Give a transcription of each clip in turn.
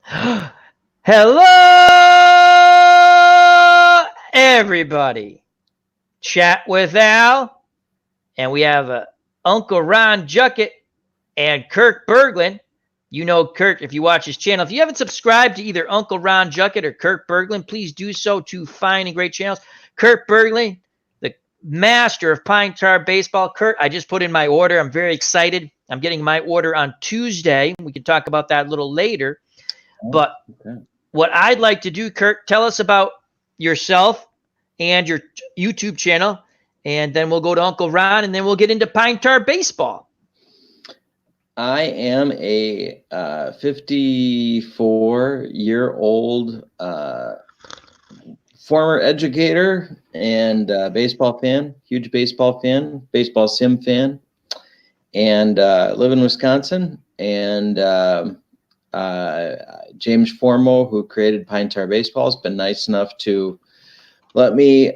Hello, everybody. Chat with Al, and we have Uncle Ron Juckett and Kirk Berglund. You know Kirk if you watch his channel. If you haven't subscribed to either Uncle Ron Juckett or Kirk Berglund, please do so. Two fine and great channels. Kirk Berglund, the master of pine tar baseball. Kirk, I just put in my order. I'm very excited. I'm getting my order on Tuesday. We can talk about that a little later. But what I'd like to do, Kirk, tell us about yourself and your YouTube channel, and then we'll go to Uncle Ron, and then we'll get into pine tar baseball. I am a 54-year-old former educator and baseball fan, huge baseball fan, baseball sim fan, and live in Wisconsin. And James Formo, who created Pine Tar Baseball, has been nice enough to let me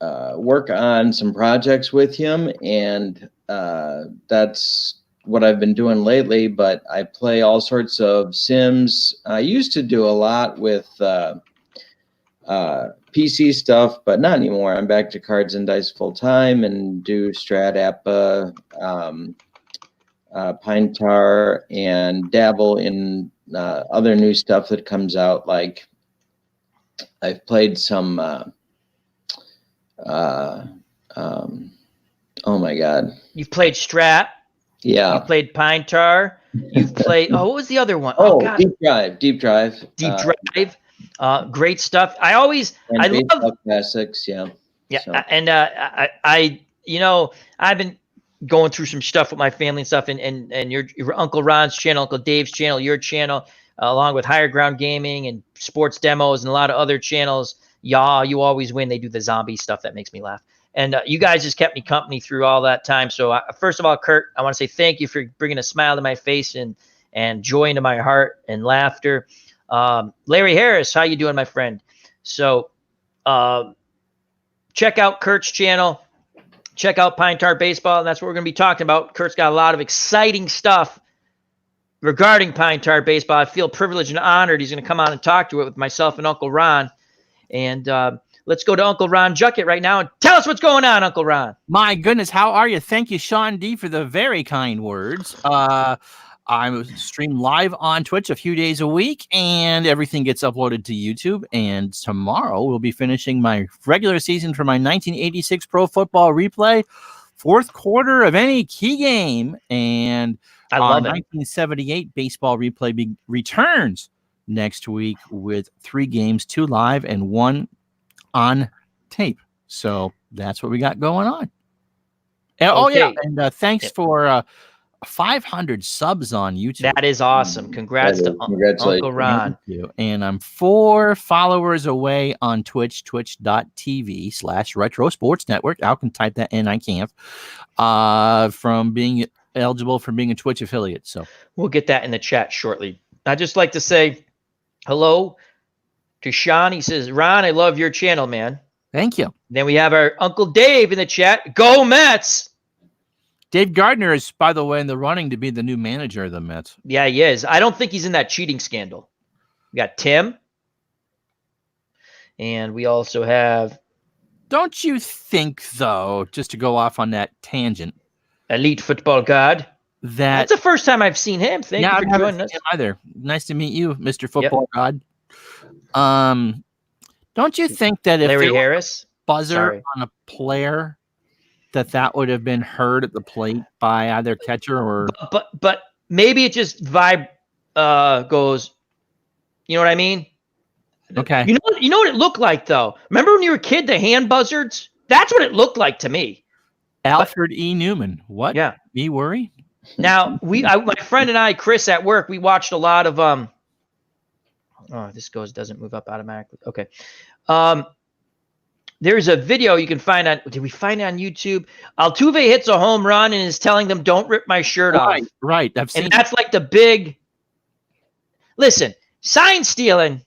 work on some projects with him, and that's what I've been doing lately. But I play all sorts of sims. I used to do a lot with PC stuff, but not anymore. I'm back to cards and dice full time and do Strat Appa, Pine Tar, and dabble in other new stuff that comes out. Like I've played some oh my god, You've played Strat. Yeah. You played Pine Tar. You've played, what was the other one? Oh, God. Deep Drive. Great stuff. I love classics. Yeah. Yeah. So. And I've been going through some stuff with my family and stuff, and your Uncle Ron's channel, Uncle Dave's channel, your channel, along with Higher Ground Gaming and Sports Demos and a lot of other channels. Yeah, you always win. They do the zombie stuff that makes me laugh. And you guys just kept me company through all that time. So first of all, Kurt, I want to say thank you for bringing a smile to my face and joy into my heart and laughter. Larry Harris, how you doing, my friend? So check out Kurt's channel. Check out Pine Tar Baseball, and that's what we're going to be talking about. Kurt's got a lot of exciting stuff regarding Pine Tar Baseball. I feel privileged and honored he's going to come on and talk to it with myself and Uncle Ron. And let's go to Uncle Ron Juckett right now and tell us what's going on, Uncle Ron. My goodness, how are you? Thank you, Sean D, for the very kind words. I stream live on Twitch a few days a week, and everything gets uploaded to YouTube. And tomorrow we'll be finishing my regular season for my 1986 Pro Football Replay, fourth quarter of any key game. And I love 1978 Baseball Replay returns next week with 3 games, 2 live and 1 on tape. So that's what we got going on. And, okay. Oh yeah, and thanks for 500 subs on YouTube. That is awesome. Congrats to Uncle Ron. Thank you. And I'm 4 followers away on Twitch, twitch.tv/Retro Sports Network. Al can type that in. I can't. From being eligible for being a Twitch affiliate. So we'll get that in the chat shortly. I'd just like to say hello to Sean. He says, Ron, I love your channel, man. Thank you. Then we have our Uncle Dave in the chat. Go Mets! Dave Gardner is, by the way, in the running to be the new manager of the Mets. Yeah, he is. I don't think he's in that cheating scandal. We got Tim. And we also have... Don't you think, though, just to go off on that tangent... Elite Football God. That's the first time I've seen him. Thank you for joining us. Either. Nice to meet you, Mr. Football God. Don't you think that if Larry Harris buzzer on a player... that would have been heard at the plate by either catcher or... But maybe it just goes, you know what I mean? Okay. You know what it looked like, though? Remember when you were a kid, the hand buzzards? That's what it looked like to me. Alfred E. Newman. What? Yeah. Me worry? Now, my friend and I, Chris, at work, we watched a lot of... doesn't move up automatically. Okay. There's a video you can find on. Did we find it on YouTube? Altuve hits a home run and is telling them, "Don't rip my shirt off." Right. I've seen. And that's like the big. Listen, sign stealing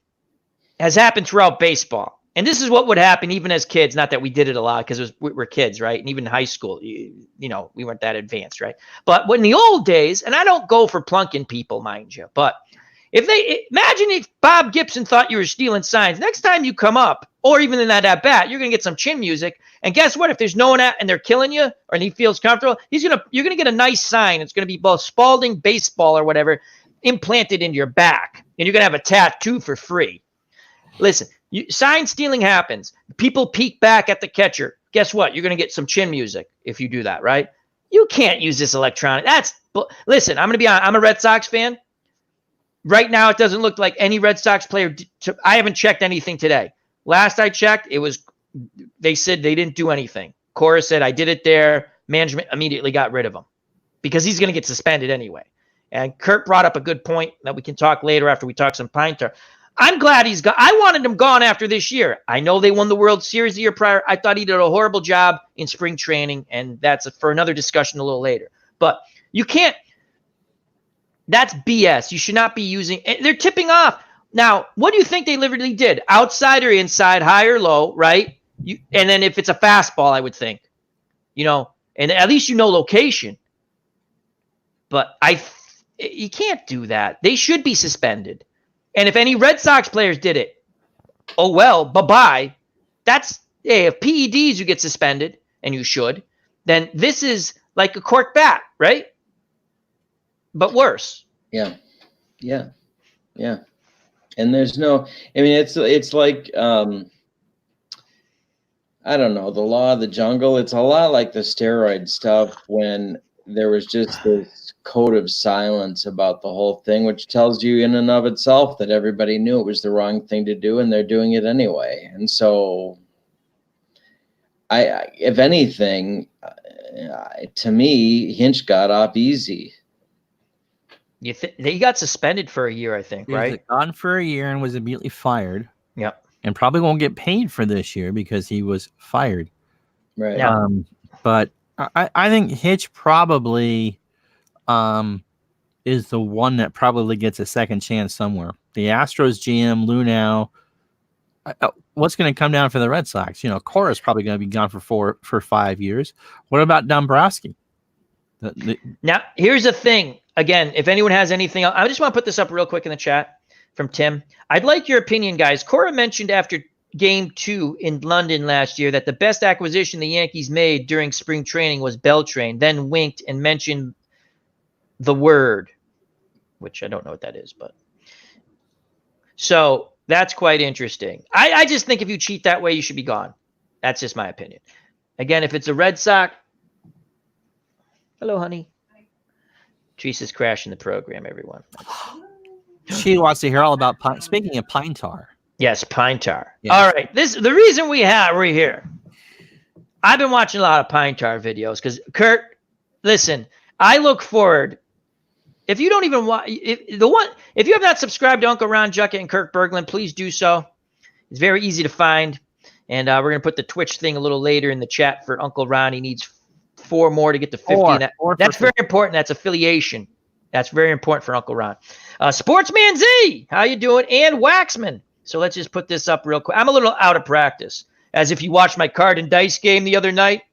has happened throughout baseball, and this is what would happen even as kids. Not that we did it a lot because we were kids, right? And even in high school, we weren't that advanced, right? But when in the old days, and I don't go for plunking people, mind you, but Imagine if Bob Gibson thought you were stealing signs. Next time you come up, or even in that at bat, you're gonna get some chin music. And guess what? If there's no one at and they're killing you, and he feels comfortable, you're gonna get a nice sign. It's gonna be both Spalding baseball or whatever implanted into your back, and you're gonna have a tattoo for free. Listen, sign stealing happens. People peek back at the catcher. Guess what? You're gonna get some chin music if you do that, right? You can't use this electronic. Listen. I'm gonna be honest. I'm a Red Sox fan. Right now, it doesn't look like any Red Sox player. I haven't checked anything today. Last I checked, they said they didn't do anything. Cora said, I did it there. Management immediately got rid of him because he's going to get suspended anyway. And Kurt brought up a good point that we can talk later after we talk some pine tar. I'm glad he's gone. I wanted him gone after this year. I know they won the World Series the year prior. I thought he did a horrible job in spring training, and that's for another discussion a little later. But you can't. That's BS. You should not be using. They're tipping off. Now, what do you think they literally did? Outside or inside, high or low, right? And then if it's a fastball, I would think, and at least location. But you can't do that. They should be suspended. And if any Red Sox players did it, oh well, bye-bye. If PEDs you get suspended, and you should, then this is like a cork bat, right? But worse. Yeah. And there's it's like, I don't know, the law of the jungle. It's a lot like the steroid stuff when there was just this code of silence about the whole thing, which tells you in and of itself that everybody knew it was the wrong thing to do and they're doing it anyway. And so if anything, to me, Hinch got off easy. He got suspended for a year, I think, right? He was gone for a year and was immediately fired. Yep. And probably won't get paid for this year because he was fired. Right. Yeah. But I think Hitch probably is the one that probably gets a second chance somewhere. The Astros GM, Lunau. What's going to come down for the Red Sox? Cora's probably going to be gone for 5 years. What about Dombrowski? Now, here's the thing. Again, if anyone has anything else, I just want to put this up real quick in the chat from Tim. I'd like your opinion, guys. Cora mentioned after Game 2 in London last year that the best acquisition the Yankees made during spring training was Beltran, then winked and mentioned the word, which I don't know what that is, but so that's quite interesting. I just think if you cheat that way, you should be gone. That's just my opinion. Again, if it's a Red Sox, hello, honey. Teresa's crashing the program, everyone. She wants to hear all about pine. Speaking of pine tar. Yes, pine tar. Yes. All right. The reason we're here. I've been watching a lot of pine tar videos because Kurt, listen, I look forward. If you don't even watch if you have not subscribed to Uncle Ron Juckett and Kirk Berglund, please do so. It's very easy to find. And we're going to put the Twitch thing a little later in the chat for Uncle Ron. He needs 4 more to get to 50. That's very important. That's affiliation. That's very important for Uncle Ron. Sportsman Z, how you doing? And Waxman. So let's just put this up real quick. I'm a little out of practice. As if you watched my card and dice game the other night,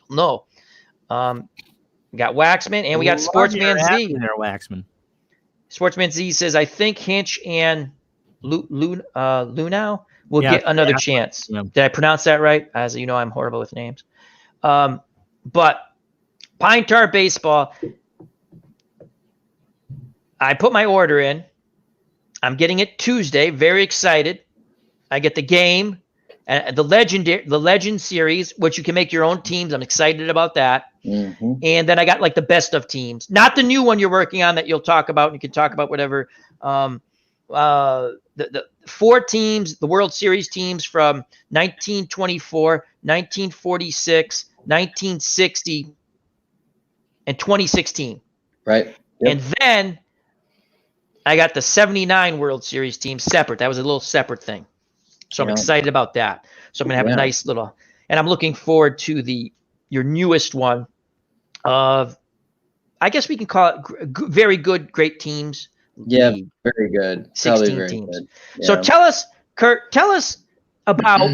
you'll know. We got Waxman and we got Sportsman Z. There, Waxman. Sportsman Z says, I think Hinch and Lunau will get another chance. Yeah. Did I pronounce that right? As you know, I'm horrible with names. But Pine Tar Baseball, I put my order in. I'm getting it Tuesday. Very excited. I get the game, the Legend series, which you can make your own teams. I'm excited about that. Mm-hmm. And then I got like the best of teams, not the new one you're working on that you'll talk about. And you can talk about whatever. The 4 teams, the World Series teams from 1924, 1946, 1960, and 2016. Right. Yep. And then I got the 79 World Series team separate. That was a little separate thing. So I'm excited about that. So I'm going to have a nice little, and I'm looking forward to your newest one of, I guess we can call it very good, great teams. Yeah, very good. 16 very teams. good. Yeah. So tell us, Kurt, about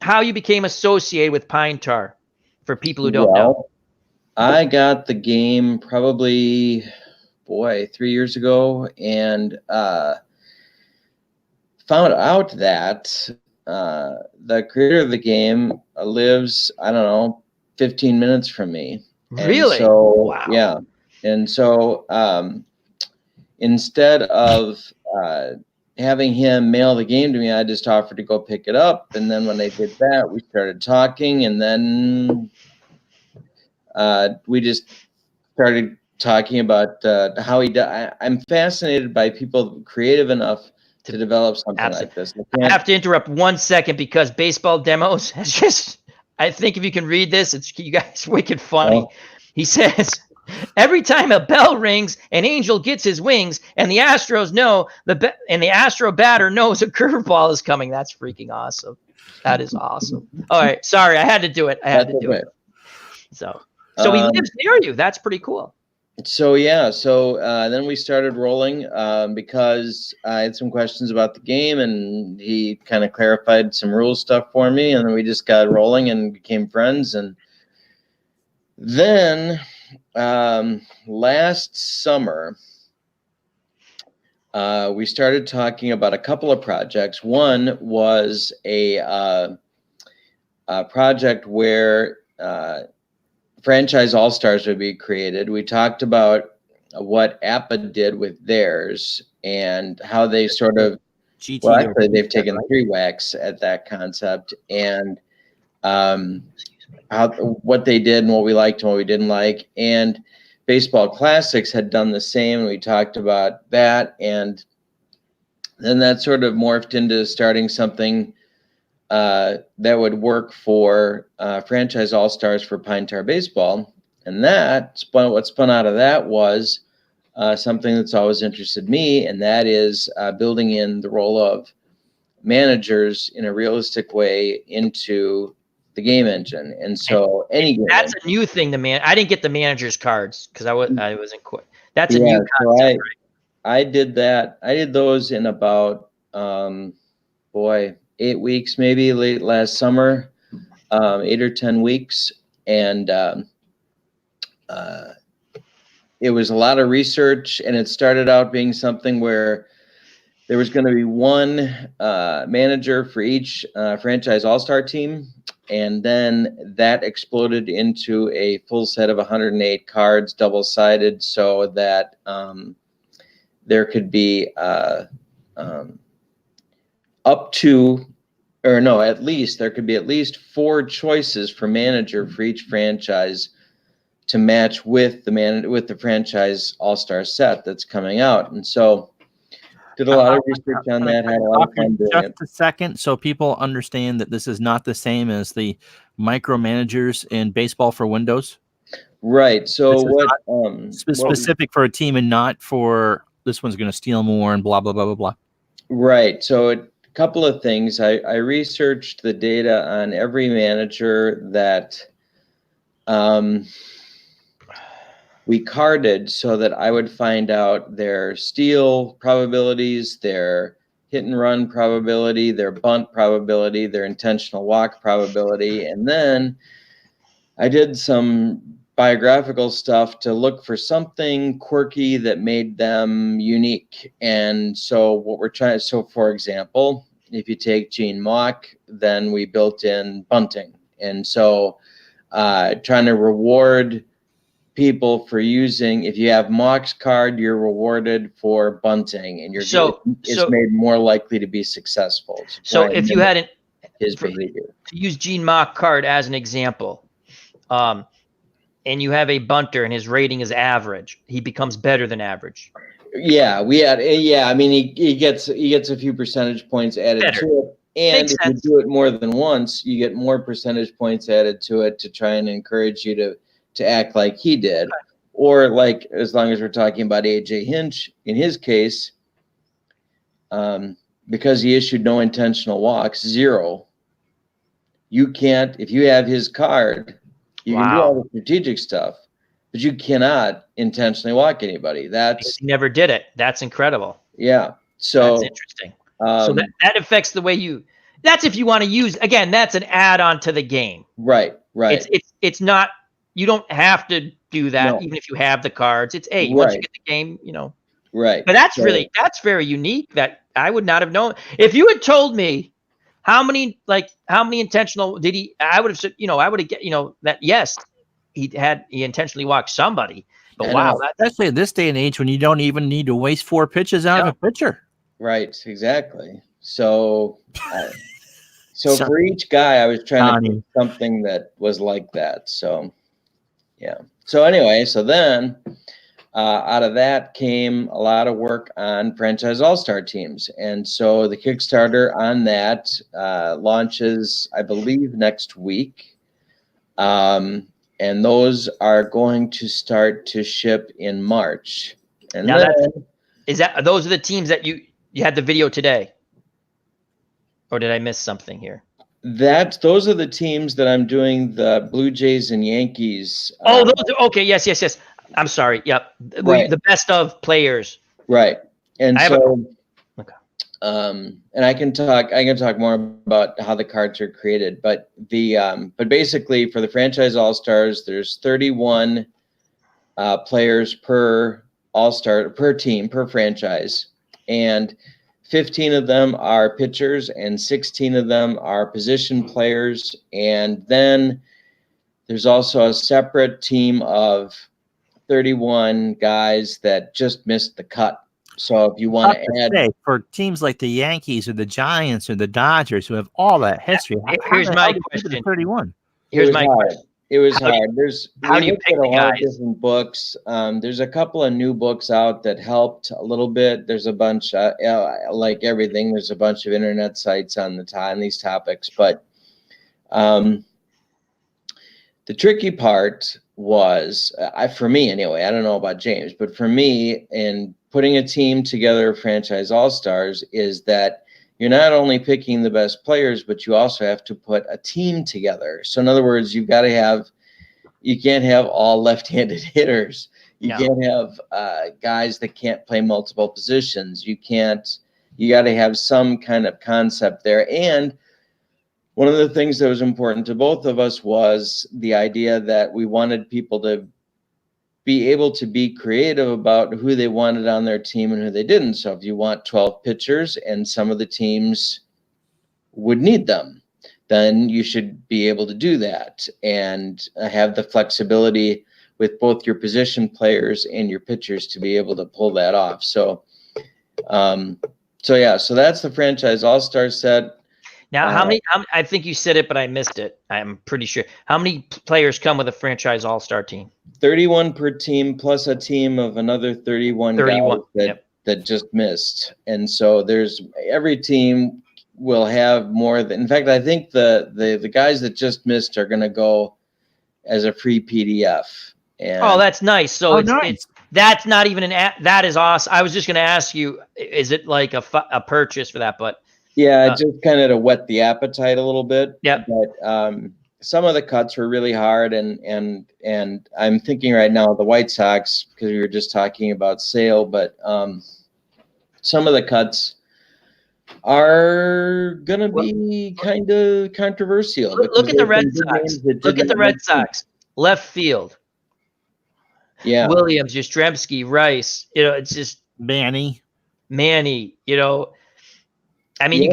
how you became associated with Pine Tar for people who don't know. I got the game probably 3 years ago, and found out that the creator of the game lives, I don't know, 15 minutes from me. Really? And so, Wow. yeah. And so instead of having him mail the game to me, I just offered to go pick it up. And then when I did that, we started talking, and then we just started talking about how he does. I'm fascinated by people creative enough to develop something like this. I have to interrupt 1 second because Baseball Demos has just, I think if you can read this, it's you guys wicked funny. Oh. He says, every time a bell rings, an angel gets his wings, and the Astros know and the Astro batter knows a curveball is coming. That's freaking awesome. That is awesome. All right, sorry, I had to do it. It. So he lives near you. That's pretty cool. So yeah, then we started rolling because I had some questions about the game, and he kind of clarified some rule stuff for me, and then we just got rolling and became friends. And then last summer, we started talking about a couple of projects. One was a project where franchise all-stars would be created. We talked about what APA did with theirs and how they sort of, well, actually they've taken 3 whacks at that concept, and what they did and what we liked and what we didn't like. And Baseball Classics had done the same, and we talked about that. And then that sort of morphed into starting something that would work for franchise all-stars for Pine Tar Baseball. And what spun out of that was something that's always interested me, and that is building in the role of managers in a realistic way into the game engine. And so that's a new thing. I didn't get the manager's cards because I wasn't quite. That's a new concept, right? I did that. I did those in about 8 weeks, maybe late last summer, 8 or 10 weeks. And it was a lot of research, and it started out being something where there was going to be one manager for each franchise all-star team. And then that exploded into a full set of 108 cards, double-sided, so that there could be at least there could be at least 4 choices for manager for each franchise to match with the franchise all-star set that's coming out. And so did a lot of research on that. Had a lot of fun doing it. Just a second, so people understand that this is not the same as the micromanagers in Baseball for Windows. Right. So specific for a team and not for this one's going to steal more and blah blah blah blah blah. Right. So a couple of things. I researched the data on every manager that we carded so that I would find out their steal probabilities, their hit and run probability, their bunt probability, their intentional walk probability. And then I did some biographical stuff to look for something quirky that made them unique. And so for example, if you take Gene Mauch, then we built in bunting. And so trying to reward people for using, if you have Mauch's card, you're rewarded for bunting, and it's made more likely to be successful. So if you had his behavior, to use Gene Mauch card as an example, and you have a bunter and his rating is average, he becomes better than average. Yeah, I mean, he gets a few percentage points added to it. And if you do it more than once, you get more percentage points added to it to try and encourage you to act like he did. Or like, as long as we're talking about AJ Hinch, in his case, because he issued no intentional walks, 0, you can't, if you have his card, you can do all the strategic stuff, but you cannot intentionally walk anybody. He never did it. That's incredible. Yeah. So that's interesting. So that affects the way that's if you want to use, again, that's an add-on to the game. Right. It's not, you don't have to do that, No. even if you have the cards. It's once you Right. get the game, you know. Right. But that's So- that's very unique. That I would not have known. If you had told me how many intentional did he, I would have said, I would have get, that yes, he intentionally walked somebody. But I wow, know. Especially at this day and age when you don't even need to waste 4 pitches out of a pitcher. Right, exactly. So, so Sorry. for each guy, I was trying to Donnie. pick something that was like that. So, yeah. So anyway, so then out of that came a lot of work on franchise all-star teams, and so the Kickstarter on that launches, I believe, next week, and those are going to start to ship in March. And now then, those are the teams that you had the video today, or did I miss something here? those are the teams that I'm doing the Blue Jays and Yankees. Oh, those are, okay. Yes. I'm sorry. Yep. Right. The best of players. Right. And so, okay. And I can talk more about how the cards are created, but but basically for the franchise all-stars, there's 31 players per all-star, per team, per franchise, and 15 of them are pitchers and 16 of them are position players. And then there's also a separate team of 31 guys that just missed the cut. So if you want to add, for teams like the Yankees or the Giants or the Dodgers who have all that history, here's my question. 31. Here's my question. It was hard. How do you pick a the lot guys? of different books. There's a couple of new books out that helped a little bit. There's a bunch, like everything. There's a bunch of internet sites on these topics. But the tricky part was, for me anyway. I don't know about James, but for me, in putting a team together, franchise all-stars, is that you're not only picking the best players, but you also have to put a team together. So in other words, you can't have all left-handed hitters. You can't have guys that can't play multiple positions. You got to have some kind of concept there. And one of the things that was important to both of us was the idea that we wanted people to be able to be creative about who they wanted on their team and who they didn't. So if you want 12 pitchers and some of the teams would need them, then you should be able to do that and have the flexibility with both your position players and your pitchers to be able to pull that off. So, so that's the franchise all-star set. Now, how many? I think you said it, but I missed it. I'm pretty sure. How many players come with a franchise all-star team? 31 per team, plus a team of another 31 guys that just missed. And so every team will have more than. In fact, I think the guys that just missed are going to go as a free PDF. And that's nice. So that's not even that is awesome. I was just going to ask you, is it like a purchase for that? But yeah, just kind of to whet the appetite a little bit. Yeah. But some of the cuts were really hard, and I'm thinking right now the White Sox, because we were just talking about Sale, but some of the cuts are gonna be kind of controversial. Look at the Red Sox. Look at the Red Sox. Left field. Yeah. Williams, Yastrzemski, Rice. It's just Manny. I mean,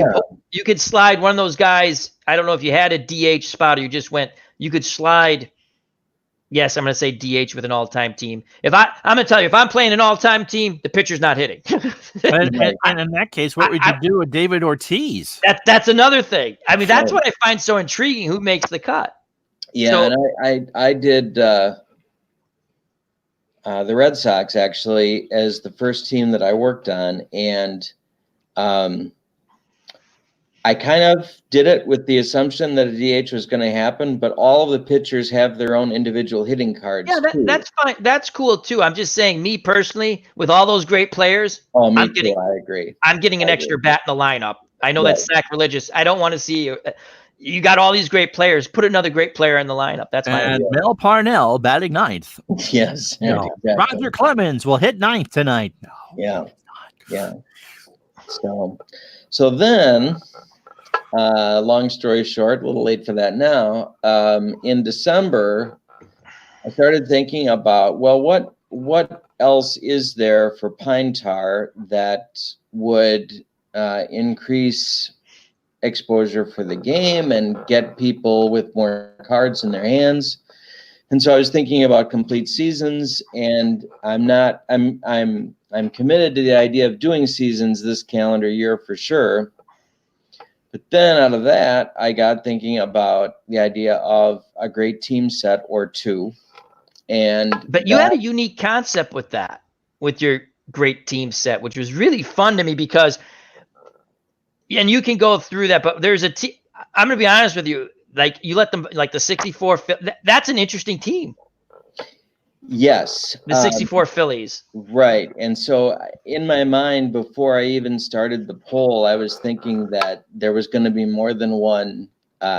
you could slide one of those guys. I don't know if you had a DH spot or you just went. You could slide. Yes, I'm going to say DH with an all-time team. I'm going to tell you, if I'm playing an all-time team, the pitcher's not hitting. and in that case, what would you do with David Ortiz? That's another thing. I mean, that's what I find so intriguing. Who makes the cut? Yeah, and I did the Red Sox actually as the first team that I worked on, and I kind of did it with the assumption that a DH was going to happen, but all of the pitchers have their own individual hitting cards. Yeah, that's fine. That's cool too. I'm just saying, me personally, with all those great players, I agree. I'm getting an extra bat in the lineup. I know that's sacrilegious. I don't want to see you. You got all these great players. Put another great player in the lineup. That's my idea. Mel Parnell batting ninth. Yes. No. Exactly. Roger Clemens will hit ninth tonight. No. Yeah. Yeah. So then, long story short, a little late for that now. In December, I started thinking about, well, what else is there for pine tar that would increase exposure for the game and get people with more cards in their hands. And so I was thinking about complete seasons, and I'm committed to the idea of doing seasons this calendar year for sure. But then out of that, I got thinking about the idea of a great team set or two. But you had a unique concept with that, with your great team set, which was really fun to me because, and you can go through that, but there's a team. I'm going to be honest with you. Like you let them, like the 64, that's an interesting team. Yes. The 64 Phillies. Right. And so in my mind, before I even started the poll, I was thinking that there was going to be more than one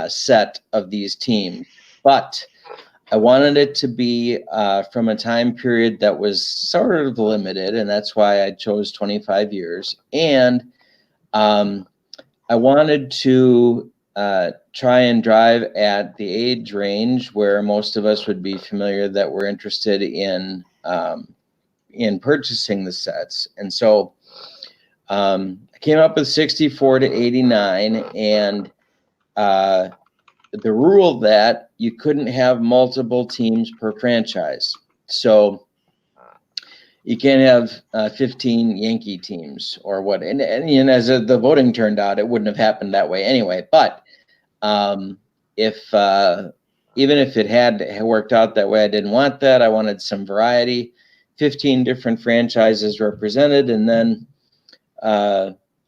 set of these teams. But I wanted it to be from a time period that was sort of limited, and that's why I chose 25 years. And I wanted to try and drive at the age range where most of us would be familiar that we're interested in purchasing the sets. And so I came up with 64 to 89, and the rule that you couldn't have multiple teams per franchise. So you can't have 15 Yankee teams or what. And as the voting turned out, it wouldn't have happened that way anyway. But if even if it had worked out that way, I didn't want that. I wanted some variety, 15 different franchises represented, and then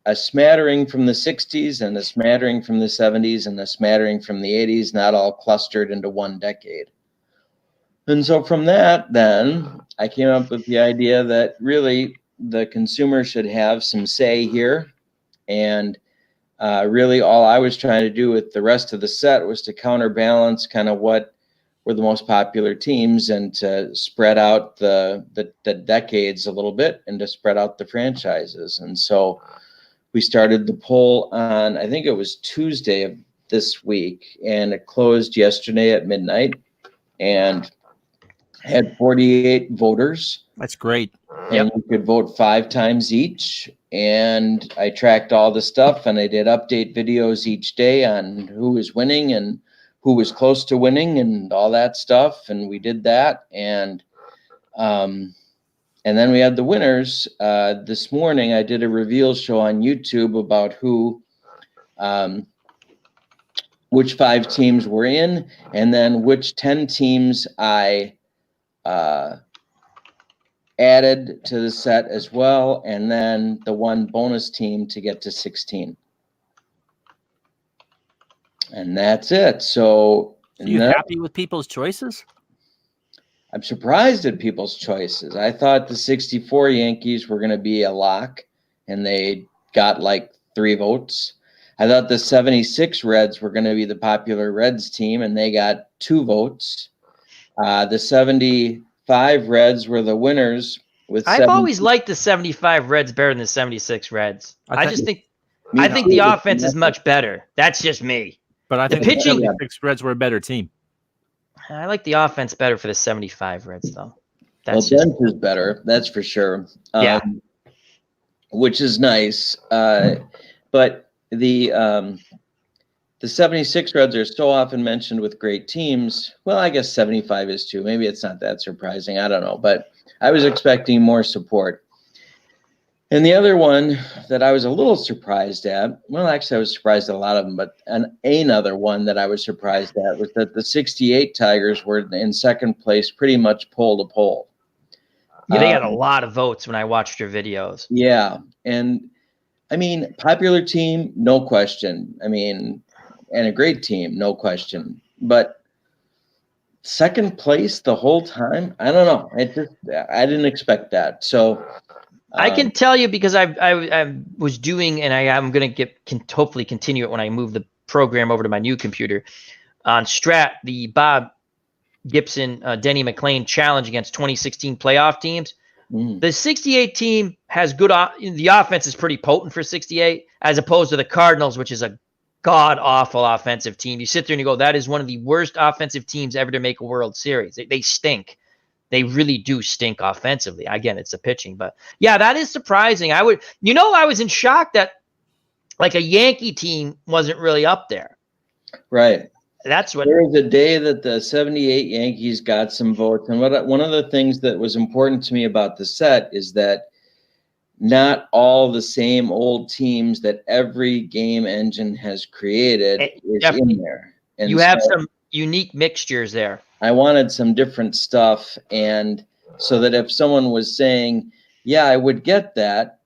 a smattering from the 60s and a smattering from the 70s and a smattering from the 80s, not all clustered into one decade. And so from that, then I came up with the idea that really the consumer should have some say here. And really all I was trying to do with the rest of the set was to counterbalance kind of what were the most popular teams and to spread out the decades a little bit and to spread out the franchises. And so we started the poll on, I think it was Tuesday of this week, and it closed yesterday at midnight and had 48 voters. That's great. And you could vote 5 times each. And I tracked all the stuff, and I did update videos each day on who was winning and who was close to winning and all that stuff. And we did that. And then we had the winners. This morning, I did a reveal show on YouTube about which 5 teams were in, and then which 10 teams I added to the set as well, and then the one bonus team to get to 16. And that's it. So are you happy with people's choices? I'm surprised at people's choices. I thought the 64 Yankees were going to be a lock, and they got like 3 votes. I thought the 76 Reds were going to be the popular Reds team, and they got 2 votes. The 75 Reds were the winners with I've always liked the 75 Reds better than the 76 Reds. I think the offense is much better. That's just me. But I think the 76 Reds were a better team. I like the offense better for the 75 Reds, though. Bench is better, that's for sure. Yeah. Which is nice. But the 76 Reds are so often mentioned with great teams. Well, I guess 75 is too. Maybe it's not that surprising. I don't know. But I was expecting more support. And the other one that I was a little surprised at, well, actually, I was surprised at a lot of them, but another one that I was surprised at was that the 68 Tigers were in second place pretty much poll to poll. Yeah, they got a lot of votes when I watched your videos. Yeah. And, I mean, popular team, no question. I mean, and a great team, no question. But second place the whole time? I don't know. I didn't expect that. So I can tell you because I was doing, and I'm going to hopefully continue it when I move the program over to my new computer on Strat, the Bob Gibson, Denny McLain challenge against 2016 playoff teams. The 68 team has good. The offense is pretty potent for 68, as opposed to the Cardinals, which is a god-awful offensive team. You sit there and you go, that is one of the worst offensive teams ever to make a World Series. They stink. They really do stink offensively. Again, it's the pitching. But, yeah, that is surprising. I was in shock that, like, a Yankee team wasn't really up there. Right. That's what. There was a day that the 78 Yankees got some votes. And one of the things that was important to me about the set is that not all the same old teams that every game engine has created is in there. And you have some unique mixtures there. I wanted some different stuff. And so that if someone was saying, yeah, I would get that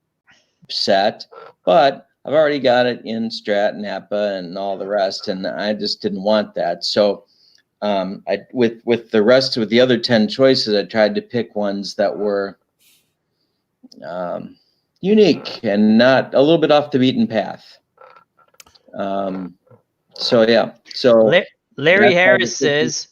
set, but I've already got it in Strat, Napa, and all the rest, and I just didn't want that. So with the other 10 choices, I tried to pick ones that were unique and not a little bit off the beaten path. Larry Harris says,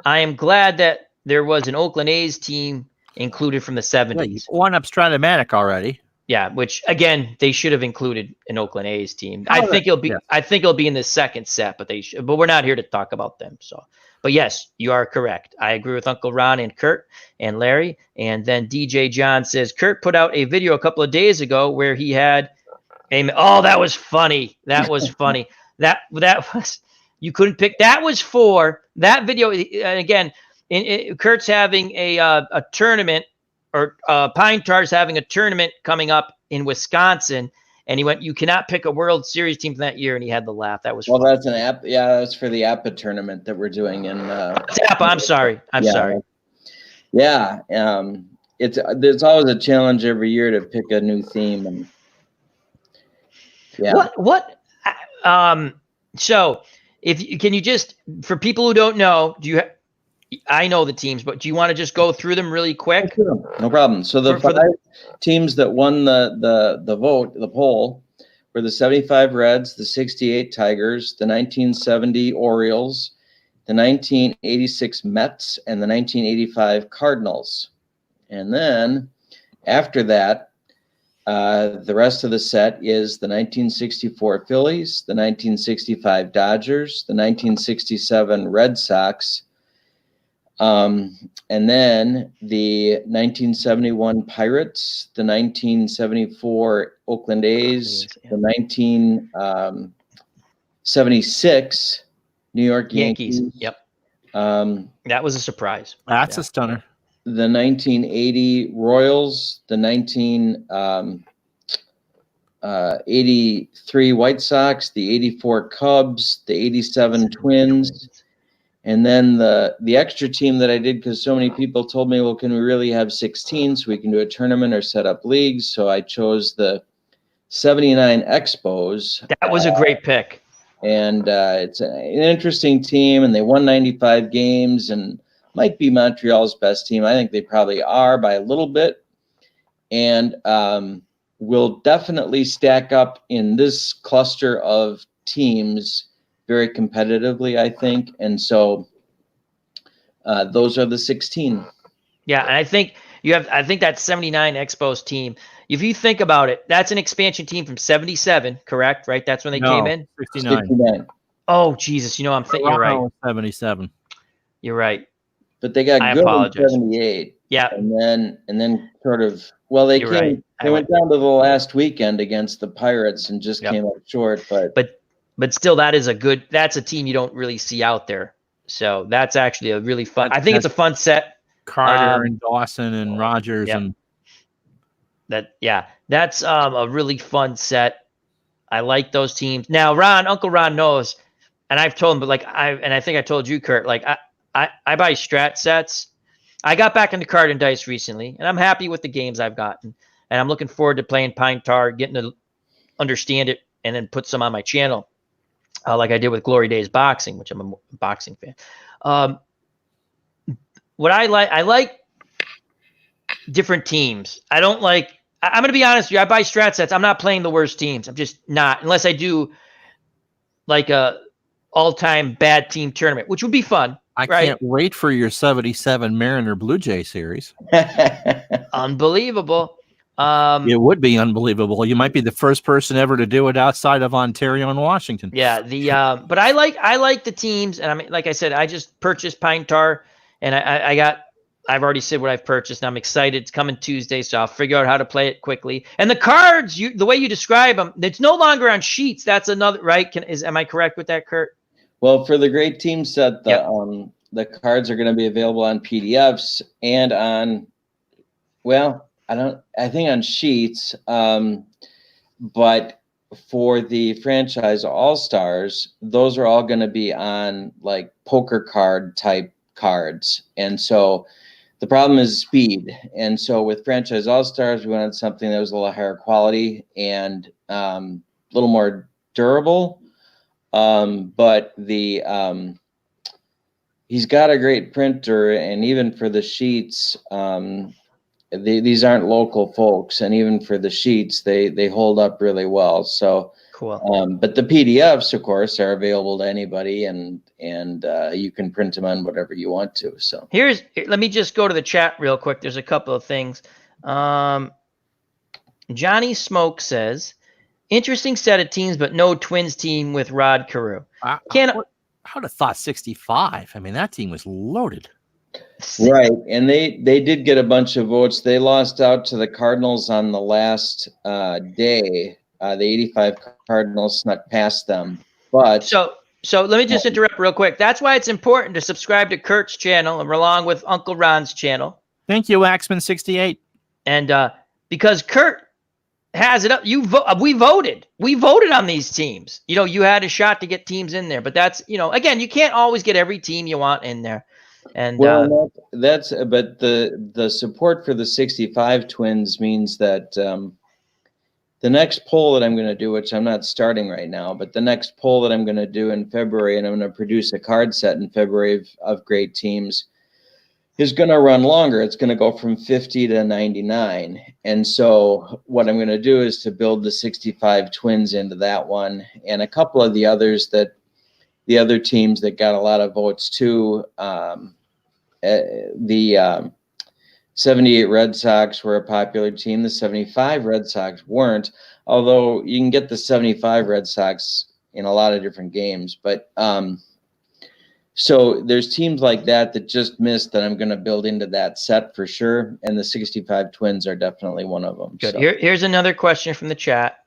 I am glad that there was an Oakland A's team included from the 70s. One up Stratomatic already. Yeah, which again they should have included an Oakland A's team. I think it'll be in the second set, but we're not here to talk about them. So, but yes, you are correct. I agree with Uncle Ron and Kurt and Larry. And then DJ John says Kurt put out a video a couple of days ago where he had that was funny. That was funny. that was you couldn't pick. That was for that video. Again, Kurt's having a tournament. Or Pine Tar's having a tournament coming up in Wisconsin, and he went, you cannot pick a World Series team from that year, and he had the laugh. That was fun. That's an app. Yeah, that's for the APA tournament that we're doing in. APA. I'm sorry. Yeah, there's always a challenge every year to pick a new theme, and yeah. So can you just, for people who don't know, I know the teams, but do you want to just go through them really quick? No problem. So the five teams that won the poll were the 75 Reds, the 68 Tigers, the 1970 Orioles, the 1986 Mets, and the 1985 Cardinals. And then after that, the rest of the set is the 1964 Phillies, the 1965 Dodgers, the 1967 Red Sox, and then the 1971 Pirates, the 1974 Oakland A's, the 1976 New York Yankees. Yep. That was a surprise. That's a stunner. The 1980 Royals, the 1983 White Sox, the 84 Cubs, the 87 Twins. And then the extra team that I did, because so many people told me, well, can we really have 16 so we can do a tournament or set up leagues? So I chose the 79 Expos. That was a great pick. And it's an interesting team, and they won 95 games and might be Montreal's best team. I think they probably are by a little bit. And will definitely stack up in this cluster of teams very competitively, I think. And so those are the 16. Yeah, and I think that 79 Expos team, if you think about it, that's an expansion team from 77, correct? Right? That's when they came in? 69. Oh, Jesus. I'm thinking you're right. 77. You're right. But they got good in 78. Yeah. And then sort of, well, they went down to the last weekend against the Pirates and just came up short. But still, that's a team you don't really see out there. So that's actually a really fun. I think it's a fun set. Carter and Dawson and Rogers and that's a really fun set. I like those teams. Now, Uncle Ron knows, and I've told him, but I think I told you, Kurt, I buy strat sets. I got back into card and dice recently, and I'm happy with the games I've gotten, and I'm looking forward to playing Pine Tar, getting to understand it, and then put some on my channel. Like I did with Glory Days Boxing, which I'm a boxing fan. What I like different teams. I don't like. I'm going to be honest with you. I buy strat sets. I'm not playing the worst teams. I'm just not, unless I do like a all-time bad team tournament, which would be fun. I can't wait for your 77 Mariner Blue Jay series. Unbelievable. It would be unbelievable. You might be the first person ever to do it outside of Ontario and Washington. Yeah, but I like the teams, and I mean, like I said, I just purchased Pine Tar, and I've already said what I've purchased, and I'm excited. It's coming Tuesday, so I'll figure out how to play it quickly. And the cards, the way you describe them, it's no longer on sheets. That's another, right? Am I correct with that, Kurt? Well, for the great team set, Yep. the cards are going to be available on PDFs and on, well, I think on sheets. But for the franchise all-stars, those are all going to be on like poker card type cards. And so the problem is speed. And so with franchise all-stars, we wanted something that was a little higher quality and a little more durable. But he's got a great printer, and even for the sheets, these aren't local folks, and even for the sheets, they hold up really well. So cool. But the PDFs, of course, are available to anybody, and you can print them on whatever you want to. So let me just go to the chat real quick. There's a couple of things. Johnny Smoke says, interesting set of teams, but no Twins team with Rod Carew. I would have thought 65. I mean, that team was loaded. Right, and they did get a bunch of votes. They lost out to the Cardinals on the last day. The 85 Cardinals snuck past them. But so let me just interrupt real quick. That's why it's important to subscribe to Kurt's channel and along with Uncle Ron's channel. Thank you, Axman68. And because Kurt has it up, we voted on these teams. You had a shot to get teams in there, but that's again, you can't always get every team you want in there. And well, but the support for the 65 Twins means that the next poll that I'm going to do, which I'm not starting right now, but the next poll that I'm going to do in February, and I'm going to produce a card set in February of great teams, is going to run longer. It's going to go from 50 to 99. And so what I'm going to do is to build the 65 Twins into that one, and a couple of the others the other teams that got a lot of votes too. The 78 Red Sox were a popular team. The 75 Red Sox weren't, although you can get the 75 Red Sox in a lot of different games. But so there's teams like that just missed that I'm going to build into that set for sure. And the 65 Twins are definitely one of them. Good. So. Here's another question from the chat.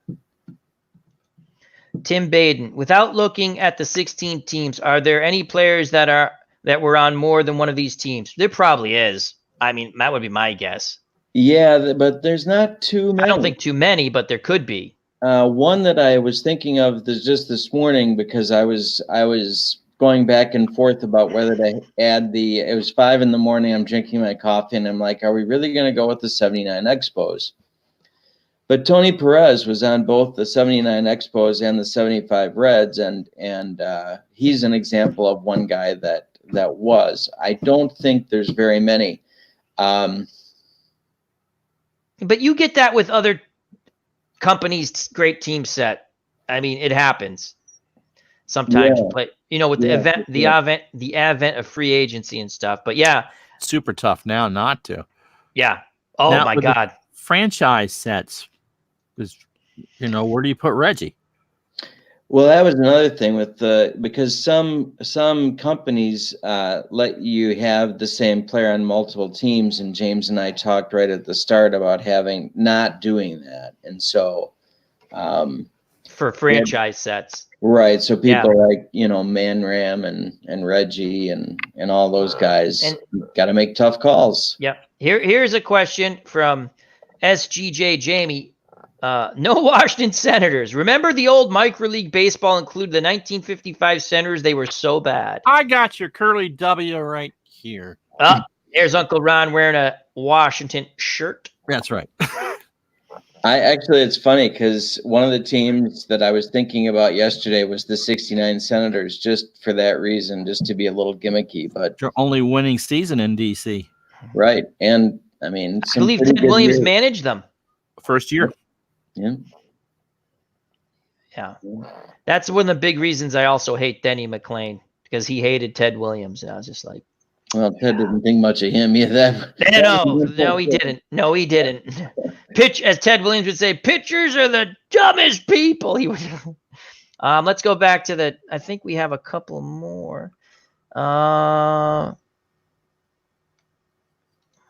Tim Baden, without looking at the 16 teams, are there any players that were on more than one of these teams? There probably is. I mean, that would be my guess. Yeah, but there's not too many. I don't think too many, but there could be. One that I was thinking of just this morning, because I was going back and forth about whether to add it was 5 a.m. I'm drinking my coffee, and I'm like, are we really going to go with the 79 Expos? But Tony Perez was on both the 79 Expos and the 75 Reds, and he's an example of one guy that was. I don't think there's very many. But you get that with other companies' great team set. I mean, it happens sometimes. Yeah. But with the advent of free agency and stuff. But yeah, super tough now not to. Yeah. Oh now, my God. Franchise sets. Where do you put Reggie? Well, that was another thing because some companies let you have the same player on multiple teams, and James and I talked right at the start about not doing that, and so for franchise sets, right? So people like Man Ram and Reggie and all those guys got to make tough calls. Yep. Here's a question from SGJ Jamie. No Washington Senators. Remember the old micro league baseball included the 1955 Senators? They were so bad. I got your curly W right here. There's Uncle Ron wearing a Washington shirt. That's right. It's funny because one of the teams that I was thinking about yesterday was the 69 Senators, just for that reason, just to be a little gimmicky. But your only winning season in DC. Right. And I mean, I believe Ted Williams managed them. First year. Yeah. That's one of the big reasons I also hate Denny McLain, because he hated Ted Williams. And I was just like, Well, Ted didn't think much of him either. No, he didn't. No, he didn't. As Ted Williams would say, pitchers are the dumbest people. He would. Let's go back to I think we have a couple more.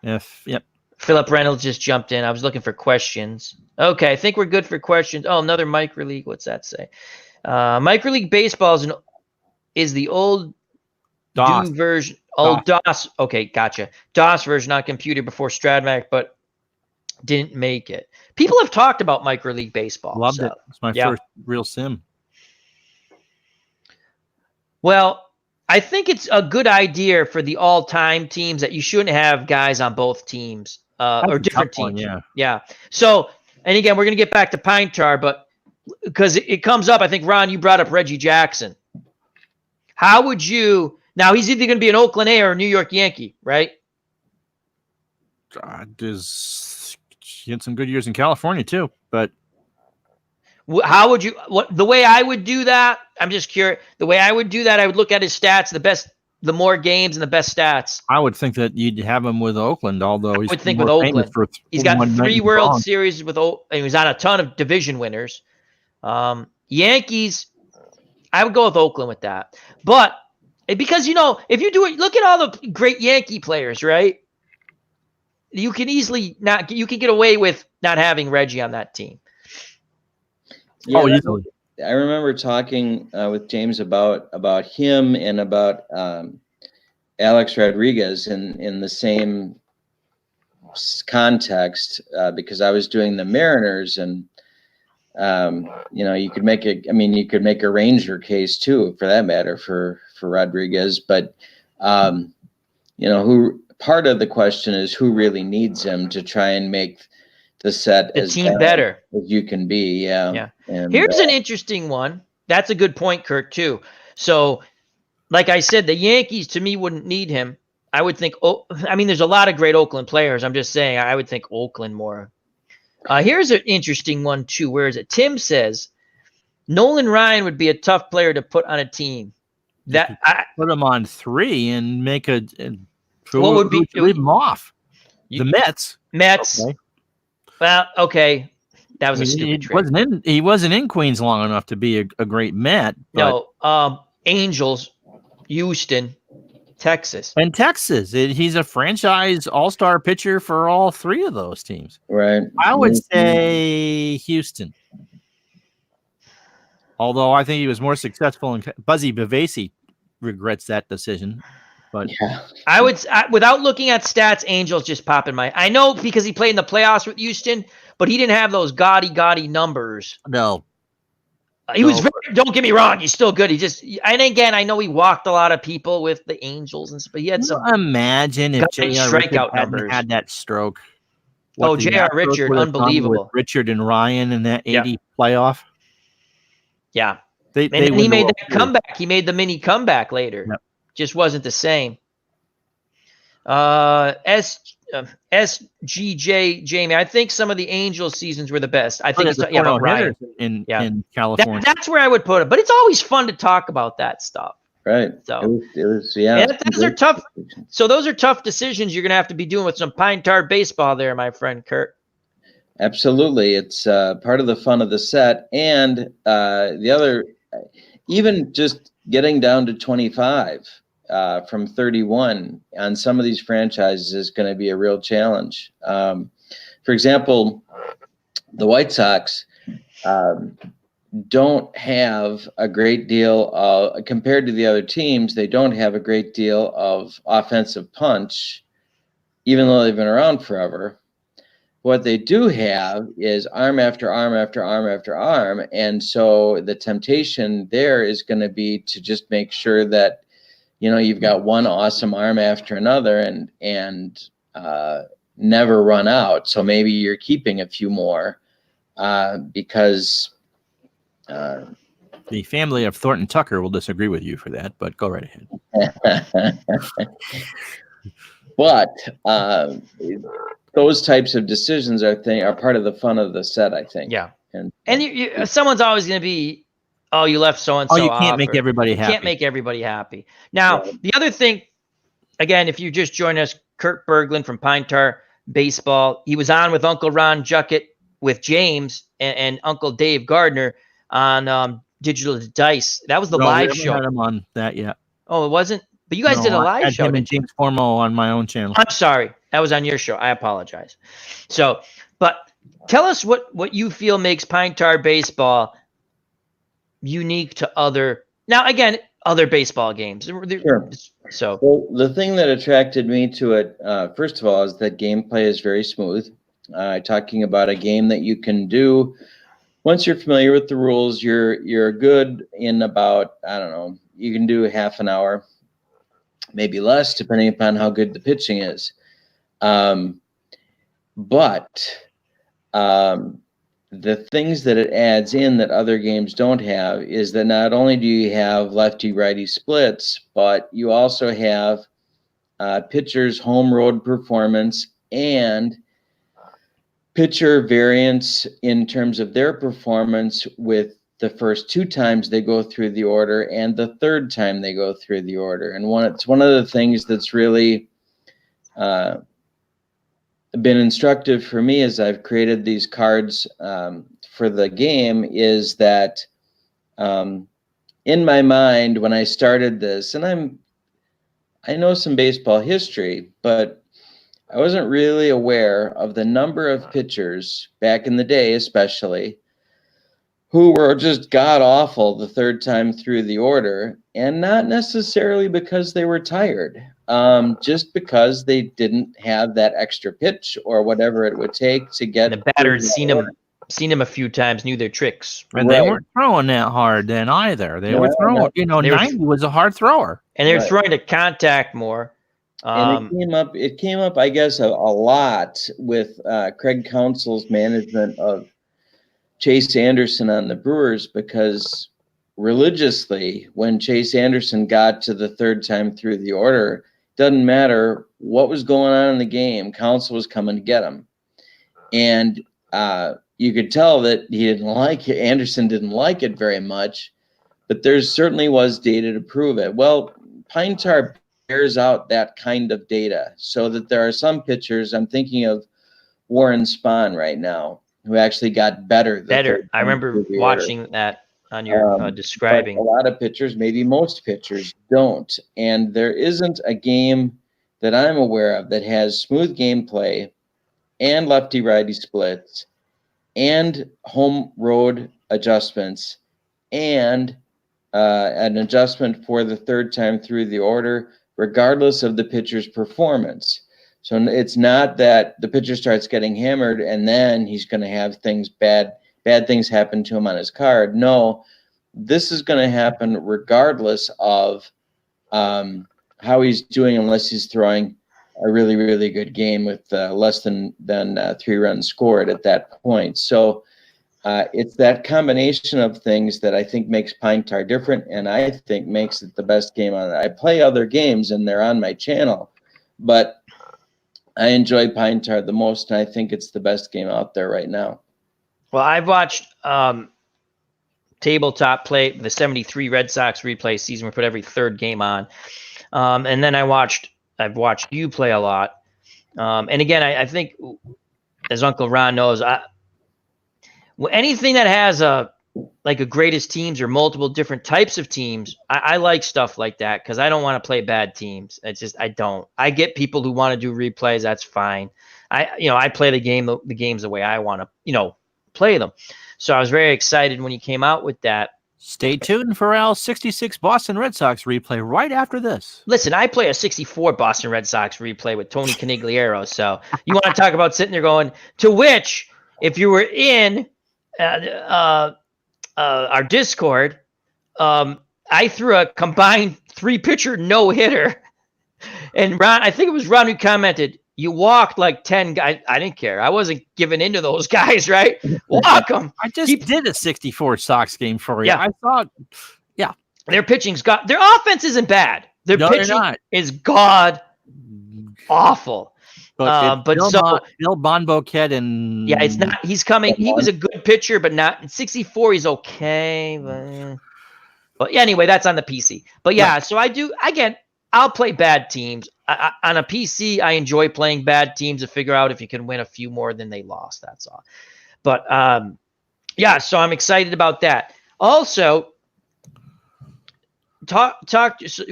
Yep. Philip Reynolds just jumped in. I was looking for questions. Okay, I think we're good for questions. Oh, another micro league. What's that say? Micro league baseball is the old DOS version. Old DOS. Okay, gotcha. DOS version on computer before Stratmatic, but didn't make it. People have talked about micro league baseball. Loved it. It's my first real sim. Well, I think it's a good idea for the all-time teams that you shouldn't have guys on both teams or different teams. Yeah. So, and again, we're going to get back to Pine Tar, but because it comes up, I think, Ron, you brought up Reggie Jackson. How would you – now, he's either going to be an Oakland A or a New York Yankee, right? He had some good years in California, too, but – how would you the way I would do that? I'm just curious. The way I would do that, I would look at his stats, the more games and the best stats. I would think that you'd have him with Oakland, although he's got 3 World Series with and he's on a ton of division winners. Yankees, I would go with Oakland with that. But because if you do it, look at all the great Yankee players, right? You can easily you can get away with not having Reggie on that team. Yeah, easily. I remember talking with James about him and about Alex Rodriguez in the same context because I was doing the Mariners and you could make a Ranger case too for that matter for Rodriguez, but who part of the question is who really needs him to try and make the team better as you can be. Yeah. And here's an interesting one. That's a good point, Kirk, too. So, like I said, the Yankees to me wouldn't need him. I would think, there's a lot of great Oakland players. I'm just saying, I would think Oakland more. Here's an interesting one, too. Where is it? Tim says, Nolan Ryan would be a tough player to put on a team. Put him on 3 and make leave him off? The Mets. Okay. Well, okay, that was a stupid trade. He wasn't in Queens long enough to be a great Met. No, Angels, Houston, Texas. And Texas. He's a franchise all-star pitcher for all 3 of those teams. Right. I would say Houston. Although I think he was more successful in Buzzy Bavasi regrets that decision. But I would, without looking at stats, Angels just pop in my. I know because he played in the playoffs with Houston, but he didn't have those gaudy numbers. No, he was. Don't get me wrong, he's still good. And again, I know he walked a lot of people with the Angels, but he had some. Imagine if J.R. strikeout numbers had that stroke. J.R. Richard, unbelievable. Richard and Ryan in that 80 playoff. Yeah, he made that comeback. He made the mini comeback later. Yep. Just wasn't the same. SGJ Jamie, I think some of the Angels seasons were the best. I think about Ryan in California. That's where I would put it. But it's always fun to talk about that stuff. Right. So it was those are tough. So those are tough decisions you're gonna have to be doing with some pine tar baseball there, my friend Kurt. Absolutely. It's part of the fun of the set. And the other, even just getting down to 25 from 31 on some of these franchises is going to be a real challenge. For example, the White Sox don't have a great deal compared to the other teams, they don't have a great deal of offensive punch, even though they've been around forever. What they do have is arm after arm after arm after arm. And so the temptation there is going to be to just make sure that, you've got one awesome arm after another and never run out. So maybe you're keeping a few more because the family of Thornton Tucker will disagree with you for that, but go right ahead. But those types of decisions are part of the fun of the set, I think. Yeah. And someone's always going to be, you left so-and-so you can't make everybody happy. You can't make everybody happy. Now, the other thing, again, if you just join us, Kurt Berglund from Pine Tar Baseball. He was on with Uncle Ron Juckett with James and Uncle Dave Gardner on Digital Dice. That was the No, we live haven't show. had him on that yet. Oh, it wasn't? But you guys did a I live had show, him and didn't you? James Formo on my own channel. I'm sorry. That was on your show. I apologize. So, but tell us what you feel makes Pine Tar Baseball unique to other baseball games. Sure. So, Well, the thing that attracted me to it, first of all, is that gameplay is very smooth. Talking about a game that you can do once you're familiar with the rules, you're good in about, I don't know, you can do half an hour, maybe less, depending upon how good the pitching is. But the things that it adds in that other games don't have is that not only do you have lefty-righty splits, but you also have pitchers' home road performance and pitcher variance in terms of their performance with the first 2 times they go through the order and the 3rd time they go through the order. And it's one of the things that's really been instructive for me as I've created these cards for the game is that in my mind when I started this, and I know some baseball history, but I wasn't really aware of the number of pitchers back in the day, especially, who were just god awful the 3rd time through the order, and not necessarily because they were tired, just because they didn't have that extra pitch or whatever it would take to get. the batter had seen them a few times, knew their tricks, and they weren't throwing that hard then either. They were throwing, 90 was a hard thrower, and they were throwing to contact more. And it came up, I guess, a lot with Craig Counsell's management of Chase Anderson on the Brewers, because religiously, when Chase Anderson got to the 3rd time through the order, doesn't matter what was going on in the game, Counsell was coming to get him. And you could tell that he didn't like it. Anderson didn't like it very much, but there certainly was data to prove it. Well, Pine Tar bears out that kind of data, so that there are some pitchers, I'm thinking of Warren Spahn right now, who actually got better. I remember watching that on your describing. A lot of pitchers, maybe most pitchers, don't. And there isn't a game that I'm aware of that has smooth gameplay and lefty-righty splits and home road adjustments and an adjustment for the 3rd time through the order, regardless of the pitcher's performance. So it's not that the pitcher starts getting hammered and then he's going to have bad things happen to him on his card. No, this is going to happen regardless of how he's doing, unless he's throwing a really, really good game with less than 3 runs scored at that point. So it's that combination of things that I think makes Pine Tar different, and I think makes it the best game on it. I play other games, and they're on my channel, but I enjoy Pine Tar the most, and I think it's the best game out there right now. Well, I've watched Tabletop play the 73 Red Sox replay season. We put every 3rd game on. And then I've watched you play a lot. And again, I think, as Uncle Ron knows, anything that has a greatest teams or multiple different types of teams, I like stuff like that, because I don't want to play bad teams. It's just, I don't. I get people who want to do replays. That's fine. I play the games the way I want to, play them. So I was very excited when you came out with that. Stay tuned for Al's 66 Boston Red Sox replay right after this. Listen, I play a 64 Boston Red Sox replay with Tony Canigliaro. So you want to talk about sitting there going, to which, if you were in our Discord, I threw a combined 3-pitcher no-hitter. And Ron, I think it was Ron who commented, you walked like 10 guys. I didn't care. I wasn't giving into those guys, right? Walk them. I just did a 64 Sox game for you. Yeah. I thought, their pitching's their offense isn't bad. Their pitching is god awful. But Bill Bonboquet and it's not. He's coming. He was a good pitcher, but not in 64. He's okay. But anyway, that's on the PC. But so I do again. I'll play bad teams. on a PC, I enjoy playing bad teams to figure out if you can win a few more than they lost. That's all. But yeah, so I'm excited about that. Also,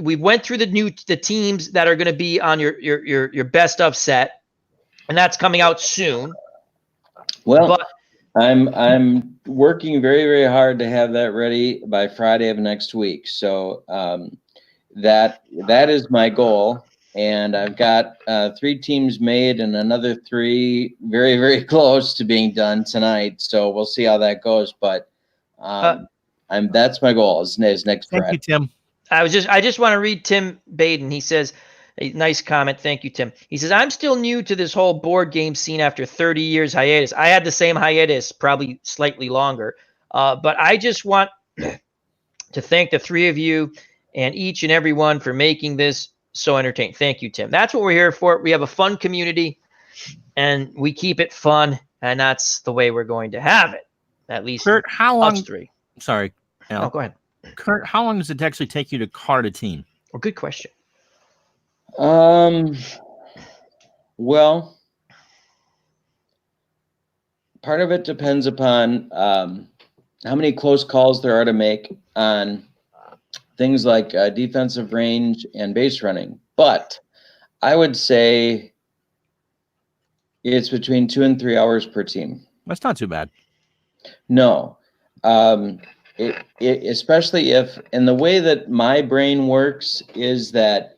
we went through the teams that are going to be on your best of set, and that's coming out soon. Well, but I'm working very, very hard to have that ready by Friday of next week. So that is my goal. And I've got 3 teams made and another 3 very, very close to being done tonight. So we'll see how that goes. But that's my goal is next Friday. Thank you, Tim. I just want to read Tim Baden. He says, a nice comment. Thank you, Tim. He says, I'm still new to this whole board game scene after 30 years hiatus. I had the same hiatus, probably slightly longer. But I just want to thank the 3 of you and each and every one for making this so entertaining. Thank you, Tim. That's what we're here for. We have a fun community, and we keep it fun, and that's the way we're going to have it. At least Kurt, how long? us 3. Sorry. No, go ahead. Kurt, how long does it actually take you to card a team? Well, good question. Well, part of it depends upon how many close calls there are to make on things like defensive range and base running. But I would say it's between 2 and 3 hours per team. That's not too bad. No. Especially if, and the way that my brain works is that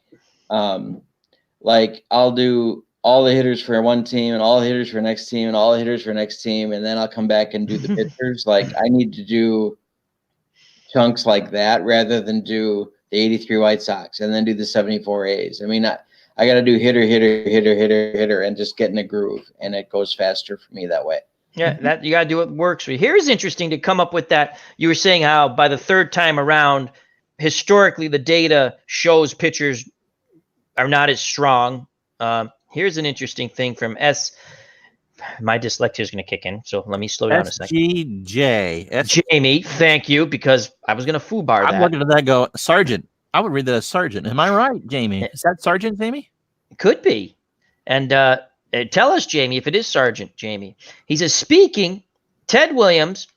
like I'll do all the hitters for one team and all the hitters for next team and all the hitters for next team, and then I'll come back and do the pitchers. Like I need to do chunks like that rather than do the 83 White Sox and then do the 74 A's. I mean, I got to do hitter, and just get in a groove, and it goes faster for me that way. Yeah, that you got to do what works for you. Here's interesting to come up with that. You were saying how by the 3rd time around, historically, the data shows pitchers are not as strong. Here's an interesting thing from my dyslexia is going to kick in, so let me slow down a second. SGJ. Jamie, thank you, because I was going to foobar that. I'm looking at that go, Sergeant. I would read that as Sergeant. Am I right, Jamie? Is that Sergeant, Jamie? Could be. And tell us, Jamie, if it is Sergeant Jamie. He says, speaking, Ted Williams,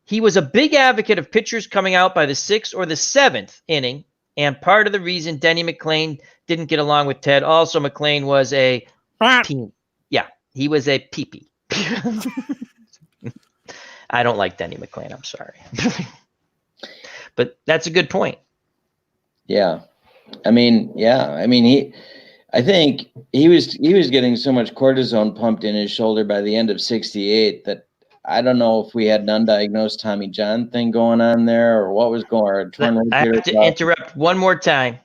he was a big advocate of pitchers coming out by the 6th or the 7th inning, and part of the reason Denny McLain didn't get along with Ted. Also, McLain was a he was a pee-pee. I don't like Denny McLain. I'm sorry. But that's a good point. Yeah. I think he was getting so much cortisone pumped in his shoulder by the end of 68 that I don't know if we had an undiagnosed Tommy John thing going on there or what was going on. I have to interrupt one more time.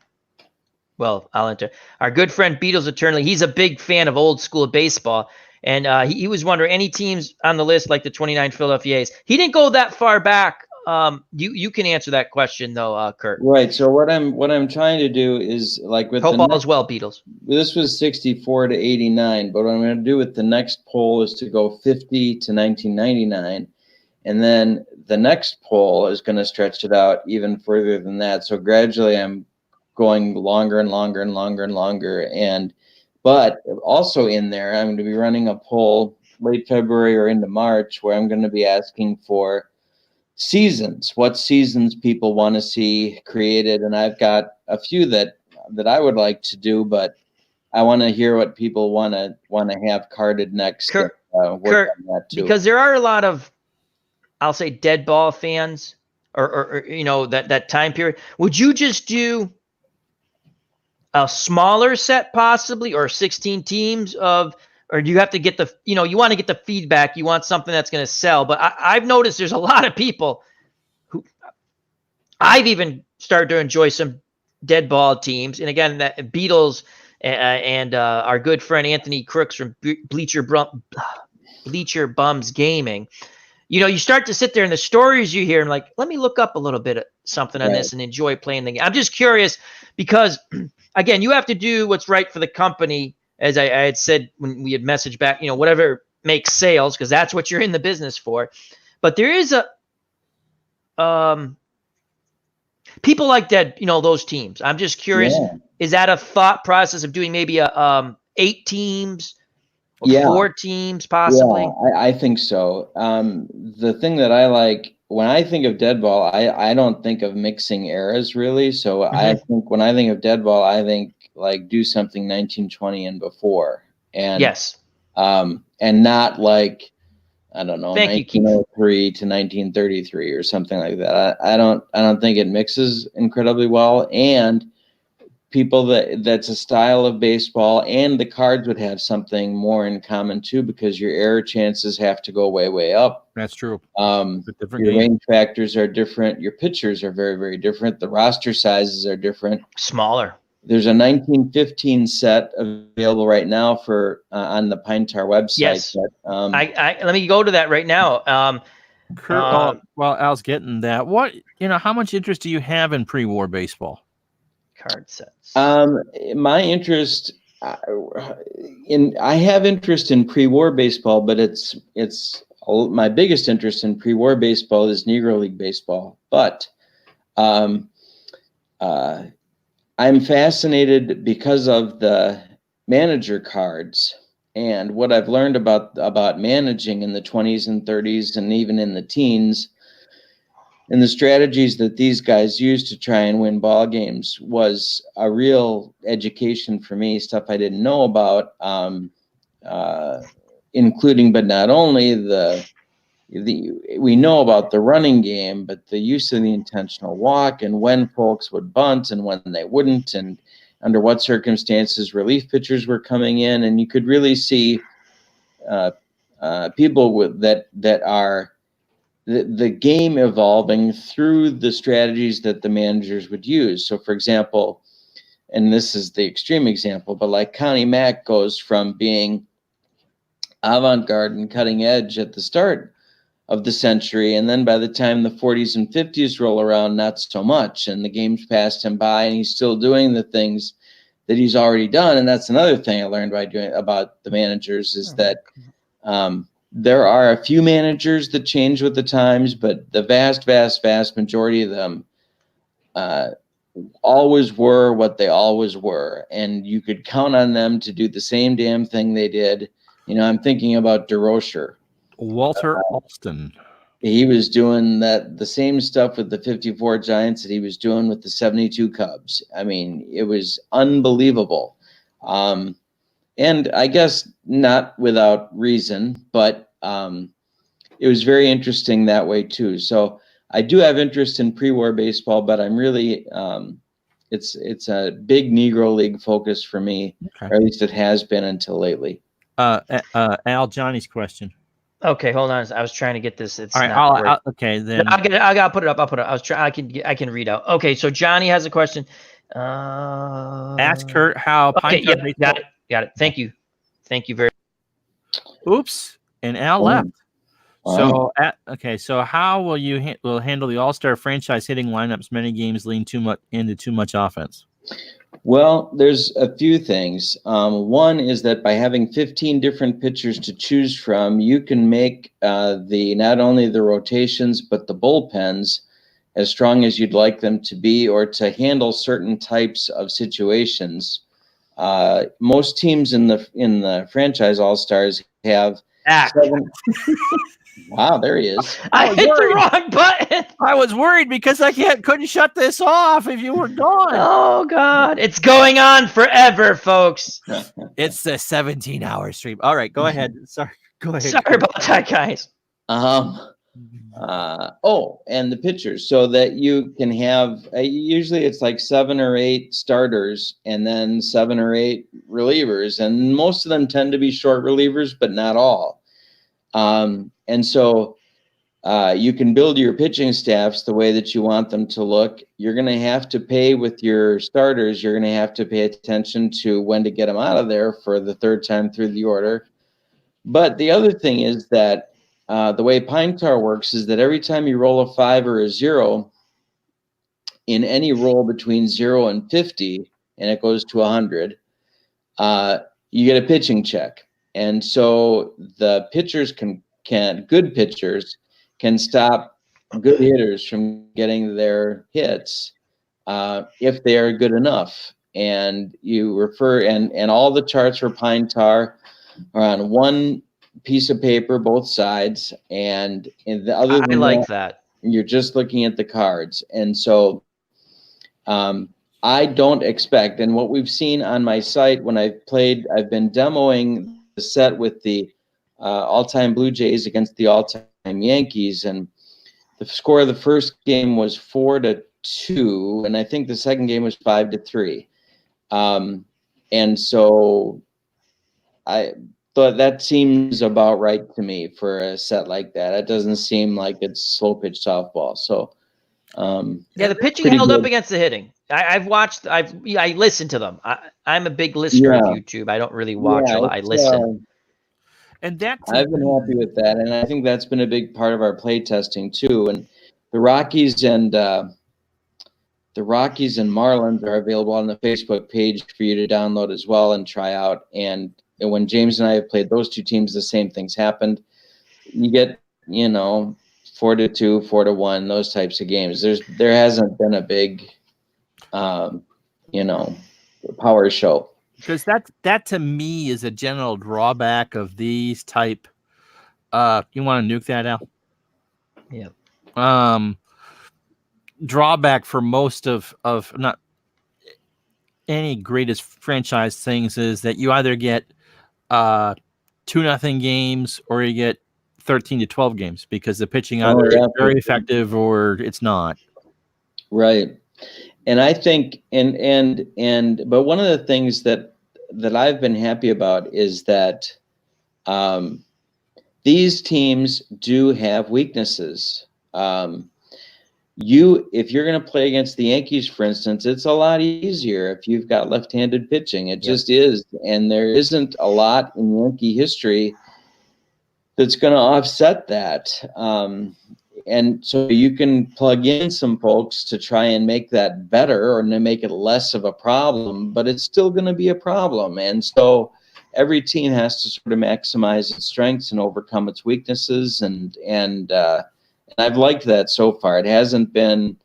Well, I'll enter. Our good friend Beatles Eternally, he's a big fan of old school baseball. And he was wondering any teams on the list like the 29 Philadelphia A's. He didn't go that far back. You can answer that question though, Kurt. Right. So what I'm trying to do is like with hope all is well, Beatles. This was 64 to 89, but what I'm going to do with the next poll is to go 50 to 1999, and then the next poll is going to stretch it out even further than that. So gradually, I'm going longer and longer and longer and longer. But also in there, I'm going to be running a poll late February or into March where I'm going to be asking for seasons, what seasons people want to see created. And I've got a few that I would like to do, but I want to hear what people want to have carded next. Kurt, on that too. Because there are a lot of, I'll say, dead ball fans or that time period. Would you just do a smaller set possibly, or 16 teams or do you have to get you want to get the feedback, you want something that's going to sell? But I've noticed there's a lot of people who I've even started to enjoy some dead ball teams. And again, that Beatles and our good friend Anthony Crooks from Bleacher Bums Gaming. You start to sit there and the stories you hear and like, let me look up a little bit of something on this and enjoy playing the game. I'm just curious because again, you have to do what's right for the company. As I had said when we had messaged back, whatever makes sales, because that's what you're in the business for. But there is people like that, those teams. I'm just curious is that a thought process of doing maybe a 8 teams or Yeah. 4 teams possibly? Yeah, I think so. The thing that I like when I think of dead ball, I don't think of mixing eras really. So I think when I think of dead ball, I think like do something 1920 and before, and Yes. and not like I don't know Thank you, Keith. 1903 to 1933 or something like that. I don't think it mixes incredibly well, and people that's a style of baseball, and the cards would have something more in common too, because your error chances have to go way up. That's true. Your range factors are different. Your pitchers are very different. The roster sizes are different. Smaller. There's a 1915 set available right now for on the Pine Tar website. Yes. But, let me go to that right now. Kurt, while Al's getting that, how much interest do you have in pre-war baseball? Card sets. My interest I have interest in pre-war baseball, but it's my biggest interest in pre-war baseball is Negro League baseball. But I'm fascinated because of the manager cards and what I've learned about managing in the 20s and 30s and even in the teens. And the strategies that these guys used to try and win ball games was a real education for me, stuff I didn't know about, including but not only we know about the running game, but the use of the intentional walk and when folks would bunt and when they wouldn't, and under what circumstances relief pitchers were coming in. And you could really see people that are the game evolving through the strategies that the managers would use. So, for example, and this is the extreme example, but like Connie Mack goes from being avant-garde and cutting edge at the start of the century, and then by the time the 40s and 50s roll around, not so much, and the game's passed him by, and he's still doing the things that he's already done. And that's another thing I learned by doing about the managers is that there are a few managers that change with the times, but the vast majority of them always were what they always were. And you could count on them to do the same damn thing they did. I'm thinking about DeRocher. Walter Alston. He was doing the same stuff with the 54 Giants that he was doing with the 72 Cubs. I mean, it was unbelievable. And I guess not without reason, but it was very interesting that way too. So I do have interest in pre-war baseball, but I'm really it's a big Negro League focus for me, or at least it has been until lately. Al, Johnny's question. Okay, hold on. I was trying to get this. It's all right. not okay, then I'll get it. I gotta put it up. I'll put it up. I can read out. Okay, so Johnny has a question. Ask Kurt how. Okay, yep, got it. Thank you very. Oops, and Al left. So so how will you will handle the All-Star franchise hitting lineups? Many games lean into too much offense. Well, there's a few things. One is that by having 15 different pitchers to choose from, you can make not only the rotations but the bullpens as strong as you'd like them to be, or to handle certain types of situations. Most teams in the franchise All-Stars have 7. Wow, there he is. I hit the wrong button. I was worried because I couldn't shut this off if you were gone. Oh God, it's going on forever, folks. It's a 17-hour stream. All right, go ahead. Sorry, go ahead. Sorry about that, guys. And the pitchers, so that you can have usually it's like 7 or 8 starters and then 7 or 8 relievers, and most of them tend to be short relievers, but not all. And so you can build your pitching staffs the way that you want them to look. You're going to have to pay with your starters. You're going to have to pay attention to when to get them out of there for the third time through the order. But the other thing is that the way Pine Tar works is that every time you roll a 5 or a 0 in any roll between 0 and 50, and it goes to 100, you get a pitching check. And so the pitchers good pitchers can stop good hitters from getting their hits if they are good enough. and you refer, and all the charts for pine tar are on one piece of paper, both sides, and the other I than like that. you're just looking at the cards. And so I don't expect, and what we've seen on my site when I've been demoing the set with the all-time Blue Jays against the all-time Yankees, and the score of the first game was 4-2, and I think the second game was 5-3. And so I thought that seems about right to me for a set like that. It doesn't seem like it's slow pitch softball. So Yeah, the pitching pretty held up good. against the hitting. I listened to them. I'm a big listener of Yeah. YouTube. I don't really watch a lot. I It's, listen. And that's I've been happy with that, and I think that's been a big part of our play testing too. And the Rockies and Marlins are available on the Facebook page for you to download as well and try out. And when James and I have played those two teams, the same things happened. You get 4-2, 4-1, those types of games. There hasn't been a big power show. because that to me is a general drawback of these type. You want to nuke that, Al? Yeah. Drawback for most of not any greatest franchise things is that you either get 2-0 games or you get 13-12 games because the pitching either is very effective or it's not. Right. And I think, but one of the things that I've been happy about is that these teams do have weaknesses. If you're going to play against the Yankees, for instance, it's a lot easier if you've got left-handed pitching. It just is. And there isn't a lot in Yankee history that's going to offset that. And so you can plug in some folks to try and make that better or to make it less of a problem, but it's still going to be a problem. And so every team has to sort of maximize its strengths and overcome its weaknesses. And I've liked that so far. It hasn't been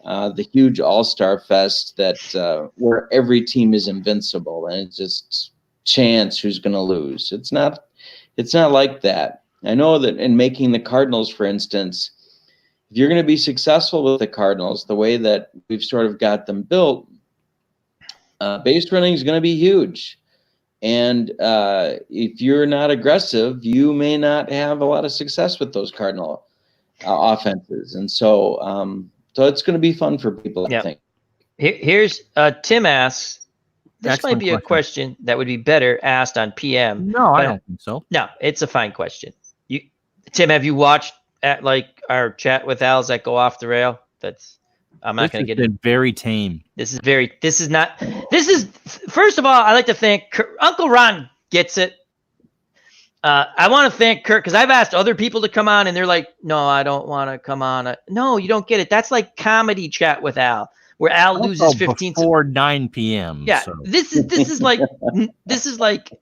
the huge all-star fest that where every team is invincible and it's just chance who's going to lose. It's not like that. I know that in making the Cardinals, for instance, if you're going to be successful with the Cardinals, the way that we've sort of got them built, base running is going to be huge. And if you're not aggressive, you may not have a lot of success with those Cardinal offenses. And so it's going to be fun for people, I think. Here's Tim asks, this might be a question that would be better asked on PM. No, I don't think so. No, it's a fine question. Tim, have you watched our chat with Al's that go off the rail? I'm not going to get it. Very tame. First of all, I like to thank Uncle Ron gets it. I want to thank Kurt because I've asked other people to come on and they're like, no, I don't want to come on. No, you don't get it. That's like comedy chat with Al, where Al loses 15 before 9 p.m. Yeah, so. This is like,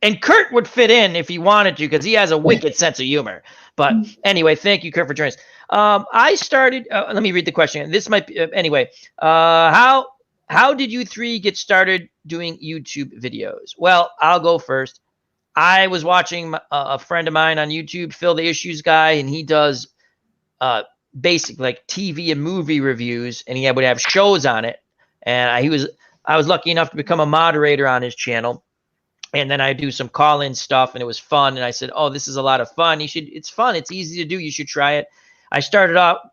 and Kurt would fit in if he wanted to because he has a wicked sense of humor. But anyway, thank you, Kurt, for joining us. I started. Let me read the question. This might be anyway. How did you three get started doing YouTube videos? Well, I'll go first. I was watching a friend of mine on YouTube, Phil the Issues Guy, and he does basic like TV and movie reviews, and he would have shows on it. And I was lucky enough to become a moderator on his channel. And then I do some call-in stuff, and it was fun. And I said, "Oh, this is a lot of fun. It's fun. It's easy to do. You should try it." I started out,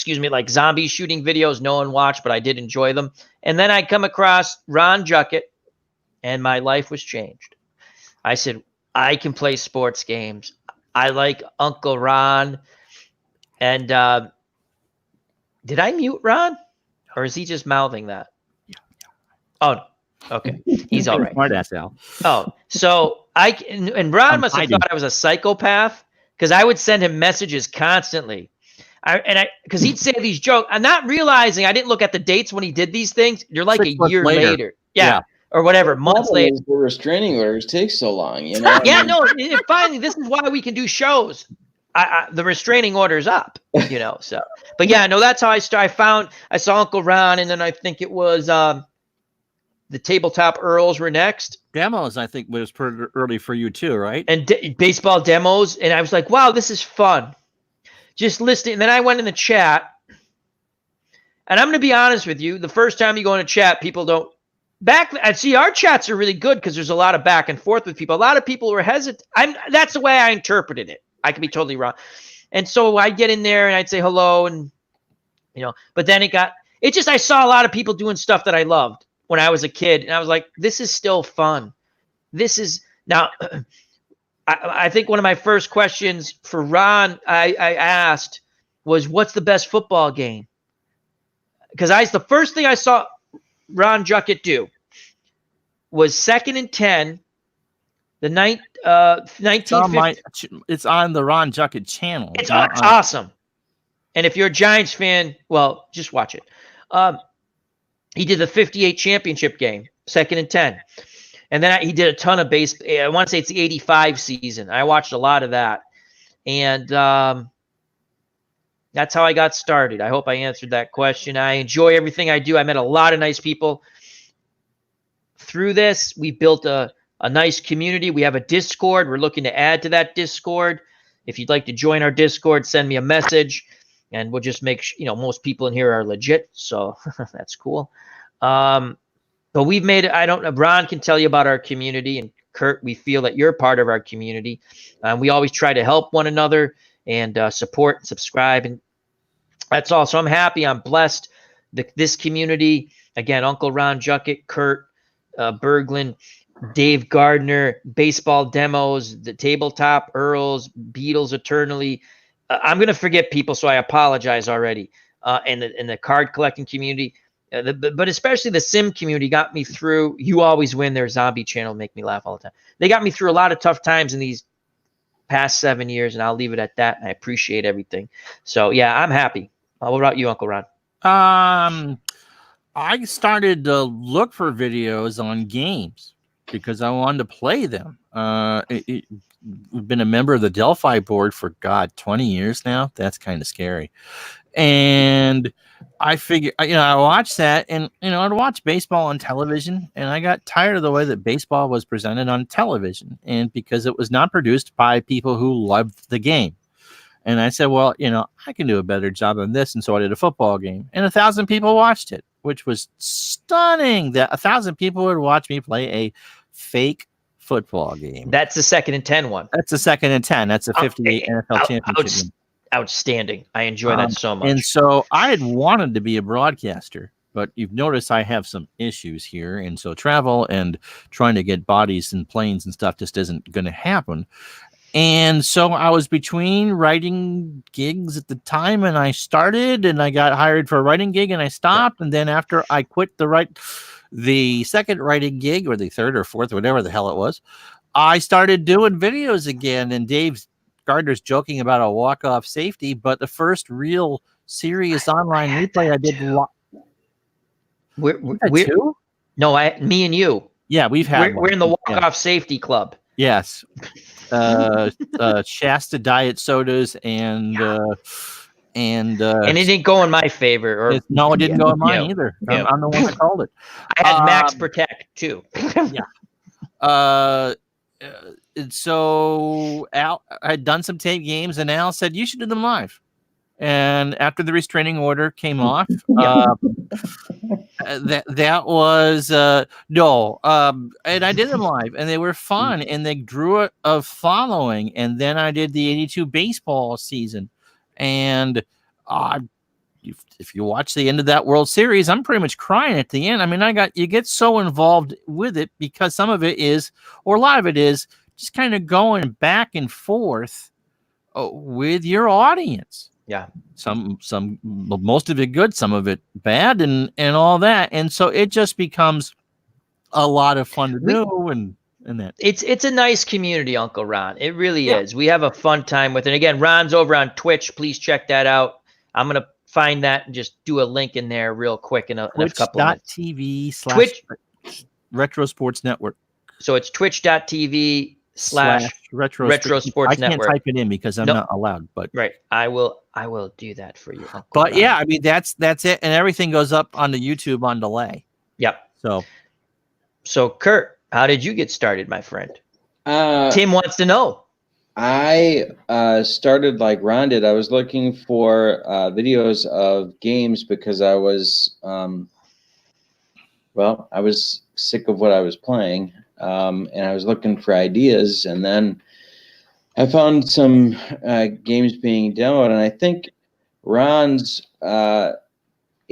like zombie shooting videos. No one watched, but I did enjoy them. And then I come across Ron Juckett, and my life was changed. I said, I can play sports games. I like Uncle Ron. And did I mute Ron? Or is he just mouthing that? Yeah. Oh, okay. He's all right. Smart ass, Al. Oh, so and Ron must have thought I was a psychopath because I would send him messages constantly. Because he'd say these jokes. I'm not realizing I didn't look at the dates when he did these things. You're like 6 a year later. Yeah. Or whatever, months later. The restraining orders take so long, you know? Yeah, no, finally, this is why we can do shows. The restraining order's up, you know, so. But yeah, no, that's how I saw Uncle Ron, and then I think it was, the tabletop Earls were next. Demos, I think, was pretty early for you too, right? And baseball demos. And I was like, wow, this is fun. Just listening. And then I went in the chat. And I'm going to be honest with you. The first time you go in a chat, people don't. I see our chats are really good because there's a lot of back and forth with people. A lot of people were hesitant. That's the way I interpreted it. I could be totally wrong. And so I'd get in there and I'd say hello. And, but then I saw a lot of people doing stuff that I loved when I was a kid. And I was like, this is still fun. This is now. I think one of my first questions for Ron I asked was, what's the best football game? Because the first thing I saw Ron Juckett do was 2nd and 10, the 1950. It's on the Ron Juckett channel. It's awesome. And if you're a Giants fan, well, just watch it. He did the 58 championship game, 2nd and 10. And then he did a ton of I want to say it's the 85 season. I watched a lot of that. And that's how I got started. I hope I answered that question. I enjoy everything I do. I met a lot of nice people through this. We built a nice community. We have a Discord. We're looking to add to that Discord. If you'd like to join our Discord, send me a message, and we'll just make sure, most people in here are legit. So that's cool. But we've made it. I don't know. Ron can tell you about our community, and Kurt, we feel that you're part of our community. We always try to help one another and support and subscribe. And that's all. So I'm happy. I'm blessed. This community, again, Uncle Ron Juckett, Kurt Berglund, Dave Gardner, baseball demos, the tabletop Earls, Beatles Eternally. I'm going to forget people, so I apologize already. And the card collecting community, but especially the sim community got me through. You Always Win, their zombie channel, make me laugh all the time. They got me through a lot of tough times in these past 7 years, and I'll leave it at that. And I appreciate everything. So yeah, I'm happy. What about you, Uncle Ron? I started to look for videos on games because I wanted to play them. I've been a member of the Delphi board for 20 years now. That's kind of scary. And I figured, I watched that, and I'd watch baseball on television, and I got tired of the way that baseball was presented on television, and because it was not produced by people who loved the game. And I said, well, I can do a better job than this. And so I did a football game, and 1,000 people watched it, which was stunning that 1,000 people would watch me play a fake football game. That's the 2nd and 10 one. That's the 2nd and 10. That's a 58 NFL championship game. Outstanding. I enjoy that so much. And so I had wanted to be a broadcaster, but you've noticed I have some issues here. And so travel and trying to get bodies and planes and stuff just isn't going to happen. And so I was between writing gigs at the time, and I started, and I got hired for a writing gig, and I stopped. And then after I quit the second writing gig, or the third or fourth, whatever the hell it was, I started doing videos again. And Dave Gardner's joking about a walk-off safety, but the first real serious online replay I did. We're two? No, me and you. Yeah, we're in the walk-off safety club. Yes. Shasta diet sodas and it didn't go in my favor. It didn't go in mine either. Yeah. I'm the one that called it. I had Max Protect too. Yeah. So Al, I had done some tape games, and Al said you should do them live. And after the restraining order came off, that was no. And I did them live, and they were fun, and they grew a following. And then I did the '82 baseball season, and if you watch the end of that World Series, I'm pretty much crying at the end. I mean, you get so involved with it because some of it is, or a lot of it is, just kind of going back and forth with your audience. Yeah. Most of it good, some of it bad, and all that. And so it just becomes a lot of fun to do. And that it's a nice community, Uncle Ron. It really is. We have a fun time with it. And again, Ron's over on Twitch. Please check that out. I'm going to find that and just do a link in there real quick in a couple of minutes. Twitch.tv/Retro Sports Network. So it's twitch.tv/Retro Sports Network. I can't type it in because I'm not allowed, but right. I will do that for you, Uncle But Ron. Yeah, I mean that's it, and everything goes up on the YouTube on delay. Yep. So So, Kurt, how did you get started, my friend? Uh, Tim wants to know. I started like Ron did. I was looking for videos of games because I was, I was sick of what I was playing, and I was looking for ideas. And then I found some games being demoed, and I think Ron's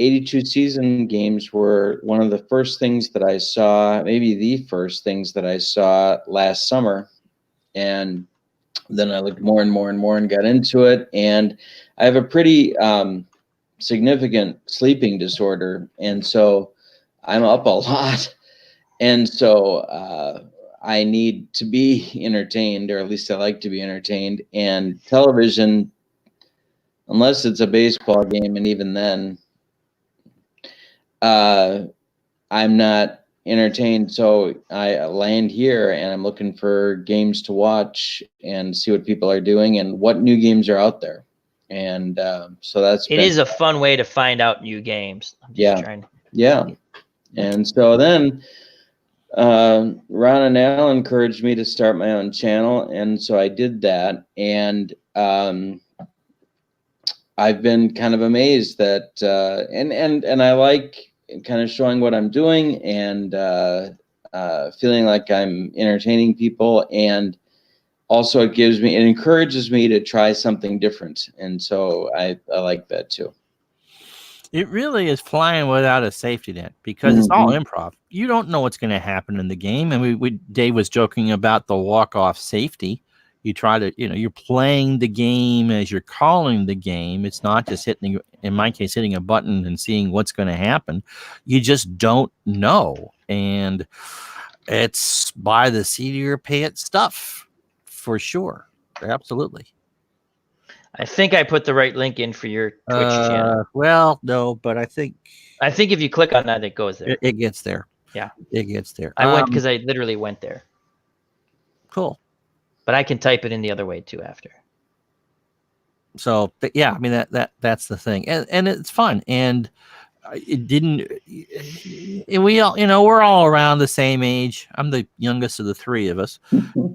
82 season games were one of the first things that I saw, maybe the first things that I saw last summer. And then I looked more and more and more and got into it. And I have a pretty significant sleeping disorder. And so I'm up a lot. And so I need to be entertained, or at least I like to be entertained. And television, unless it's a baseball game, and even then, I'm not entertained. So I land here and I'm looking for games to watch and see what people are doing and what new games are out there. And so It is a fun way to find out new games. I'm just trying. Yeah. And so then Ron and Al encouraged me to start my own channel. And so I did that. And I've been kind of amazed that, and I like kind of showing what I'm doing and feeling like I'm entertaining people. And also it encourages me to try something different. And so I like that too. It really is flying without a safety net because it's all improv. You don't know what's going to happen in the game. And Dave was joking about the walk-off safety. You try to, you're playing the game as you're calling the game. It's not just in my case, hitting a button and seeing what's going to happen. You just don't know. And it's by the seat of your pants stuff for sure. Absolutely. I think I put the right link in for your Twitch channel. Well, no, but I think if you click on that, it goes there. It gets there. Yeah, it gets there. I went because I literally went there. Cool. But I can type it in the other way too after. So yeah, I mean that's the thing, and it's fun, and it didn't. And we all, we're all around the same age. I'm the youngest of the three of us,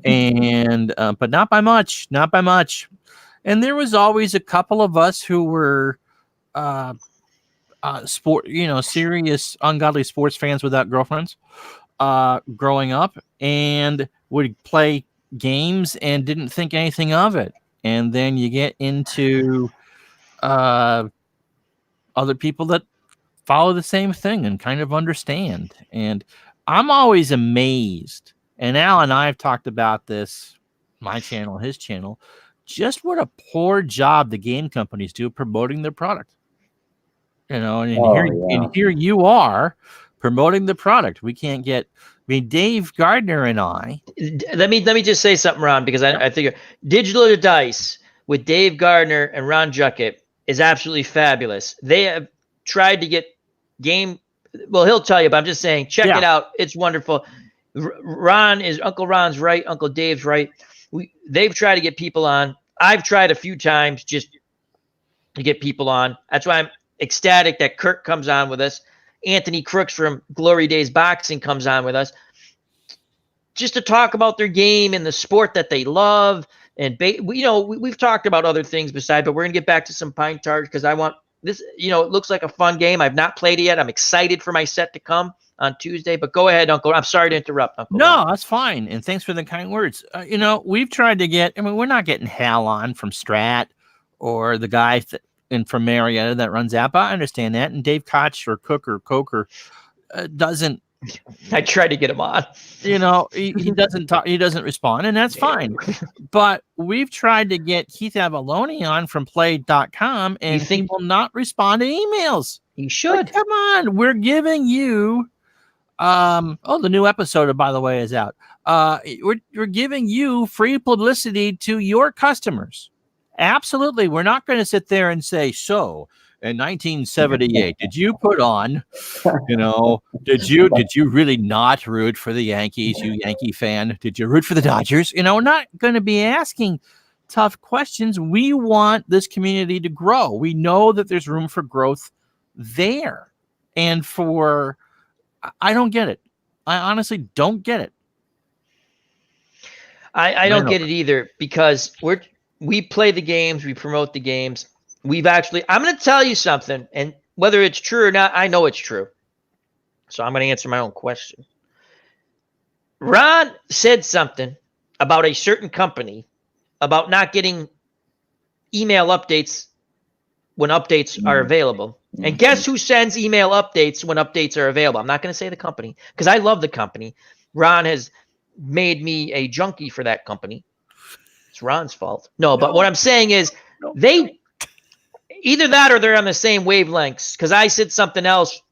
and but not by much, not by much. And there was always a couple of us who were serious, ungodly sports fans without girlfriends growing up, and would play games and didn't think anything of it. And then you get into other people that follow the same thing and kind of understand. And I'm always amazed. And Al and I have talked about this, my channel, his channel, just what a poor job the game companies do promoting their product. And here you are promoting the product. We can't get. I mean, Dave Gardner and I. Let me just say something, Ron, because I think Digital to Dice with Dave Gardner and Ron Juckett is absolutely fabulous. They have tried to get game. Well, he'll tell you, but I'm just saying, check it out. It's wonderful. Uncle Ron's right. Uncle Dave's right. They've tried to get people on. I've tried a few times just to get people on. That's why I'm ecstatic that Kirk comes on with us. Anthony Crooks from Glory Days Boxing comes on with us just to talk about their game and the sport that they love. And we've talked about other things besides, but we're gonna get back to some Pine Tar because I want this. It looks like a fun game. I've not played it yet. I'm excited for my set to come on Tuesday. But go ahead, Uncle. I'm sorry to interrupt, Uncle. No, that's fine. And thanks for the kind words. We've tried to get. I mean, we're not getting Hal on from Strat or the guy from Marietta that runs Appa. I understand that. And Dave Koch or Cook or Coker doesn't. I tried to get him on. He doesn't talk. He doesn't respond, and that's fine. But we've tried to get Keith Avalone on from Play.com, and he will not respond to emails. He should. Come on, we're giving you. The new episode, by the way, is out. We're giving you free publicity to your customers. Absolutely, we're not going to sit there and say so. In 1978, did you put on, did you really not root for the Yankees, you Yankee fan? Did you root for the Dodgers? We're not going to be asking tough questions. We want this community to grow. We know that there's room for growth there. And I don't get it. I honestly don't get it. I don't get it either, because we play the games, we promote the games. I'm going to tell you something, and whether it's true or not, I know it's true. So I'm going to answer my own question. Ron said something about a certain company about not getting email updates when updates are available. And guess who sends email updates when updates are available? I'm not going to say the company, because I love the company. Ron has made me a junkie for that company. It's Ron's fault. No, but what I'm saying is they either that or they're on the same wavelengths, because I said something else.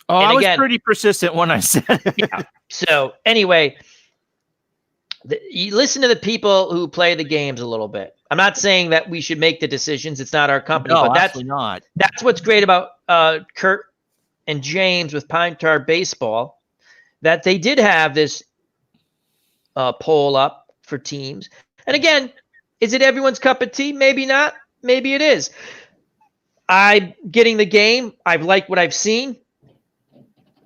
Oh, I was pretty persistent when I said it. Yeah. So anyway, you listen to the people who play the games a little bit. I'm not saying that we should make the decisions. It's not our company, No, but that's what's great about Kurt and James with Pine Tar Baseball, that they did have this poll up for teams. And again, is it everyone's cup of tea? Maybe not. Maybe it is. I'm getting the game. I've liked what I've seen.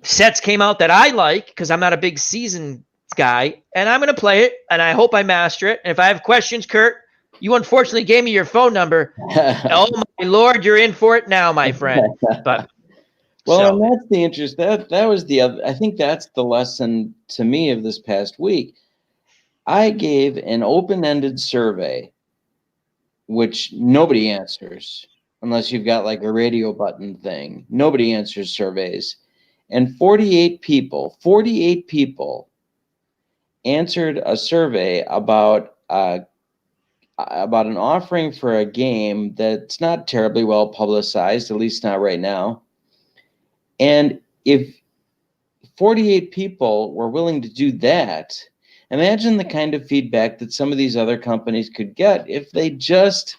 Sets came out that I like, because I'm not a big season guy, and I'm going to play it, and I hope I master it. And if I have questions, Kurt, you unfortunately gave me your phone number. Oh my Lord, you're in for it now, my friend. But well, and that's the interest. That was the other. I think that's the lesson to me of this past week. I gave an open-ended survey, which nobody answers unless you've got like a radio button thing. Nobody answers surveys. And 48 people answered a survey about an offering for a game that's not terribly well publicized, at least not right now. And if 48 people were willing to do that, imagine the kind of feedback that some of these other companies could get if they just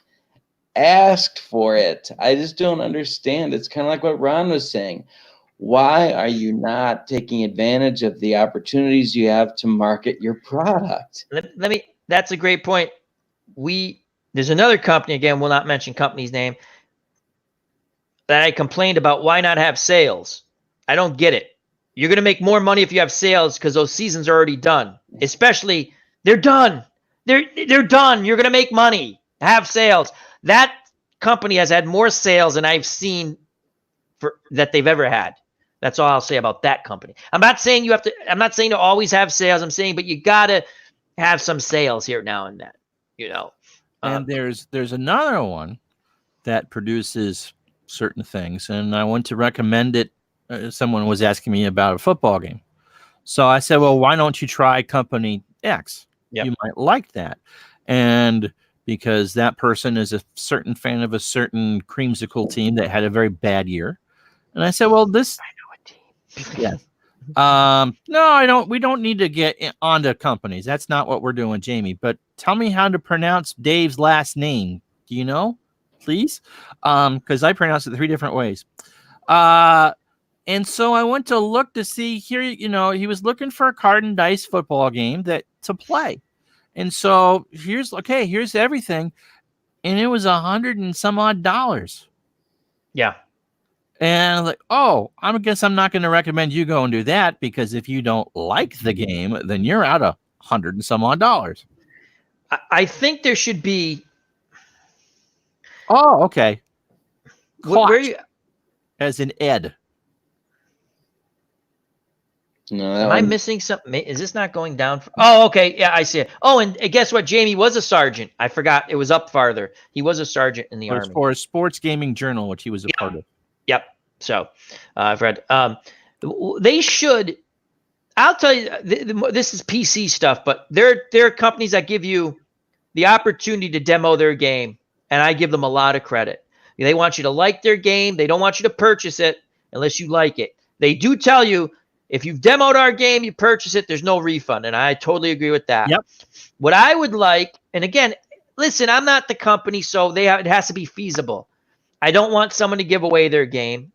asked for it. I just don't understand. It's kind of like what Ron was saying. Why are you not taking advantage of the opportunities you have to market your product? That's a great point. There's another company, again, we'll not mention company's name, that I complained about. Why not have sales? I don't get it. You're going to make more money if you have sales, because those seasons are already done. Especially, they're done. They're done. You're going to make money. Have sales. That company has had more sales than I've seen that they've ever had. That's all I'll say about that company. I'm not saying to always have sales. I'm saying, but you got to have some sales here now and then, And there's another one that produces certain things, and I want to recommend it. Someone was asking me about a football game. So I said, well, why don't you try company X? Yep. You might like that. And because that person is a certain fan of a certain creamsicle team that had a very bad year. And I said, well, I know a team. Yeah. No, I don't. We don't need to get onto companies. That's not what we're doing, Jamie. But tell me how to pronounce Dave's last name. Do you know, please? Because I pronounce it 3 different ways. And so I went to look to see here. He was looking for a card and dice football game to play. And so here's everything, and it was $100 and some odd. Yeah. And I'm like, I guess I'm not going to recommend you go and do that, because if you don't like the game, then you're out $100 and some odd. I think there should be. Oh, okay. Where you? As in Ed. No, am I missing something? Is this not going down? Oh, okay. Yeah, I see it. Oh, and guess what? Jamie was a sergeant. I forgot. It was up farther. He was a sergeant in the Army. For a sports gaming journal, which he was a part of. Yep. So I've read. They should. I'll tell you. This is PC stuff, but there are companies that give you the opportunity to demo their game, and I give them a lot of credit. They want you to like their game. They don't want you to purchase it unless you like it. They do tell you, if you've demoed our game, you purchase it, there's no refund. And I totally agree with that. Yep. What I would like, and again, listen, I'm not the company, so it has to be feasible. I don't want someone to give away their game.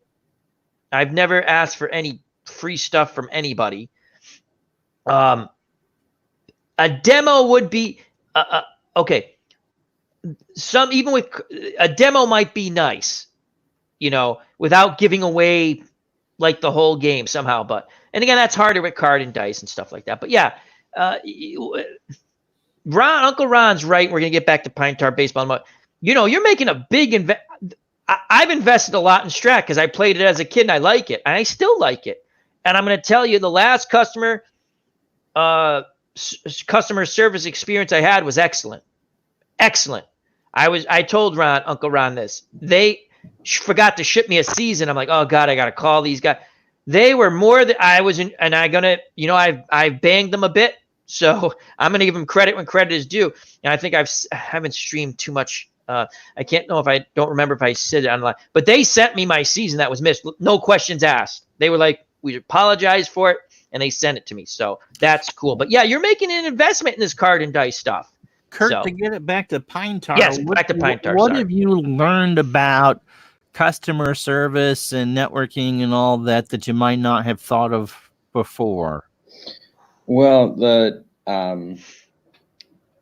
I've never asked for any free stuff from anybody. A demo would be, okay. Even with a demo might be nice, without giving away like the whole game somehow. But and again, that's harder with card and dice and stuff like that. But yeah, Uncle Ron's right. We're gonna get back to Pine Tar baseball. You're making a big invest. I've invested a lot in Strat because I played it as a kid and I like it, and I still like it. And I'm going to tell you, the last customer service experience I had was excellent. Excellent. I told Uncle Ron this. They forgot to ship me a season. I'm like, oh God, I got to call these guys. They were more than I was in, and I've banged them a bit. So I'm going to give them credit when credit is due. And I think I haven't streamed too much. I don't remember if I said it online, but they sent me my season that was missed. No questions asked. They were like, we apologize for it. And they sent it to me. So that's cool. But yeah, you're making an investment in this card and dice stuff. Kurt, to get it back to Pine Tar. Yes, back to Pine Tar. What have you learned about customer service and networking and all that you might not have thought of before? Well, I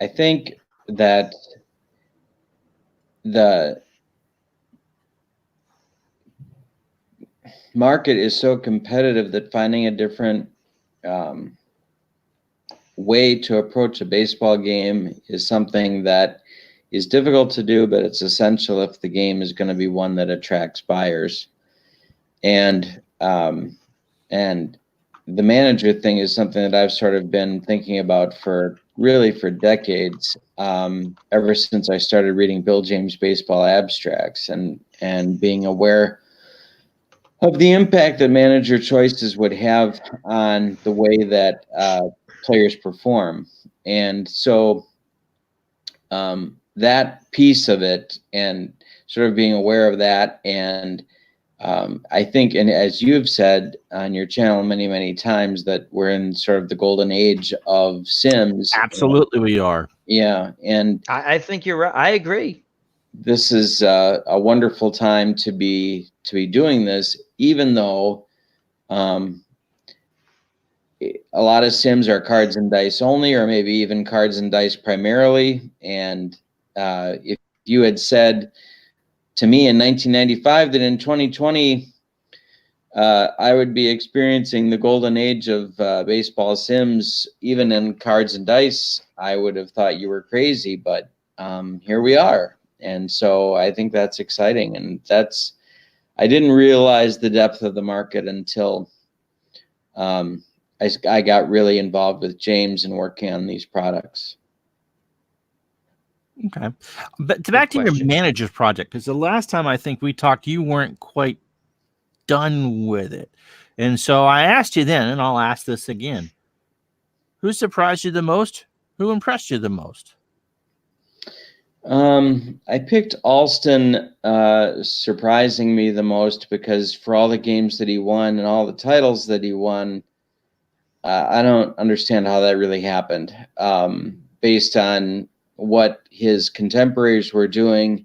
think that the market is so competitive that finding a different way to approach a baseball game is something that is difficult to do, but it's essential if the game is going to be one that attracts buyers. And the manager thing is something that I've sort of been thinking about for decades, ever since I started reading Bill James baseball abstracts and being aware of the impact that manager choices would have on the way that players perform. And so that piece of it, and sort of being aware of that, and I think, and as you've said on your channel many, many times, that we're in sort of the golden age of Sims. Absolutely, we are. Yeah, and I think you're right. I agree. This is a wonderful time to be doing this, even though a lot of Sims are cards and dice only, or maybe even cards and dice primarily. And if you had said to me in 1995 that in 2020 I would be experiencing the golden age of baseball Sims, even in cards and dice, I would have thought you were crazy. But here we are. And so I think that's exciting. And I didn't realize the depth of the market until I got really involved with James and working on these products. Okay. But back to your manager's project, because the last time I think we talked, you weren't quite done with it. And so I asked you then, and I'll ask this again. Who surprised you the most? Who impressed you the most? I picked Alston, surprising me the most, because for all the games that he won and all the titles that he won, I don't understand how that really happened, based on what his contemporaries were doing.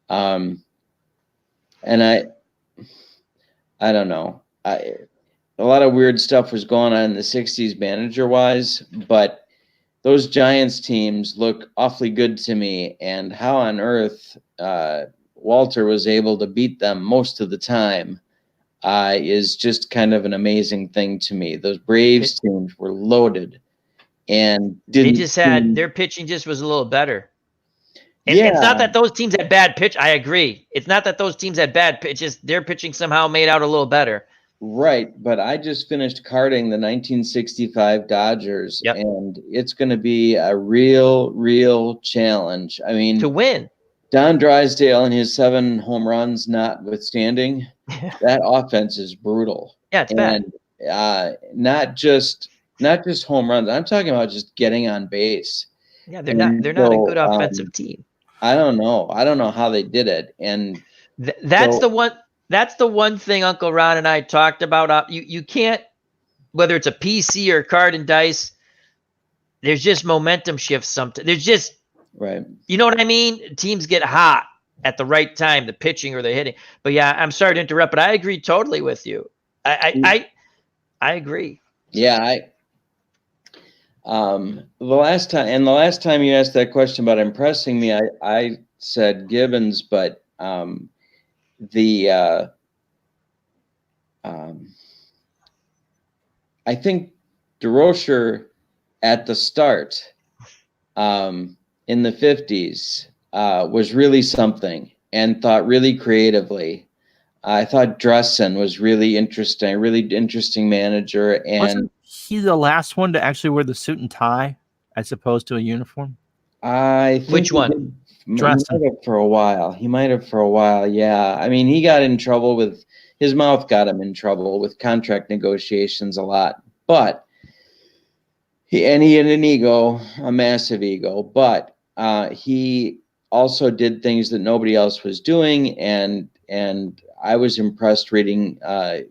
And I don't know. A lot of weird stuff was going on in the 60s manager-wise, but those Giants teams look awfully good to me. And how on earth Walter was able to beat them most of the time is just kind of an amazing thing to me. Those Braves teams were loaded, and their pitching just was a little better. And it's not that those teams had bad pitch. I agree. It's not that those teams had bad pitch. Just their pitching somehow made out a little better. Right, but I just finished carding the 1965 Dodgers, and it's going to be a real challenge. I mean, to win. Don Drysdale and his 7 home runs notwithstanding, that offense is brutal. Yeah, it's bad. Not just home runs. I'm talking about just getting on base. Yeah, they're not a good offensive team. I don't know how they did it, and that's the one thing Uncle Ron and I talked about. You can't, whether it's a PC or card and dice, there's just momentum shifts sometimes. There's just, right. You know what I mean? Teams get hot at the right time, the pitching or the hitting. But yeah, I'm sorry to interrupt, but I agree totally with you. I agree. Yeah, the last time you asked that question about impressing me, I said Gibbons, but I think DeRocher at the start in the 50s was really something and thought really creatively. I thought Dressen was really interesting manager. And wasn't he the last one to actually wear the suit and tie as opposed to a uniform? I think Which one? He might have for a while. Yeah. I mean, he got in trouble with his mouth, got him in trouble with contract negotiations a lot. But he had an ego, a massive ego. But he also did things that nobody else was doing, and I was impressed reading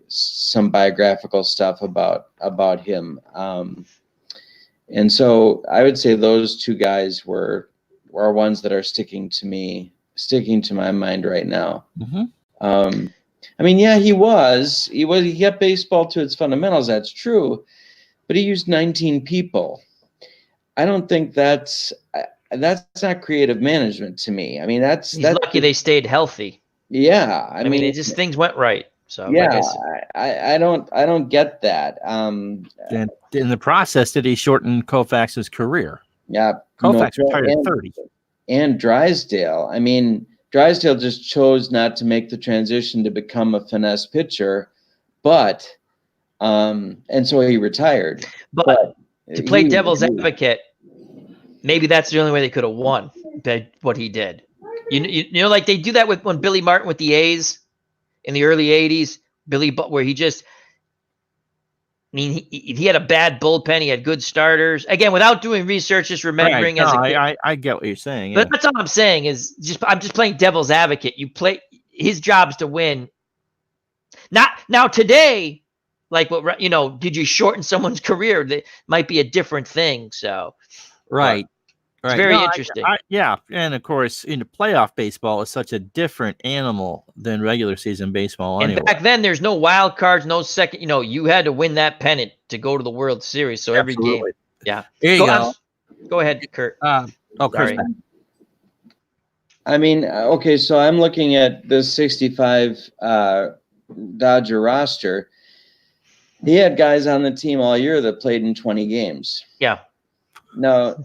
some biographical stuff about him. And so I would say those two guys are ones that are sticking to my mind right now. Mm-hmm. I mean, yeah, he kept baseball to its fundamentals. That's true, but he used 19 people. I don't think that's not creative management to me. I mean, that's lucky they stayed healthy. Yeah, I mean, it just things went right. So yeah, like I don't get that. And in the process, did he shorten Koufax's career? Yeah, Koufax retired at 30. And Drysdale. I mean, Drysdale just chose not to make the transition to become a finesse pitcher, but and so he retired. But to play devil's advocate, maybe that's the only way they could have won what he did. You know, like they do that when Billy Martin with the A's in the early 80s, where he just, I mean, he had a bad bullpen. He had good starters. Again, without doing research, just remembering right. as a kid. I get what you're saying. Yeah. But that's all I'm saying is I'm just playing devil's advocate. His job's to win. Not now today, like what, you know, did you shorten someone's career? That might be a different thing. So, right. It's very interesting. Yeah, and of course, playoff baseball is such a different animal than regular season baseball. And anyway. back then, there's no wild cards, no second. You know, you had to win that pennant to go to the World Series. So every game, yeah. Here you go. Go ahead, Kurt. Sorry. I mean, okay, so I'm looking at the 65 Dodger roster. He had guys on the team all year that played in 20 games. Yeah. No.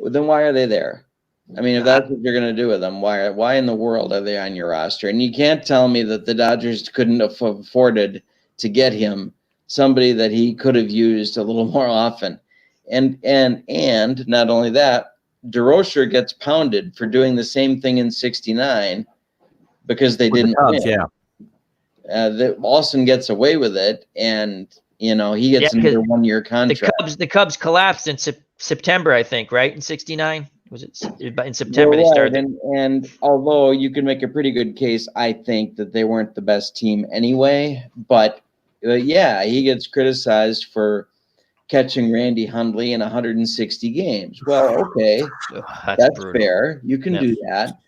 Then why are they there? I mean, if that's what you're going to do with them, why in the world are they on your roster? And you can't tell me that the Dodgers couldn't have afforded to get him somebody that he could have used a little more often. And not only that, DeRocher gets pounded for doing the same thing in '69 because they didn't win. Yeah. Austin gets away with it, and he gets another 1-year contract. The Cubs collapsed in September, I think, right? In '69, was it in September? They started, and although you can make a pretty good case, I think that they weren't the best team anyway. But yeah, he gets criticized for catching Randy Hundley in 160 games. Well, okay, that's fair. You can do that.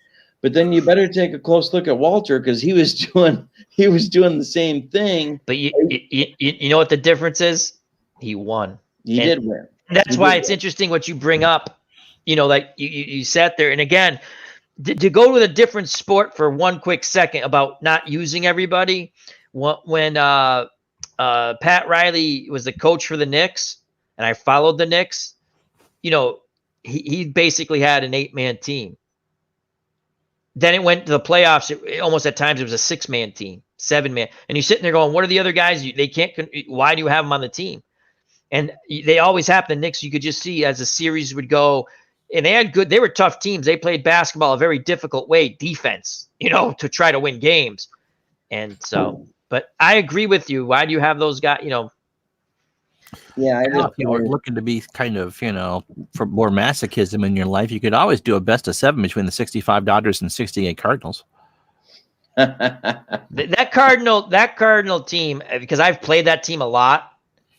But then you better take a close look at Walter because he was doing the same thing. But you know what the difference is? He won. He did win. That's why it's interesting what you bring up. You know, like you sat there, and again, to go with a different sport for one quick second about not using everybody. When Pat Riley was the coach for the Knicks, and I followed the Knicks, you know, he basically had an 8-man team. Then it went to the playoffs. Almost at times it was a 6-man team, 7-man. And you're sitting there going, what are the other guys? They can't. Why do you have them on the team? And they always happen. The Knicks, you could just see as the series would go, and they were tough teams. They played basketball a very difficult way, defense, to try to win games. And so, but I agree with you. Why do you have those guys, Yeah, if you were looking to be kind of, for more masochism in your life, you could always do a best of 7 between the 65 Dodgers and 68 Cardinals. that Cardinal team, because I've played that team a lot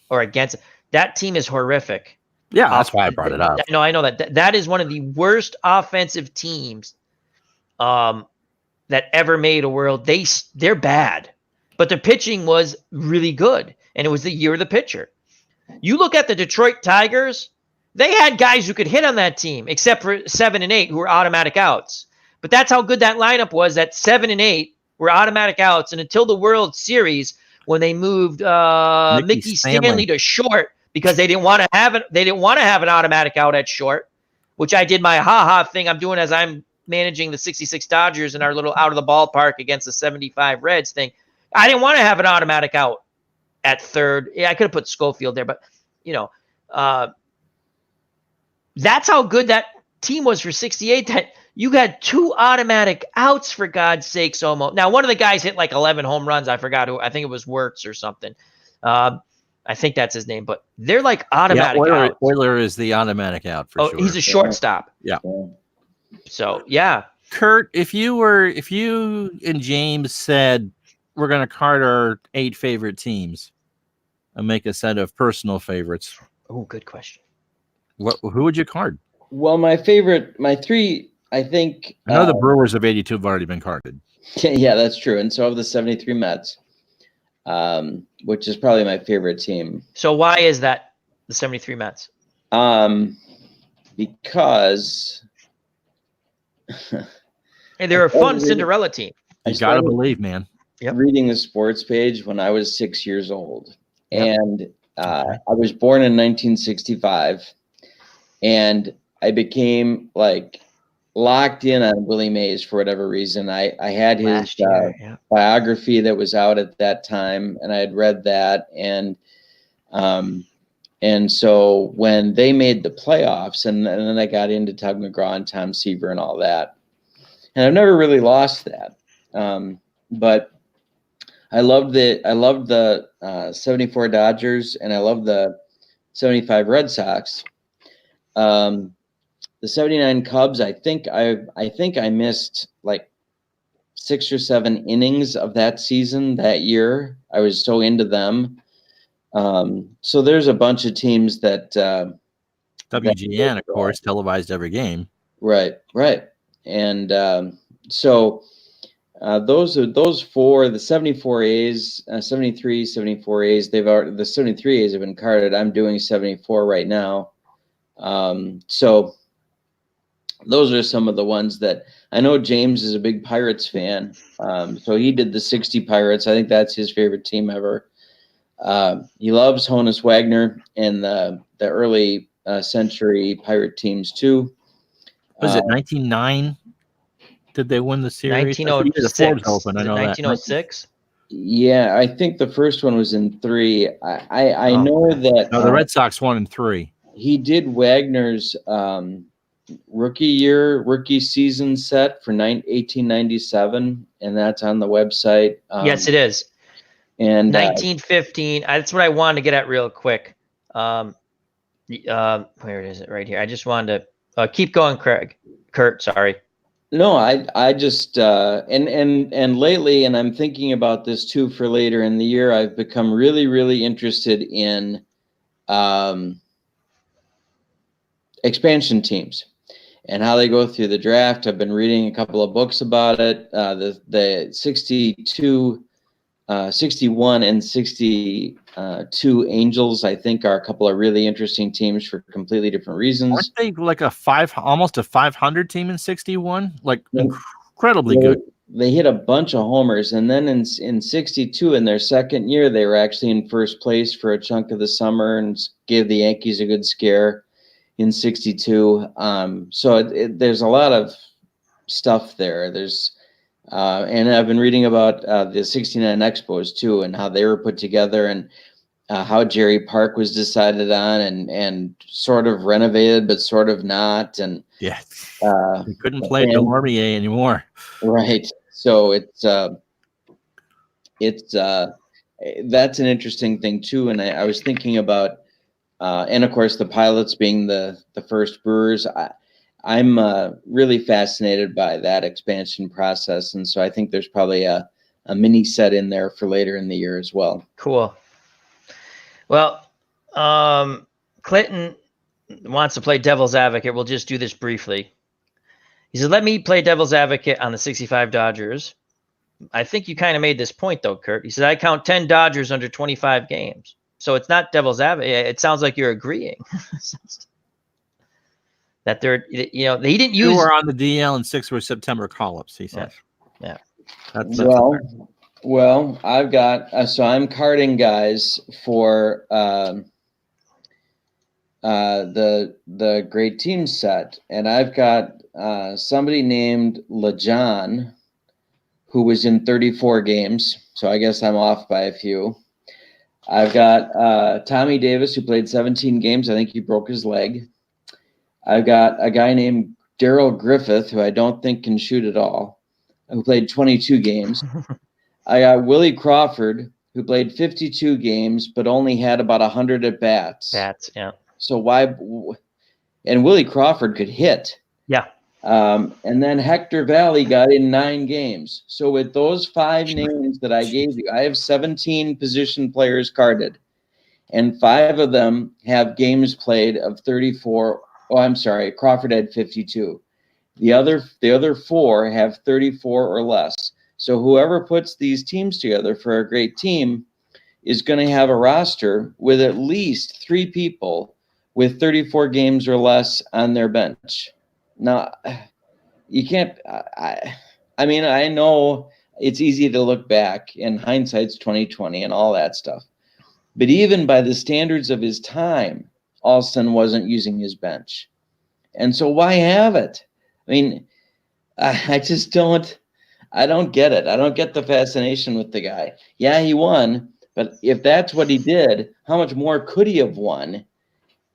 or against it. That team is horrific. Yeah, that's why I brought it up. I know that is one of the worst offensive teams that ever made a world. They're bad, but the pitching was really good, and it was the year of the pitcher. You look at the Detroit Tigers, they had guys who could hit on that team, except for 7 and 8 who were automatic outs. But that's how good that lineup was. That 7 and 8 were automatic outs. And until the World Series, when they moved Mickey Stanley to short because they didn't want to have it, they didn't want to have an automatic out at short, which I did my ha thing I'm doing as I'm managing the 66 Dodgers in our little out of the ballpark against the 75 Reds thing. I didn't want to have an automatic out at third. Yeah, I could have put Schofield there, but that's how good that team was for 68. That you got 2 automatic outs, for God's sakes, almost. Now, one of the guys hit like 11 home runs. I forgot who. I think it was Wirtz or something. I think that's his name, but they're like automatic outs. Euler is the automatic out for sure. He's a shortstop. Yeah. So, yeah. Kurt, if you and James said we're going to card our 8 favorite teams and make a set of personal favorites. Oh, good question. Who would you card? Well, my 3, I think. I know the Brewers of 82 have already been carded. Yeah, that's true. And so have the 73 Mets, which is probably my favorite team. So why is that the 73 Mets? Because hey, they're a fun Cinderella team. You got to believe, man. Yep. Reading the sports page when I was 6 years old. Yep. And I was born in 1965. And I became like locked in on Willie Mays for whatever reason. I had his biography that was out at that time, and I had read that. And so when they made the playoffs, and then I got into Tug McGraw and Tom Seaver and all that, and I've never really lost that. But I loved the 74 Dodgers, and I loved the 75 Red Sox. The 79 Cubs, I think I missed like 6 or 7 innings of that season that year. I was so into them. So there's a bunch of teams that WGN, of course, televised every game. Right. And so those 4, the 74 A's, 73, 74 A's, the 73 A's have been carded. I'm doing 74 right now. So those are some of the ones that I know. James is a big Pirates fan. So he did the 60 Pirates. I think that's his favorite team ever. He loves Honus Wagner and the early century Pirate teams too. Was it 1909? Did they win the series? 1906. Open. I know 1906. Yeah, I think the first one was in 3. I know that. No, the Red Sox won in 3. He did Wagner's rookie season set for 1897, and that's on the website. Yes, it is. And 1915. That's what I wanted to get at real quick. Where is it? Right here. I just wanted to keep going, Kurt. Sorry. No, I just and lately, and I'm thinking about this too for later in the year. I've become really, really interested in expansion teams and how they go through the draft. I've been reading a couple of books about it. The 62, 61 and 62 Angels, I think, are a couple of really interesting teams for completely different reasons. Aren't they like almost a 500 team in 61? Like incredibly good. They hit a bunch of homers, and then in 62, in their second year, they were actually in first place for a chunk of the summer and gave the Yankees a good scare in 62. So there's a lot of stuff there. There's and I've been reading about the 69 Expos too, and how they were put together, and how Jerry Park was decided on and sort of renovated, but sort of not. And they couldn't play Delormier anymore. Right. So that's an interesting thing too. And I was thinking about, and of course the Pilots being the first Brewers. I'm really fascinated by that expansion process, and so I think there's probably a mini set in there for later in the year as well. Cool. Well, Clinton wants to play devil's advocate. We'll just do this briefly. He said, "Let me play devil's advocate on the 65 Dodgers." I think you kind of made this point though, Kurt. He said, "I count 10 Dodgers under 25 games." So it's not devil's advocate. It sounds like you're agreeing. That they're, he didn't use. 2 were on the DL and 6 were September call-ups, he said. Yeah. That's Well, I've got so I'm carding guys for the great team set, and I've got somebody named LeJohn who was in 34 games, so I guess I'm off by a few. I've got Tommy Davis, who played 17 games. I think he broke his leg. I've got a guy named Daryl Griffith, who I don't think can shoot at all, who played 22 games. I got Willie Crawford, who played 52 games, but only had about 100 at bats. Yeah. So why? And Willie Crawford could hit. Yeah. And then Hector Valley got in 9 games. So with those 5 names that I gave you, I have 17 position players carded, and 5 of them have games played of 34. Oh, I'm sorry. Crawford had 52. The other 4 have 34 or less. So whoever puts these teams together for a great team is going to have a roster with at least 3 people with 34 games or less on their bench. Now, you can't. I mean, I know it's easy to look back, and hindsight's 2020 and all that stuff. But even by the standards of his time, Alston wasn't using his bench, and so why have it? I mean, I just don't. I don't get it. I don't get the fascination with the guy. Yeah, he won, but if that's what he did, how much more could he have won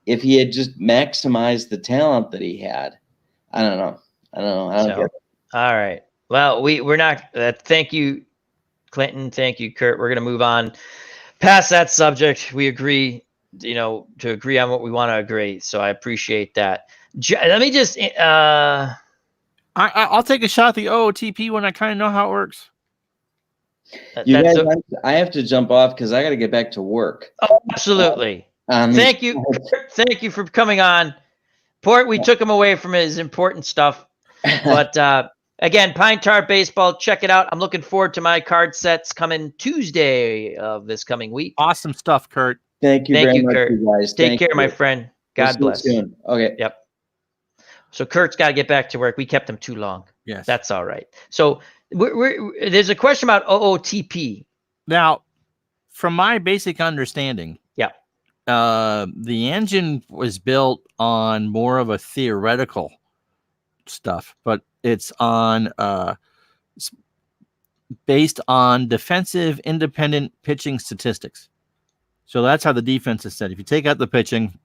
if he had just maximized the talent that he had? I don't know. I don't get it. All right. Well, we're not. Thank you, Clinton. Thank you, Kurt. We're going to move on past that subject. We agree, to agree on what we want to agree. So I appreciate that. Let me just. I'll take a shot at the OOTP when I kind of know how it works. You guys, I have to jump off because I got to get back to work. Oh, absolutely. Thank you. Thank you for coming on. We took him away from his important stuff. But again, Pine Tar Baseball, check it out. I'm looking forward to my card sets coming Tuesday of this coming week. Awesome stuff, Kurt. Thank you very much, Kurt. you guys. Take care, my friend. God bless. See you soon. Okay. Yep. So Kurt's got to get back to work. We kept him too long. Yes. That's all right. So there's a question about OOTP. Now, from my basic understanding, the engine was built on more of a theoretical stuff, but it's on based on defensive independent pitching statistics. So that's how the defense is set. If you take out the pitching,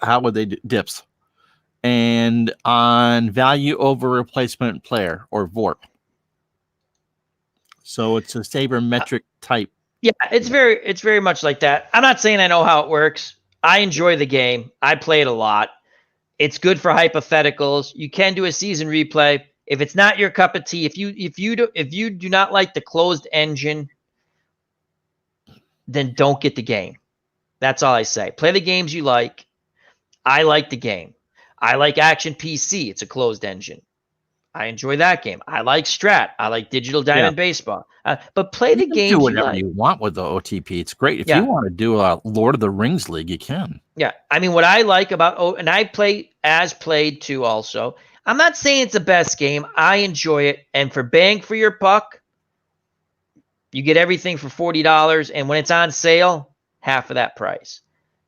how would they do dips? And on value over replacement player, or VORP. So it's a sabermetric type. Yeah, it's very much like that. I'm not saying I know how it works. I enjoy the game. I play it a lot. It's good for hypotheticals. You can do a season replay. If it's not your cup of tea, if you do not like the closed engine, then don't get the game. That's all I say. Play the games you like. I like the game. I like Action PC. It's a closed engine. I enjoy that game. I like Strat. I like Digital Diamond Baseball. But play the games do whatever you want with the OTP. It's great. If you want to do a Lord of the Rings league, you can. Yeah. I mean, what I like about and I play as played too also. I'm not saying it's the best game. I enjoy it. And for bang for your buck, you get everything for $40. And when it's on sale, half of that price.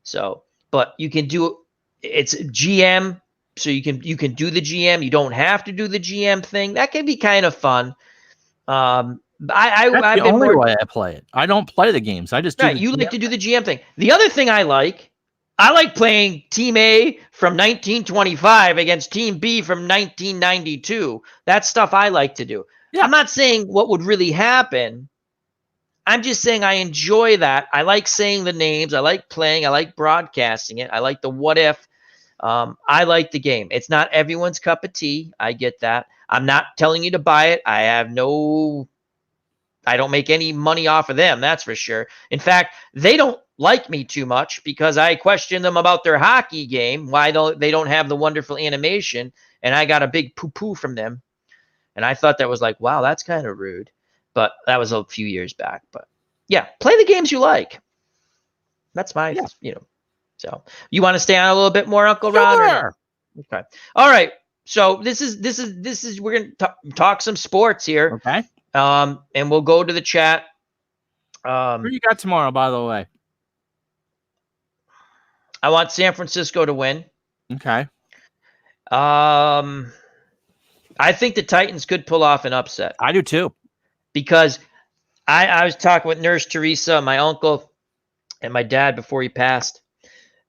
So, but you can do it's GM. So you can do the GM. You don't have to do the GM thing. That can be kind of fun. That's the only way I play it. I don't play the games. I just do you like to do the GM thing. The other thing I like playing Team A from 1925 against Team B from 1992. That's stuff I like to do. Yeah. I'm not saying what would really happen. I'm just saying I enjoy that. I like saying the names. I like playing. I like broadcasting it. I like the what if. I like the game. It's not everyone's cup of tea. I get that. I'm not telling you to buy it. I don't make any money off of them. That's for sure. In fact, they don't like me too much because I question them about their hockey game. Why they don't have the wonderful animation. And I got a big poo-poo from them. And I thought that was like, wow, that's kind of rude. But that was a few years back. But yeah, play the games you like. That's my, So you want to stay on a little bit more, Uncle Ron? Sure. Okay. All right. So this is we're going to talk some sports here. Okay. And we'll go to the chat. Who you got tomorrow, by the way? I want San Francisco to win. Okay. I think the Titans could pull off an upset. I do too. Because I was talking with Nurse Teresa, my uncle, and my dad before he passed.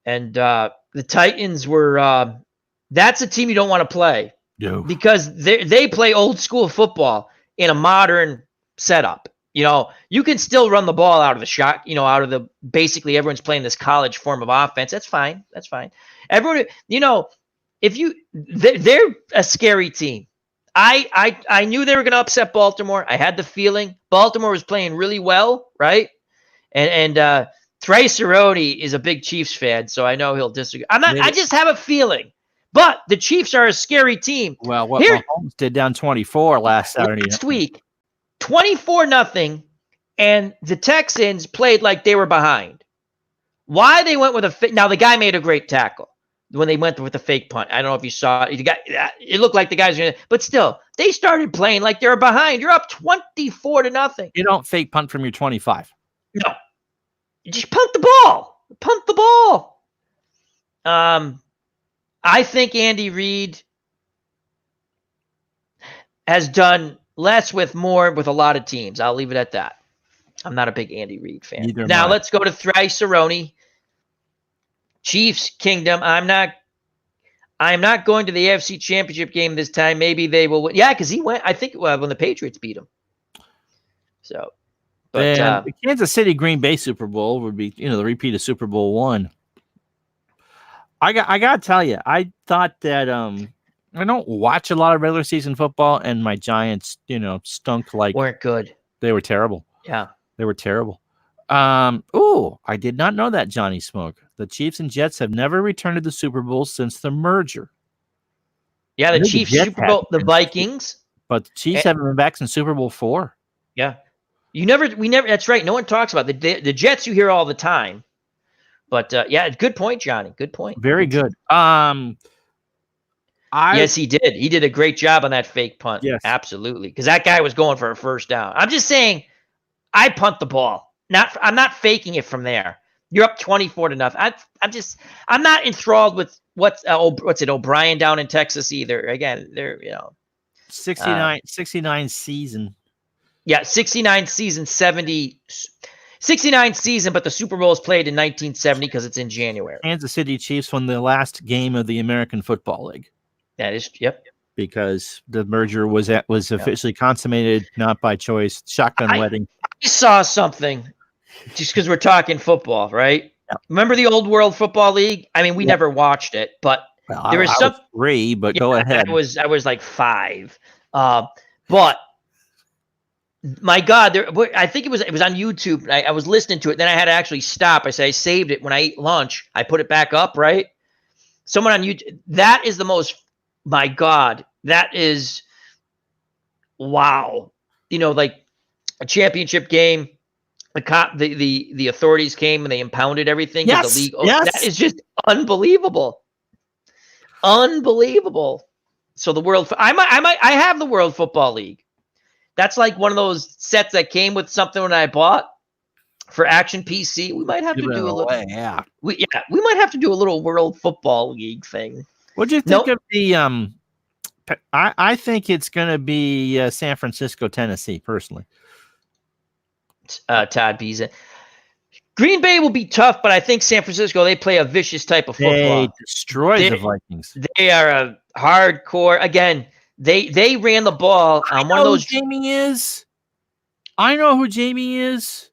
And the Titans were that's a team you don't want to play. No. Because they play old school football in a modern setup. You can still run the ball out of the shot, out of the basically everyone's playing this college form of offense. That's fine. Everyone, they're a scary team. I knew they were going to upset Baltimore. I had the feeling Baltimore was playing really well, right? And Trace Aroni is a big Chiefs fan, so I know he'll disagree. I just have a feeling. But the Chiefs are a scary team. Well, what Mahomes did down 24 last Saturday. Last week, 24-0, and the Texans played like they were behind. Why they went with now the guy made a great tackle when they went with the fake punt. I don't know if you saw it. It looked like the guys were, but still, they started playing like they were behind. You're up 24-0. You don't fake punt from your 25. No, you just punt the ball. Punt the ball. I think Andy Reid has done less with more with a lot of teams. I'll leave it at that. I'm not a big Andy Reid fan. Now let's go to Thrice Aroni. Chiefs Kingdom. I'm not going to the AFC Championship game this time. Maybe they will win. Yeah, because he went, I think, when the Patriots beat him. So, but the Kansas City Green Bay Super Bowl would be, the repeat of Super Bowl I. I got to tell you, I thought that I don't watch a lot of regular season football, and my Giants, stunk like weren't good. They were terrible. Yeah, they were terrible. I did not know that, Johnny Smoke. The Chiefs and Jets have never returned to the Super Bowl since the merger. Yeah, the Chiefs Super Bowl, the Vikings, but the Chiefs haven't been back since Super Bowl IV. Yeah, we never. That's right. No one talks about the Jets. You hear all the time. But yeah, good point, Johnny. Good point. Very good. Yes, he did. He did a great job on that fake punt. Yes, absolutely. Because that guy was going for a first down. I'm just saying, I punt the ball. I'm not faking it from there. You're up 24-0. I'm not enthralled with what's it O'Brien down in Texas either. Again, they're 69 season. Yeah, 69 season 70. 69 season, but the Super Bowl is played in 1970 because it's in January. Kansas City Chiefs won the last game of the American Football League. That is, yep. Because the merger was officially consummated, not by choice. Shotgun wedding. I saw something, just because we're talking football, right? Yep. Remember the old World Football League? I mean, we never watched it, but there was some 3. But go ahead. I was like 5, but. My God, I think it was on YouTube. I was listening to it. Then I had to actually stop. I saved it when I ate lunch. I put it back up, right? Someone on YouTube. That is the most, my God, that is, wow. Like a championship game, the authorities came and they impounded everything. Yes, the league. yes. That is just unbelievable. Unbelievable. So the I have the World Football League. That's like one of those sets that came with something when I bought for Action PC. We might have to do a little. Yeah. We might have to do a little World Football League thing. What do you think of the? I think it's going to be San Francisco, Tennessee. Personally, Todd Beason. Green Bay will be tough, but I think San Francisco, they play a vicious type of football. They destroy the Vikings. They are a hardcore. Again, they ran the ball on one of those. Jamie is. I know who Jamie is.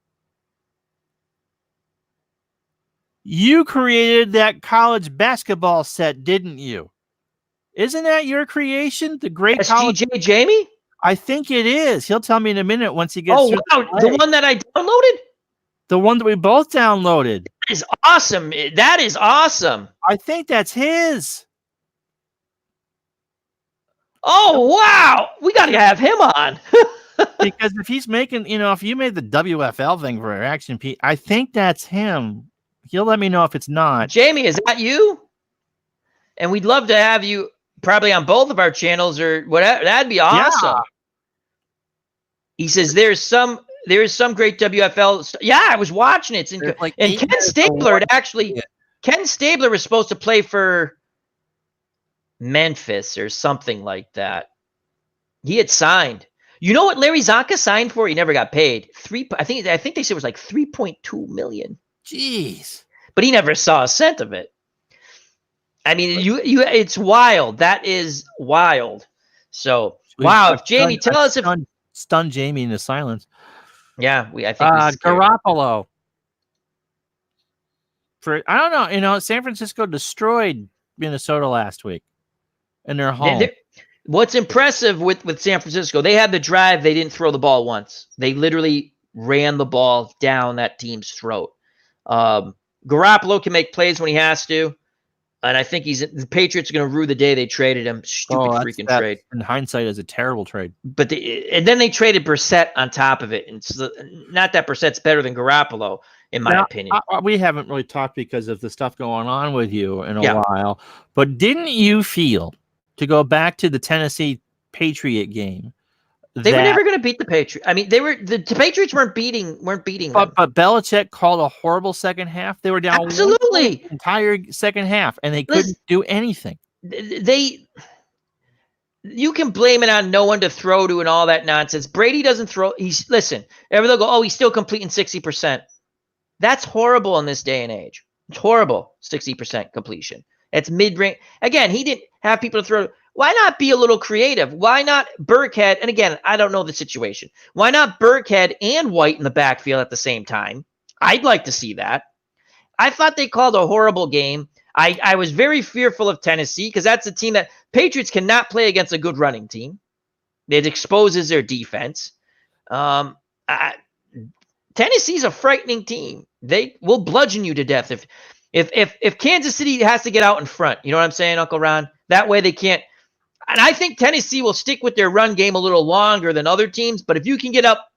You created that college basketball set, didn't you? Isn't that your creation? The great college Jamie? I think it is. He'll tell me in a minute once he gets through the one that I downloaded? The one that we both downloaded. That is awesome. That is awesome. I think that's his. Oh, wow. We got to have him on. Because if he's making, if you made the WFL thing for Action P, I think that's him. He'll let me know if it's not. Jamie, is that you? And we'd love to have you probably on both of our channels or whatever. That'd be awesome. He says there is some great WFL. Yeah, I was watching it. Like and Ken Stabler Ken Stabler was supposed to play for Memphis or something like that. He had signed. You know what Larry Zonka signed for? He never got paid. I think they said it was like 3.2 million. Jeez. But he never saw a cent of it. I mean, it's wild. That is wild. So, wow. If Jamie, tell us if stun Jamie into silence. Yeah, I think Garoppolo. I don't know. You know, San Francisco destroyed Minnesota last week in their home. What's impressive with San Francisco, they had the drive. They didn't throw the ball once. They literally ran the ball down that team's throat. Garoppolo can make plays when he has to. And I think the Patriots are going to rue the day they traded him. Stupid freaking trade. In hindsight, is a terrible trade. But and then they traded Brissett on top of it. And not that Brissett's better than Garoppolo, in my opinion. We haven't really talked because of the stuff going on with you in a while. But didn't you feel, to go back to the Tennessee Patriot game, they were never going to beat the Patriots? I mean, the Patriots weren't beating them. But Belichick called a horrible second half. They were down absolutely entire second half, and they couldn't do anything. You can blame it on no one to throw to and all that nonsense. Brady doesn't throw. They'll go, oh, he's still completing 60%. That's horrible in this day and age. It's horrible, 60% completion. It's mid-range. Again, he didn't have people to throw. Why not be a little creative? Why not Burkhead? And again, I don't know the situation. Why not Burkhead and White in the backfield at the same time? I'd like to see that. I thought they called a horrible game. I was very fearful of Tennessee because that's a team that Patriots cannot play against a good running team. It exposes their defense. Tennessee's a frightening team. They will bludgeon you to death if Kansas City has to get out in front. You know what I'm saying, Uncle Ron? That way they can't. And I think Tennessee will stick with their run game a little longer than other teams. But if you can get up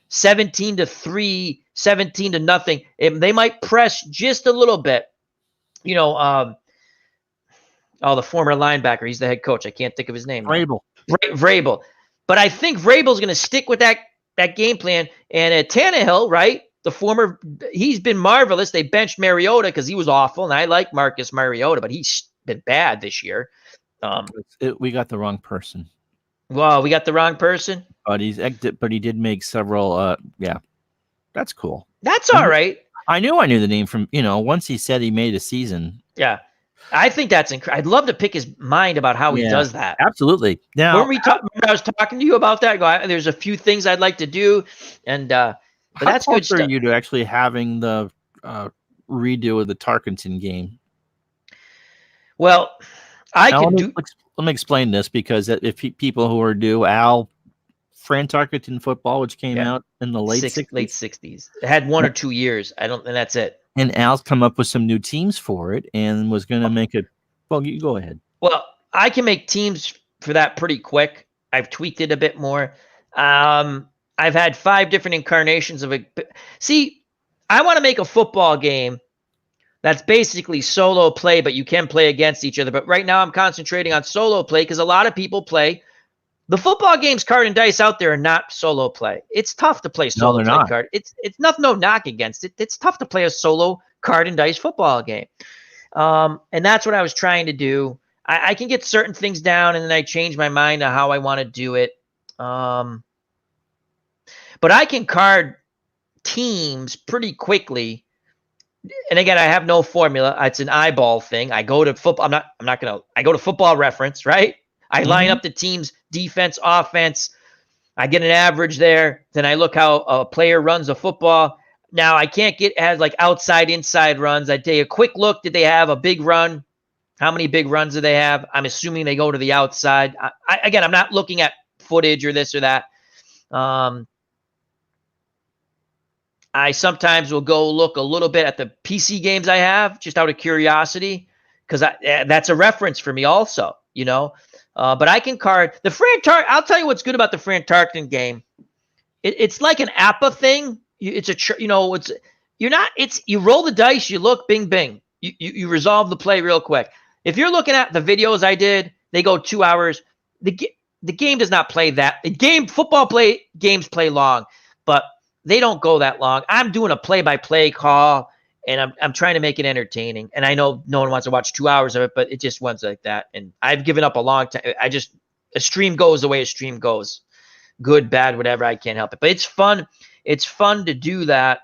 17-3, 17-0, they might press just a little bit. You know, the former linebacker. He's the head coach. I can't think of his name. Vrabel. But I think Vrabel's going to stick with that game plan. And Tannehill, right? He's been marvelous. They benched Mariota because he was awful. And I like Marcus Mariota, but he's been bad this year. We got the wrong person. Well, we got the wrong person. But he did make several. That's cool. That's all right. I knew the name from, once he said he made a season. Yeah. I think that's incredible. I'd love to pick his mind about how he does that. Absolutely. Now, remember I was talking to you about that. There's a few things I'd like to do. And, but that's good stuff. How close are you to actually having the redo of the Tarkenton game? Well, let me explain this, because if people who are due, Fran Tarkenton football, which came out in the late 60s. It had 1 or 2 years. And that's it. And Al's come up with some new teams for it and was going to make it. Well, you go ahead. Well, I can make teams for that pretty quick. I've tweaked it a bit more. I've had 5 different incarnations of it. See, I want to make a football game that's basically solo play, but you can play against each other. But right now I'm concentrating on solo play because a lot of people play. The football games, card and dice out there, are not solo play. It's tough to play solo play card. It's nothing, no knock against it. It's tough to play a solo card and dice football game. And that's what I was trying to do. I can get certain things down, and then I change my mind on how I want to do it. But I can card teams pretty quickly. And again, I have no formula. It's an eyeball thing. I go to football. I go to Football Reference, right? I line up the team's defense, offense. I get an average there. Then I look how a player runs a football. Now I can't has like outside, inside runs. I take a quick look. Did they have a big run? How many big runs do they have? I'm assuming they go to the outside. Again, I'm not looking at footage or this or that. I sometimes will go look a little bit at the PC games I have, just out of curiosity, because that's a reference for me also, But I can card the I'll tell you what's good about the Fran Tarkenton game. It's like an APA thing. You roll the dice, you look, bing, bing. You resolve the play real quick. If you're looking at the videos I did, they go 2 hours. the game does not play that. Games play long, but they don't go that long. I'm doing a play-by-play call, and I'm trying to make it entertaining. And I know no one wants to watch 2 hours of it, but it just runs like that. And I've given up a long time. A stream goes the way a stream goes. Good, bad, whatever. I can't help it. But it's fun. It's fun to do that.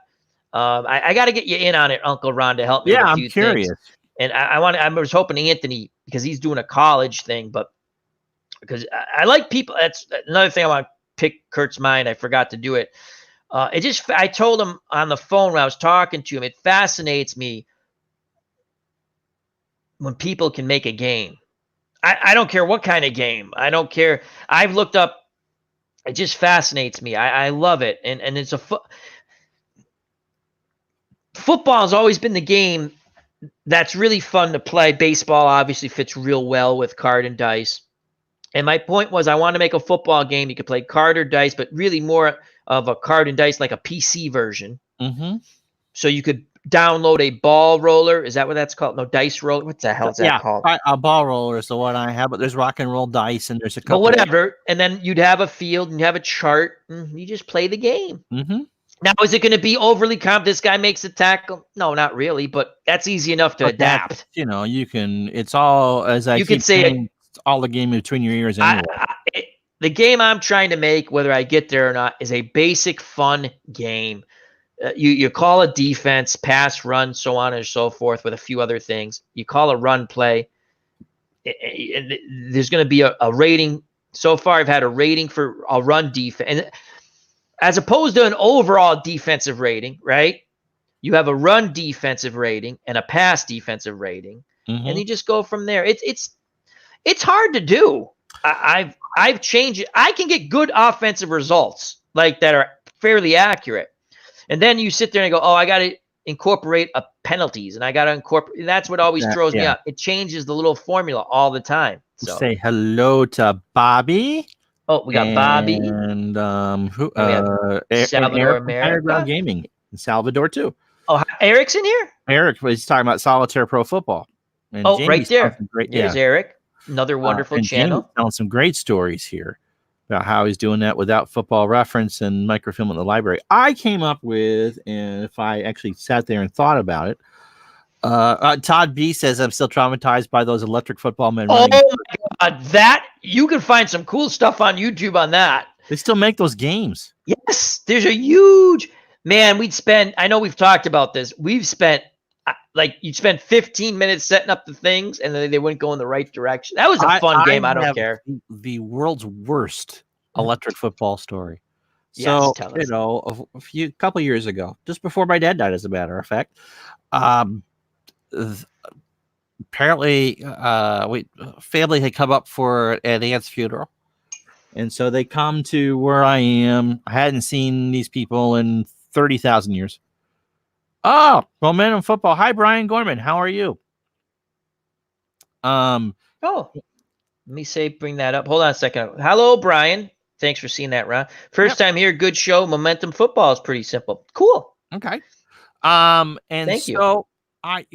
I got to get you in on it, Uncle Ron, to help me with a few things. And I was hoping Anthony, because he's doing a college thing, but because I like people. That's another thing I want to pick Kurt's mind. I forgot to do it. I told him on the phone when I was talking to him, it fascinates me when people can make a game. I don't care what kind of game. I don't care. I've looked up. It just fascinates me. I love it. And it's football has always been the game that's really fun to play. Baseball obviously fits real well with card and dice. And my point was, I want to make a football game. You could play card or dice, but really more of a card and dice, like a PC version. Mm-hmm. So you could download a ball roller. Is that what that's called? No, dice roller. What the hell is that called? A ball roller is the one I have, but there's rock and roll dice, and there's a couple. But whatever. And then you'd have a field and you have a chart. And you just play the game. Mm-hmm. Now, is it going to be overly this guy makes a tackle? No, not really, but that's easy enough to adapt. You can, it's all, as I keep saying, all the game between your ears anyway. The game I'm trying to make, whether I get there or not, is a basic fun game. You call a defense, pass, run, so on and so forth, with a few other things. You call a run play. There's going to be a rating. So far, I've had a rating for a run defense. And as opposed to an overall defensive rating, right? You have a run defensive rating and a pass defensive rating, and you just go from there. It's hard to do. I've changed it. I can get good offensive results like that are fairly accurate, and then you sit there and go, "Oh, I got to incorporate penalties, and I got to incorporate." That's what always throws me out. It changes the little formula all the time. So say hello to Bobby. Oh, we got Bobby and Salvador America Gaming in Salvador too. Oh, Eric's in here. Eric was talking about Solitaire Pro Football. And Jamie's right there. There's Eric, another wonderful channel. Jamie's telling some great stories here about how he's doing that without Football Reference and microfilm in the library. I came up with, and if I actually sat there and thought about it, Todd B says, I'm still traumatized by those electric football men. Oh my God, that you can find some cool stuff on YouTube on that. They still make those games. Yes, there's a huge man. I know we've talked about this. We've spent you'd spend 15 minutes setting up the things, and then they wouldn't go in the right direction. That was a fun game. I don't care. The world's worst electric football story. Yes, so, a couple years ago, just before my dad died, as a matter of fact, apparently family had come up for an aunt's funeral, and so they come to where I am. I hadn't seen these people in 30,000 years. Oh, Momentum Football. Hi, Brian Gorman. How are you? Let me bring that up. Hold on a second. Hello, Brian. Thanks for seeing that, Ron. First time here. Good show. Momentum Football is pretty simple. Cool. Okay. Thank you. I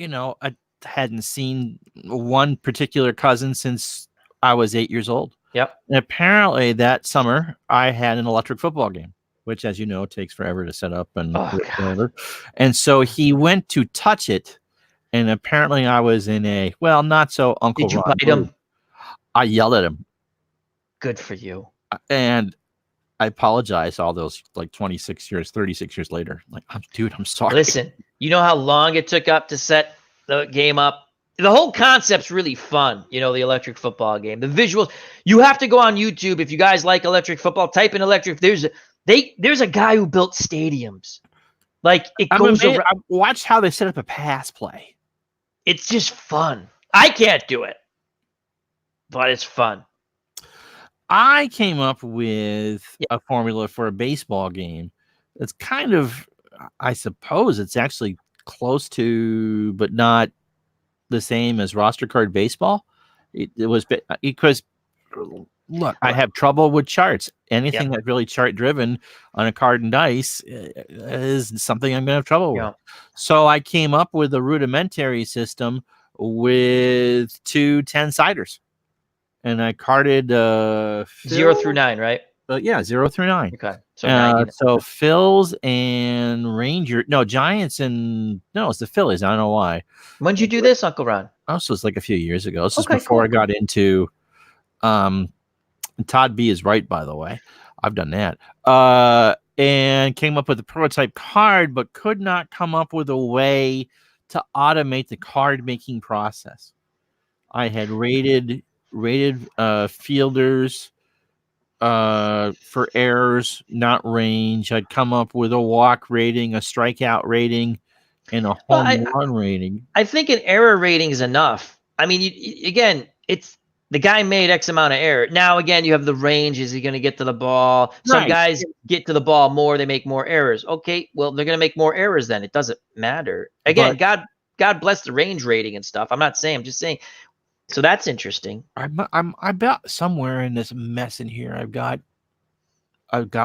hadn't seen one particular cousin since I was 8 years old. Yep. And apparently that summer I had an electric football game, which, as you know, takes forever to set up and whatever. And so he went to touch it, and apparently I was in a not so Uncle Did you Ron bite him? I yelled at him. Good for you. And I apologize all those 36 years later. Dude, I'm sorry. Listen, you know how long it took up to set the game up? The whole concept's really fun, the electric football game. The visuals, you have to go on YouTube. If you guys like electric football, type in electric. There's a guy who built stadiums. I watched how they set up a pass play. It's just fun. I can't do it, but it's fun. I came up with a formula for a baseball game. It's kind of, I suppose it's actually close to, but not the same as roster card baseball. It was because, look, I have trouble with charts. Anything that's really chart driven on a card and dice is something I'm going to have trouble with. So I came up with a rudimentary system with 2 10-siders. and I carded 0 through 9, right? 0 through 9. Okay, so 90. So Phils and Ranger, no Giants and no, it's the Phillies. I don't know why. When did you do this, Uncle Ron? Also, it's like a few years ago. This is Okay, before cool, I got into. Todd B is right, by the way. I've done that. And came up with a prototype card, but could not come up with a way to automate the card making process. I had rated fielders for errors, not range. I'd come up with a walk rating, a strikeout rating, and a home run rating. I think an error rating is enough. I mean, again, it's the guy made X amount of error. Now, again, you have the range. Is he going to get to the ball? Some guys get to the ball more. They make more errors. Okay, well, they're going to make more errors then. It doesn't matter. Again, God bless the range rating and stuff. I'm just saying. So that's interesting. I bet somewhere in this mess in here, I've got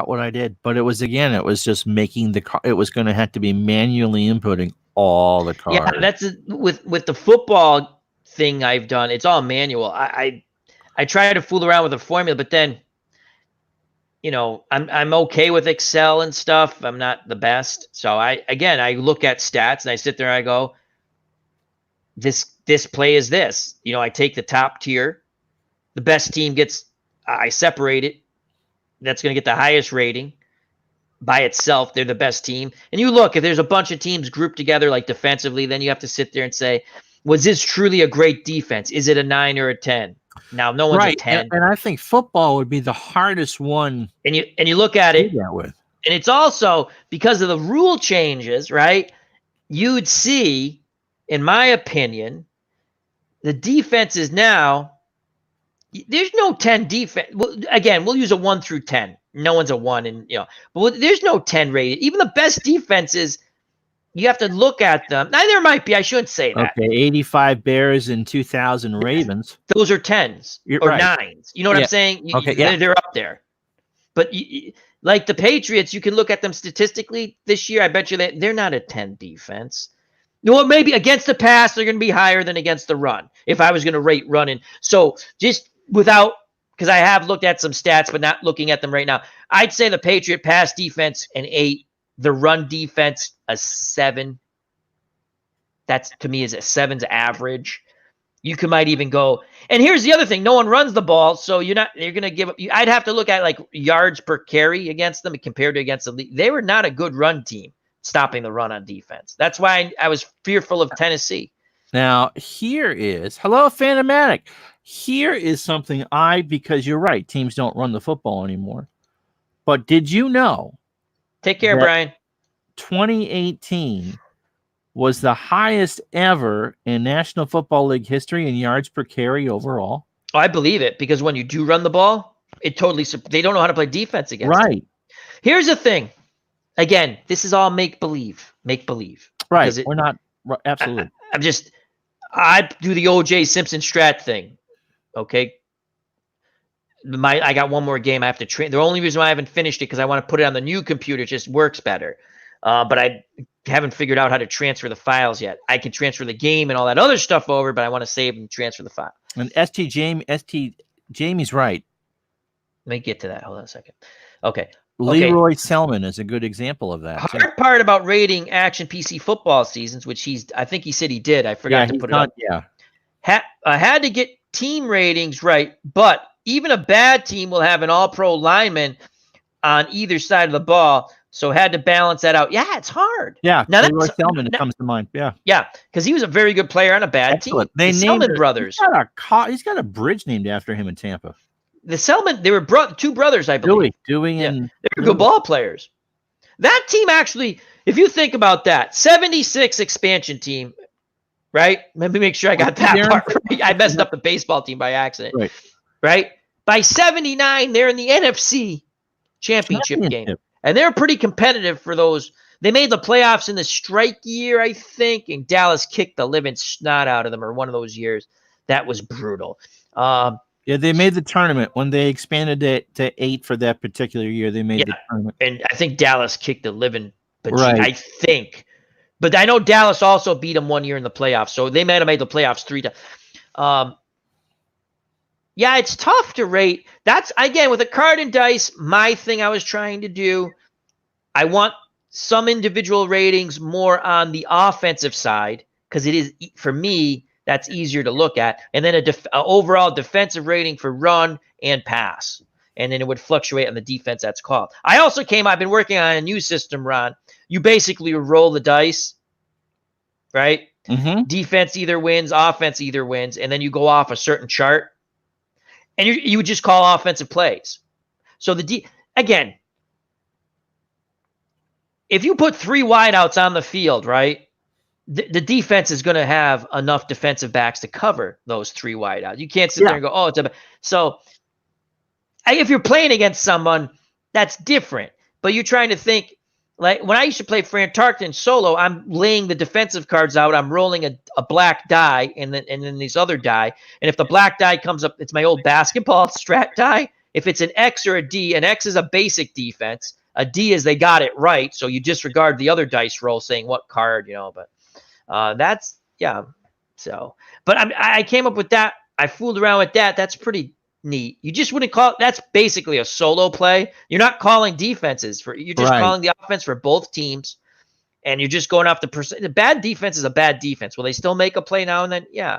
what I did, but it was just making it was going to have to be manually inputting all the cards. Yeah, that's with the football thing I've done. It's all manual. I try to fool around with the formula, but then, I'm okay with Excel and stuff. I'm not the best, so I look at stats and I sit there and I go, this play is this. I take the top tier, the best team gets. I separate it. That's going to get the highest rating. By itself, they're the best team. And you look, if there's a bunch of teams grouped together like defensively, then you have to sit there and say, was this truly a great defense? Is it a 9 or a 10? Now, no one's a 10. And I think football would be the hardest one. And you look at it, and it's also because of the rule changes, right? You'd see, in my opinion, the defense is now, there's no 10 defense. Well, again, we'll use a 1 through 10. No one's a 1, and but there's no 10 rated. Even the best defenses, you have to look at them. Now there might be. I shouldn't say that. Okay, 85 Bears and 2,000 Ravens. Those are 10s or 9s. You know what I'm saying? They're up there. But like the Patriots, you can look at them statistically this year. I bet you that they're not a 10 defense. Well, maybe against the pass, they're going to be higher than against the run. If I was going to rate running, so just without. Because I have looked at some stats, but not looking at them right now. I'd say the Patriot pass defense an 8, the run defense a 7. That's to me is a 7's average. You might even go. And here's the other thing: no one runs the ball, so you're going to give up. I'd have to look at like yards per carry against them compared to against the league. They were not a good run team, stopping the run on defense. That's why I was fearful of Tennessee. Now hello, Phantomatic. Here is something because you're right, teams don't run the football anymore. But did you know? Take care, Brian. 2018 was the highest ever in National Football League history in yards per carry overall. Oh, I believe it, because when you do run the ball, they don't know how to play defense against it. Here's the thing. Again, this is all make-believe. Right. We're not absolutely. I do the O.J. Simpson strat thing. Okay. I got one more game I have to train. The only reason why I haven't finished it because I want to put it on the new computer. It just works better. But I haven't figured out how to transfer the files yet. I can transfer the game and all that other stuff over, but I want to save and transfer the file. And Jamie's right. Let me get to that. Hold on a second. Okay. Leroy Selman is a good example of that. Hard part about rating action PC football seasons, which I think he said he did. I forgot to put it up. Yeah. Had to get team ratings right, but even a bad team will have an all-pro lineman on either side of the ball, so had to balance that out. Yeah, it's hard. Yeah, now Leroy Selman comes to mind. Yeah, because he was a very good player on a bad team. They the named Selman brothers. He's got a bridge named after him in Tampa. The Selman, they were two brothers, I believe. Dewey and they were good ball players. That team actually, if you think about that, 76 expansion team. Right? Let me make sure I got that part right. I messed up the baseball team by accident. Right? By 79, they're in the NFC championship game. And they're pretty competitive for those. They made the playoffs in the strike year, I think, and Dallas kicked the living snot out of them, or one of those years. That was brutal. They made the tournament. When they expanded it to 8 for that particular year, they made the tournament. And I think Dallas kicked the living, I think. But I know Dallas also beat them one year in the playoffs, so they might have made the playoffs 3 times. Yeah, it's tough to rate. That's, again, with a card and dice, my thing I was trying to do, I want some individual ratings more on the offensive side because it is, for me, that's easier to look at. And then a overall defensive rating for run and pass. And then it would fluctuate on the defense that's called. I've been working on a new system, Ron. You basically roll the dice, right? Mm-hmm. Defense either wins, offense either wins, and then you go off a certain chart. And you would just call offensive plays. So again, if you put 3 wideouts on the field, right, the defense is going to have enough defensive backs to cover those 3 wideouts. You can't sit there and go, oh, so if you're playing against someone, that's different. But you're trying to think, like when I used to play Fran Tarkenton solo, I'm laying the defensive cards out. I'm rolling a black die and then this other die. And if the black die comes up, it's my old basketball strat die. If it's an X or a D, an X is a basic defense. A D is they got it right. So you disregard the other dice roll saying what card, but that's, yeah. So, but I came up with that. I fooled around with that. That's pretty neat. You just wouldn't call it. That's basically a solo play. You're not calling defenses you're just calling the offense for both teams. And you're just going off the percent. The bad defense is a bad defense. Will they still make a play now and then? Yeah.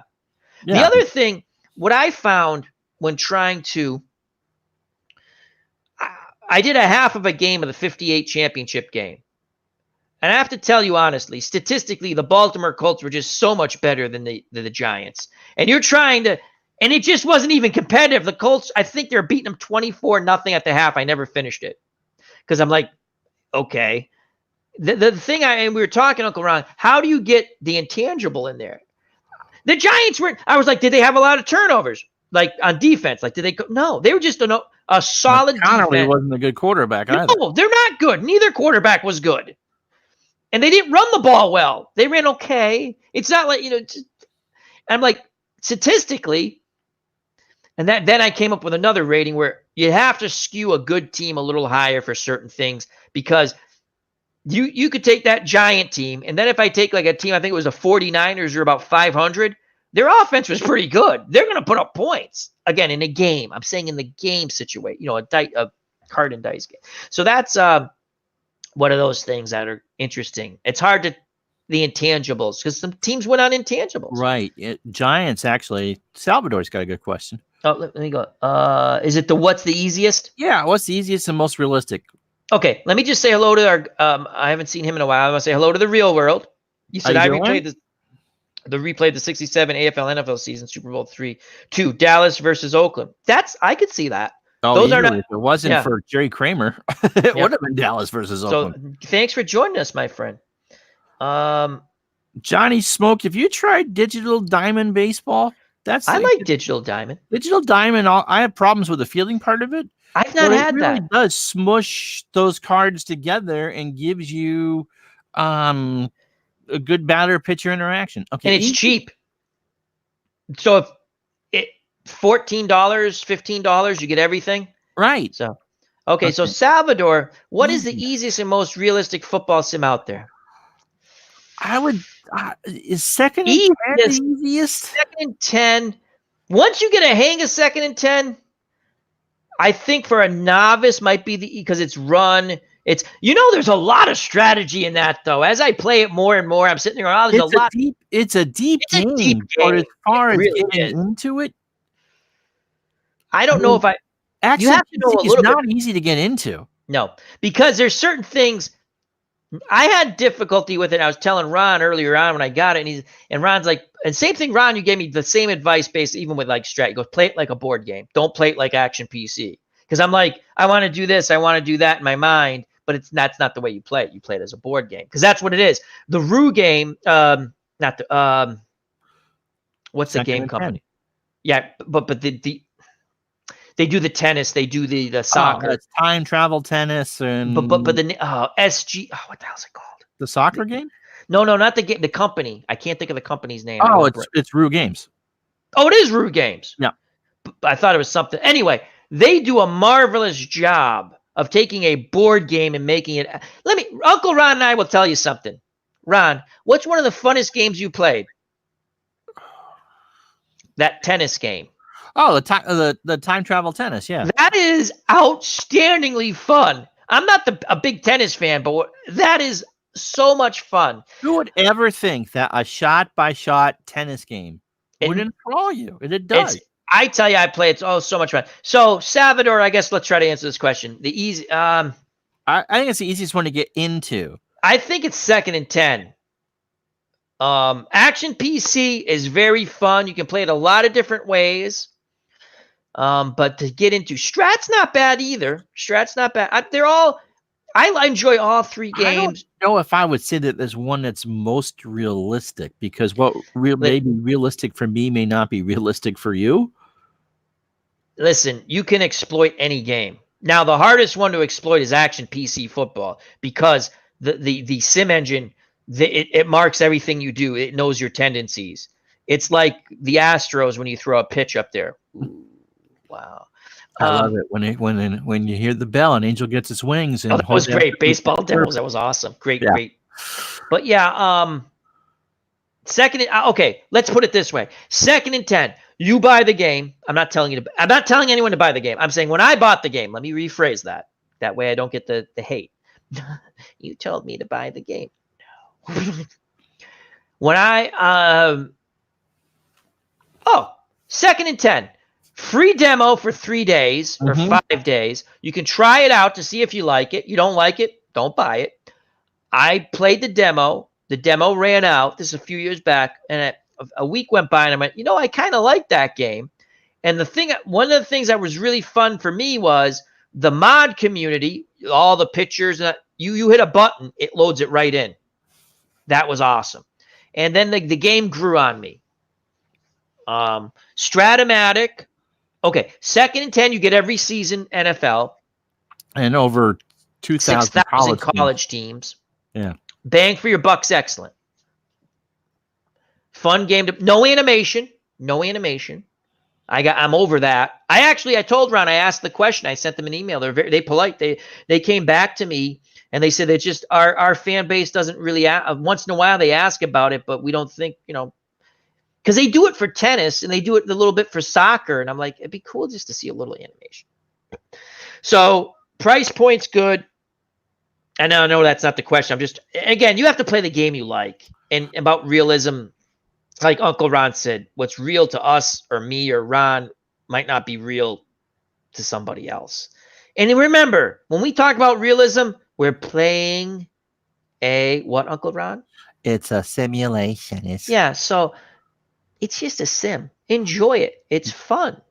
The other thing, what I found when trying to, I did a half of a game of the 58 championship game. And I have to tell you honestly, statistically, the Baltimore Colts were just so much better than the Giants. And you're trying to, and it just wasn't even competitive. The Colts, I think they're beating them 24-0 at the half. I never finished it because I'm like, okay. The thing and we were talking, Uncle Ron, how do you get the intangible in there? The Giants I was like, did they have a lot of turnovers? Like on defense? Like, did they? No, they were just a solid defense. Wasn't a good quarterback either. No, they're not good. Neither quarterback was good. And they didn't run the ball well. They ran okay. It's not like, I'm like, statistically, and then I came up with another rating where you have to skew a good team a little higher for certain things because you could take that Giant team, and then if I take like a team, I think it was the 49ers are about 500, their offense was pretty good. They're going to put up points. Again, in a game. I'm saying in the game situation, a card and dice game. So that's one of those things that are interesting. It's hard to the intangibles because some teams went on intangibles. Right. Giants, actually. Salvador's got a good question. Oh, let me go. Is it what's the easiest? Yeah, what's the easiest and most realistic? Okay, let me just say hello to our. I haven't seen him in a while. I want to say hello to the real world. You said I replayed the 67 AFL NFL season, Super Bowl 2, Dallas versus Oakland. I could see that. Oh, those are not, if it wasn't for Jerry Kramer, it would have been Dallas versus Oakland. So thanks for joining us, my friend. Johnny Smoke, have you tried Digital Diamond Baseball? I like Digital Diamond. Digital Diamond, I have problems with the fielding part of it. I've not had it that. It does smush those cards together and gives you a good batter-pitcher interaction. Okay, and it's cheap. So if it $14, $15, you get everything. Right. So, okay. So Salvador, what is the easiest and most realistic football sim out there? I would is second and 10 the easiest? Second and 10. Once you get a hang of second and 10, I think for a novice might be because it's run. It's there's a lot of strategy in that though. As I play it more and more, I'm sitting there. Oh, there's a lot. It's a deep game. But as far as getting into it, I don't know if I. Actually, you have to know it's not easy to get into. No, because there's certain things. I had difficulty with it. I was telling Ron earlier on when I got it, and Ron's like, and same thing, Ron, you gave me the same advice based even with like strat. He goes, play it like a board game. Don't play it like Action PC. Because I'm like, I want to do this, I want to do that in my mind, but that's not the way you play it. You play it as a board game. Because that's what it is. The Rue game, what's the game company? 10. Yeah, but they do the tennis, they do the soccer. It's time travel tennis and but the SG, what the hell's it called? The soccer game? No, not the game. The company. I can't think of the company's name. Oh, it's Rue Games. Oh, it is Rue Games. Yeah, I thought it was something. Anyway, they do a marvelous job of taking a board game and making it. Uncle Ron and I will tell you something. Ron, what's one of the funnest games you played? That tennis game. Oh, the time travel tennis. Yeah. That is outstandingly fun. I'm not a big tennis fan, but that is so much fun. Who would ever think that a shot-by-shot tennis game would And enthrall you? And it does. I tell you, I play. It's so much fun. So Salvador, I guess let's try to answer this question. The easy, I think it's the easiest one to get into. I think it's 2nd and 10. Action PC is very fun. You can play it a lot of different ways. But to get into Strat's not bad either. Strat's not bad. I enjoy all 3 games. I don't know if I would say that there's one that's most realistic, because what may be realistic for me may not be realistic for you. Listen, you can exploit any game. Now, the hardest one to exploit is Action PC Football, because the sim engine, it marks everything you do. It knows your tendencies. It's like the Astros when you throw a pitch up there. Ooh, wow. I love it when you hear the bell and Angel gets his wings. And that was great. Baseball demos. That was awesome. Great. But yeah, okay, let's put it this way. 2nd and 10. You buy the game. I'm not telling anyone to buy the game. I'm saying when I bought the game, let me rephrase that. That way I don't get the hate. You told me to buy the game. No. When 2nd and 10. Free demo for 3 days or 5 days. You can try it out to see if you like it. You don't like it, don't buy it. I played the demo. The demo ran out. This is a few years back, and a week went by, and I went, I kind of like that game. And one of the things that was really fun for me was the mod community, all the pictures. You hit a button, it loads it right in. That was awesome. And then the game grew on me. Stratomatic. Okay, 2nd and 10, you get every season NFL. And over 2,000 college teams. Yeah. Bang for your buck's excellent. Fun game. No animation. I'm over that. I told Ron, I asked the question. I sent them an email. They're polite. They came back to me and they said it's just our fan base doesn't really once in a while they ask about it, but we don't think, because they do it for tennis and they do it a little bit for soccer. And I'm like, it'd be cool just to see a little animation. So price point's good. And I know that's not the question. Again, you have to play the game you like. And about realism, like Uncle Ron said, what's real to us or me or Ron might not be real to somebody else. And remember, when we talk about realism, we're playing what, Uncle Ron? It's a simulation. So it's just a sim. Enjoy it. It's fun.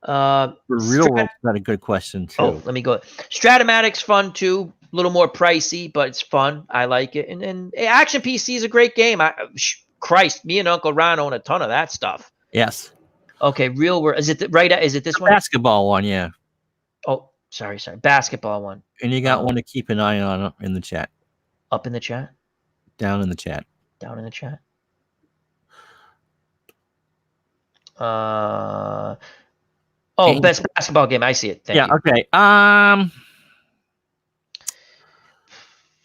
Real world's got a good question too. Oh, let me go. Stratomatic's fun too. A little more pricey, but it's fun. I like it. And Action PC is a great game. Christ, me and Uncle Ron own a ton of that stuff. Yes. Okay, real world. Is it Is it this one? Basketball one, yeah. Oh, sorry. Basketball one. And you got one to keep an eye on in the chat. Up in the chat? Down in the chat. Down in the chat. Best basketball game. I see it. Thank you. Okay.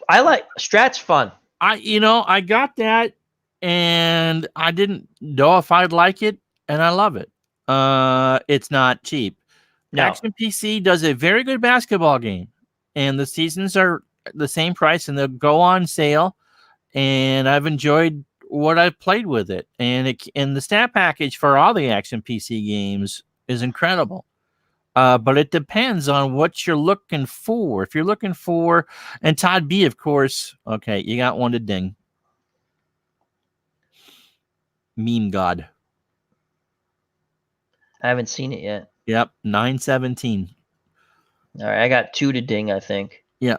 I like Strat's fun. I got that and I didn't know if I'd like it, and I love it. It's not cheap. No. Action PC does a very good basketball game, and the seasons are the same price and they'll go on sale, and I've enjoyed what I've played with it. And the stat package for all the Action PC games is incredible. But it depends on what you're looking for. If you're looking for, and Todd B, of course, okay, you got one to ding. Meme God. I haven't seen it yet. Yep, 917. All right, I got 2 to ding, I think. Yeah,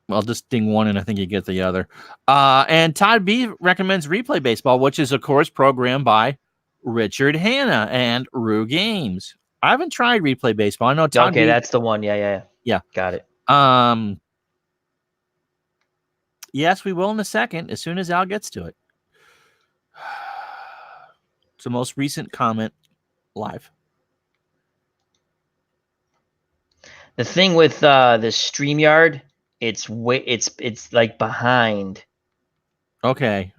I'll just ding one, and I think you get the other. And Todd B recommends Replay Baseball, which is, of course, programmed by Richard Hanna and Rue Games. I haven't tried Replay Baseball. I know Todd B. That's the one. Yeah. Got it. Yes, we will in a second, as soon as Al gets to it. It's the most recent comment live. The thing with the StreamYard, it's like behind. Okay.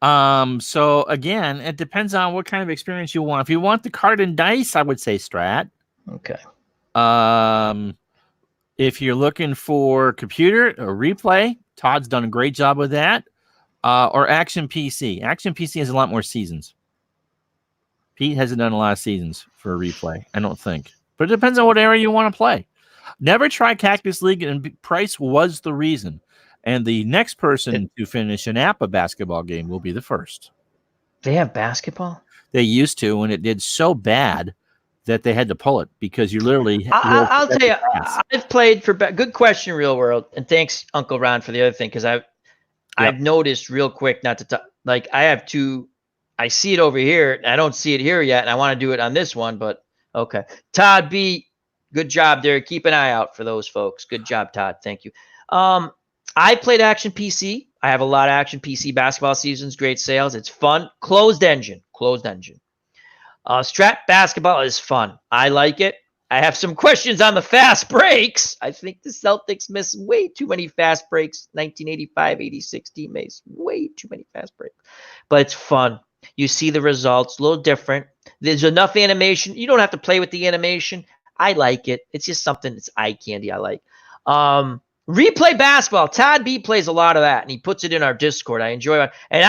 So again, it depends on what kind of experience you want. If you want the card and dice, I would say Strat. Okay. If you're looking for computer or replay, Todd's done a great job with that. Or Action PC. Action PC has a lot more seasons. Pete hasn't done a lot of seasons for a replay, I don't think. But it depends on what area you want to play. Never try Cactus League, and price was the reason. And the next person to finish an APA basketball game will be the first. They have basketball? They used to, and it did so bad that they had to pull it because you literally. I'll tell you, I've played for good question, Real World, and thanks, Uncle Ron, for the other thing, because I've noticed real quick not to talk. Like I have two, I see it over here, and I don't see it here yet, and I want to do it on this one, but okay. Todd B, good job there. Keep an eye out for those folks. Good job, Todd. Thank you. I played Action PC. I have a lot of Action PC basketball seasons. Great sales. It's fun. Closed engine. Strat basketball is fun. I like it. I have some questions on the fast breaks. I think the Celtics miss way too many fast breaks. 1985-86 teammates. Way too many fast breaks. But it's fun. You see the results. A little different. There's enough animation. You don't have to play with the animation. I like it. It's just something that's eye candy I like. Replay basketball. Todd B plays a lot of that, and he puts it in our Discord. I enjoy it. And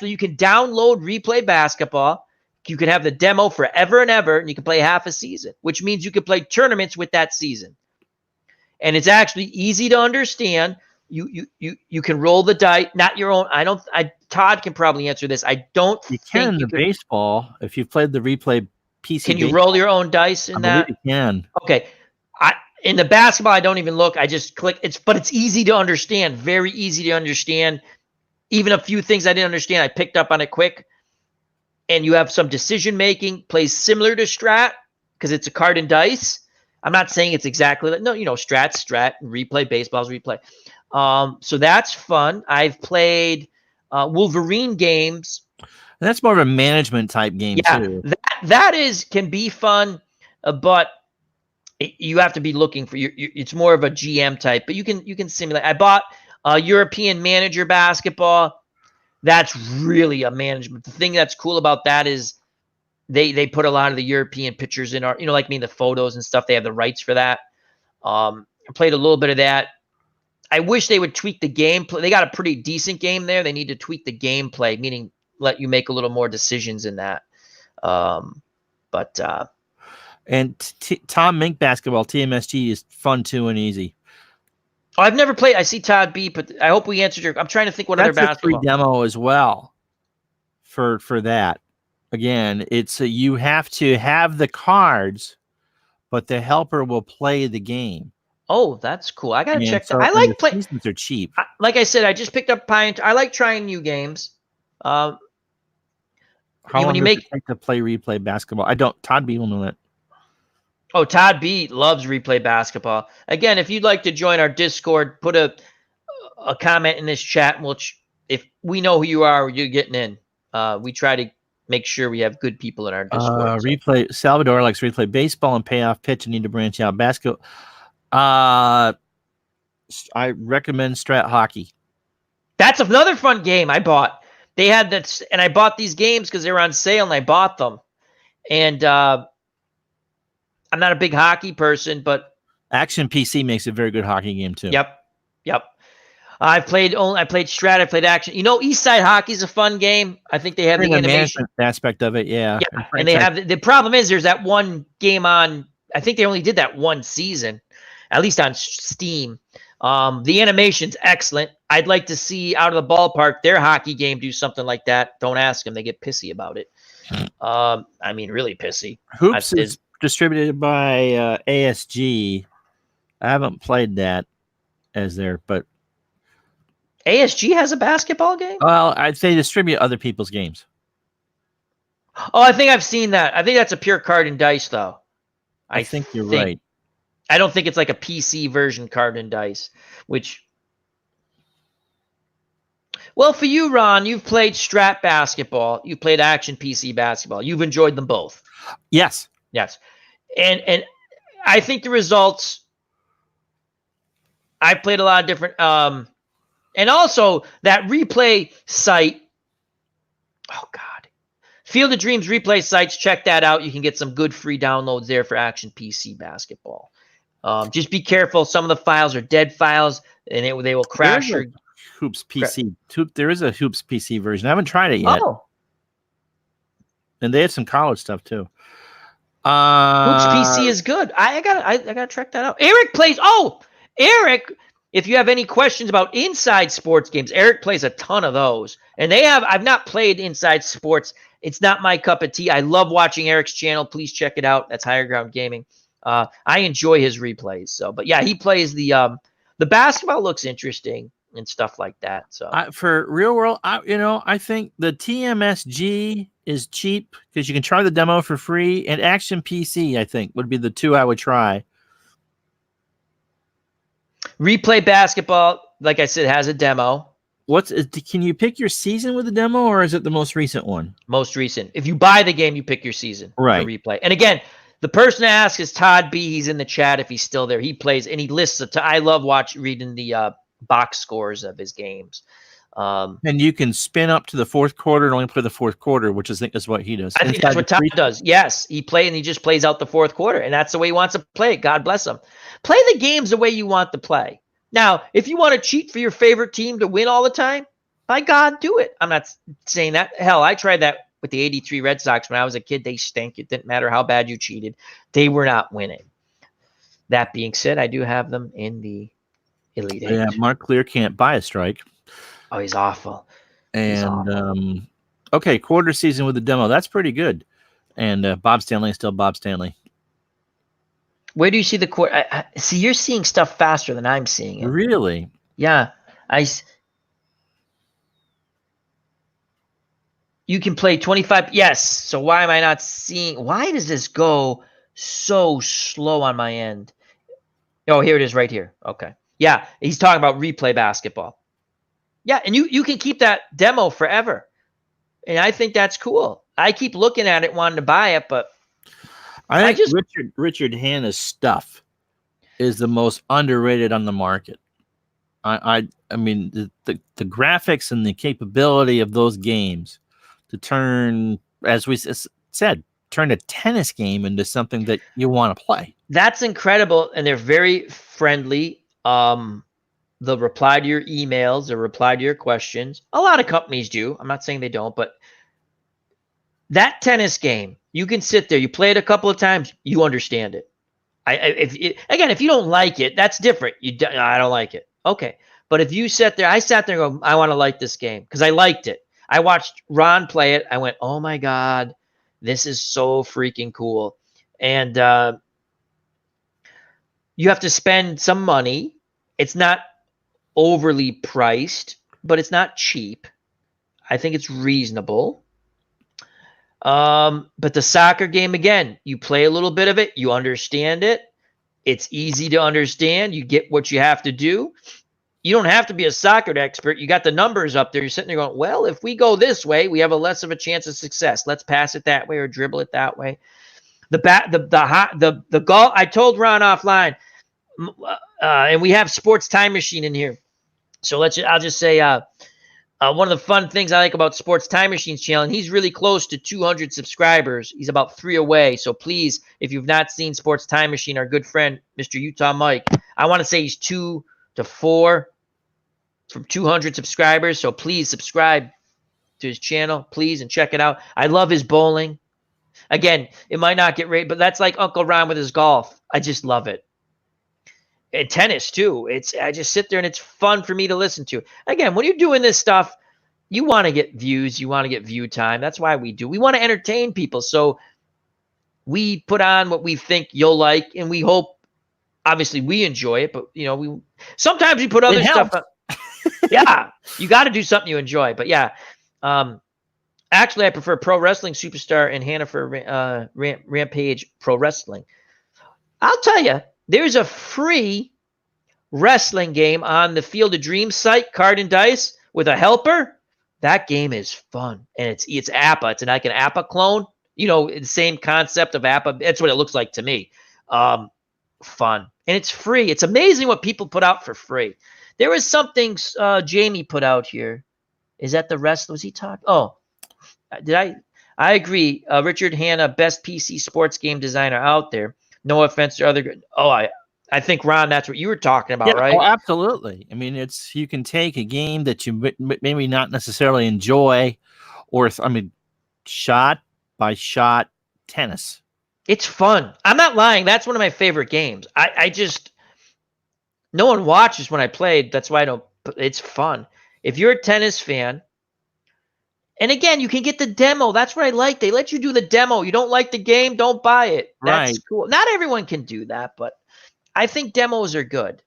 you can download Replay Basketball. You can have the demo forever and ever, and you can play half a season, which means you can play tournaments with that season. And it's actually easy to understand. You can roll the dice, not your own. Todd can probably answer this. I don't you think can in the baseball if you've played the Replay PC. Can you roll your own dice in that? You can. Okay. In the basketball, I don't even look. I just click. But it's easy to understand. Very easy to understand. Even a few things I didn't understand, I picked up on it quick. And you have some decision making. Plays similar to Strat because it's a card and dice. I'm not saying it's exactly like Strat, Replay, baseball's Replay. So that's fun. I've played Wolverine games. And that's more of a management type game too. That can be fun, but you have to be looking for it's more of a GM type, but you can simulate. I bought European Manager basketball. That's really a management. The thing that's cool about that is they put a lot of the European pictures in our, like me, the photos and stuff. They have the rights for that. I played a little bit of that. I wish they would tweak the gameplay. They got a pretty decent game there. They need to tweak the gameplay, meaning let you make a little more decisions in that. And Tom Mink basketball, TMSG, is fun too and easy. Oh, I've never played. I see Todd B, but I hope we answered your. I'm trying to think what other basketball. That's a free demo as well. For that, again, it's you have to have the cards, but the helper will play the game. Oh, that's cool. I gotta check that. I like playing. Seasons are cheap. Like I said, I just picked up Pine. I like trying new games. How long does it take to play Replay basketball? I don't. Todd B will know that. Oh, Todd B loves Replay basketball. Again, if you'd like to join our Discord, put a comment in this chat, and if we know who you are, you're getting in. We try to make sure we have good people in our Discord. Replay. Salvador likes Replay baseball and payoff pitch and need to branch out basketball. I recommend Strat Hockey. That's another fun game I bought. They had that, and I bought these games because they were on sale, and I bought them. And I'm not a big hockey person, but Action PC makes a very good hockey game too. Yep. I played Strat. I played Action. East Side Hockey is a fun game. I think they have the animation aspect of it. Yeah. And they have the problem is there's that one game on. I think they only did that one season, at least on Steam. The animation's excellent. I'd like to see Out of the Ballpark their hockey game do something like that. Don't ask them; they get pissy about it. I mean, really pissy. Hoops is distributed by ASG. I haven't played that but ASG has a basketball game? Well, I'd say distribute other people's games. Oh, I think I've seen that. I think that's a pure card and dice, though. I think you're right. I don't think it's like a PC version card and dice, which... Well, for you, Ron, you've played Strat basketball. You've played Action PC basketball. You've enjoyed them both. Yes. And I think the results... I've played a lot of different... and also, that replay site Oh, God. Field of Dreams replay sites, check that out. You can get some good free downloads there for Action PC basketball. Just be careful. Some of the files are dead files, and they will crash your Hoops PC. There is a Hoops PC version. I haven't tried it yet. Oh, And they have some college stuff too. Hoops PC is good. I gotta check that out. Eric plays. Oh, Eric. If you have any questions about inside sports games, Eric plays a ton of those. And I've not played inside sports. It's not my cup of tea. I love watching Eric's channel. Please check it out. That's Higher Ground Gaming. I enjoy his replays. So, but yeah, he plays the basketball looks interesting and stuff like that. So for real world, I think the TMSG is cheap because you can try the demo for free, and Action PC, I think, would be the two I would try. Replay basketball, like I said, has a demo. Can you pick your season with the demo, or is it the most recent one? Most recent. If you buy the game, you pick your season. Right. For replay. And again, the person to ask is Todd B. He's in the chat if he's still there. He plays and he lists I love reading the box scores of his games. And you can spin up to the fourth quarter and only play the fourth quarter, which I think is what he does. I think that's what Todd does. Yes, he just plays out the fourth quarter, and that's the way he wants to play it. God bless him. Play the games the way you want to play. Now, if you want to cheat for your favorite team to win all the time, by God, do it. I'm not saying that. Hell, I tried that with the 83 Red Sox when I was a kid. They stink. It didn't matter how bad you cheated. They were not winning. That being said, I do have them in the Elite Eight. Yeah, Mark Clear can't buy a strike. Oh, he's awful. And okay, quarter season with the demo. That's pretty good. And Bob Stanley is still Bob Stanley. Where do you see the quarter? See, you're seeing stuff faster than I'm seeing it. Really? Yeah. You can play 25. Yes. So why am I not seeing? Why does this go so slow on my end? Oh, here it is right here. Okay. Yeah. He's talking about replay basketball. Yeah. And you can keep that demo forever. And I think that's cool. I keep looking at it, wanting to buy it, but I think Richard Hanna's stuff is the most underrated on the market. I mean, the graphics and the capability of those games to turn, as we said, turn a tennis game into something that you want to play. That's incredible, and they're very friendly. They'll reply to your emails, they'll reply to your questions. A lot of companies do. I'm not saying they don't, but that tennis game, you can sit there, you play it a couple of times, you understand it. If you don't like it, that's different. I don't like it. Okay. But if you sat there, I sat there and go, I want to like this game because I liked it. I watched Ron play it. I went, oh my God, this is so freaking cool. And you have to spend some money. It's not overly priced, but it's not cheap. I think it's reasonable. But the soccer game, again, you play a little bit of it, you understand it. It's easy to understand. You get what you have to do. You don't have to be a soccer expert. You got the numbers up there. You're sitting there going, well, if we go this way, we have a less of a chance of success. Let's pass it that way or dribble it that way. The golf. I told Ron offline, and we have Sports Time Machine in here. So I'll just say, one of the fun things I like about Sports Time Machine's channel, and he's really close to 200 subscribers. He's about 3 away. So please, if you've not seen Sports Time Machine, our good friend, Mr. Utah Mike, I want to say he's 2 to 4 from 200 subscribers. So please subscribe to his channel, please, and check it out. I love his bowling. Again, it might not get rated, but that's like Uncle Ron with his golf. I just love it. And tennis too. I just sit there and it's fun for me to listen to. Again, when you're doing this stuff, you want to get views, you want to get view time. That's why we do. We want to entertain people. So we put on what we think you'll like, and we hope, obviously, we enjoy it. But sometimes we put other stuff on. Yeah, you got to do something you enjoy. But yeah, actually, I prefer Pro Wrestling Superstar and Hannaford Rampage Pro Wrestling. I'll tell you, there's a free wrestling game on the Field of Dreams site, Card and Dice, with a helper. That game is fun, and it's APA. It's like an APA clone. The same concept of APA. That's what it looks like to me. Fun, and it's free. It's amazing what people put out for free. There was something Jamie put out here. Is that the rest? Was he talking? Oh, I agree. Richard Hanna, best PC sports game designer out there. No offense to other. Oh, I think Ron, that's what you were talking about, Yeah, right? oh, absolutely. I mean, you can take a game that you maybe not necessarily enjoy, or shot by shot tennis. It's fun. I'm not lying. That's one of my favorite games. I just no one watches when I played. That's why I don't. It's fun. If you're a tennis fan, and again, you can get the demo. That's what I like. They let you do the demo. You don't like the game, don't buy it. That's Right. cool. Not everyone can do that, but I think demos are good.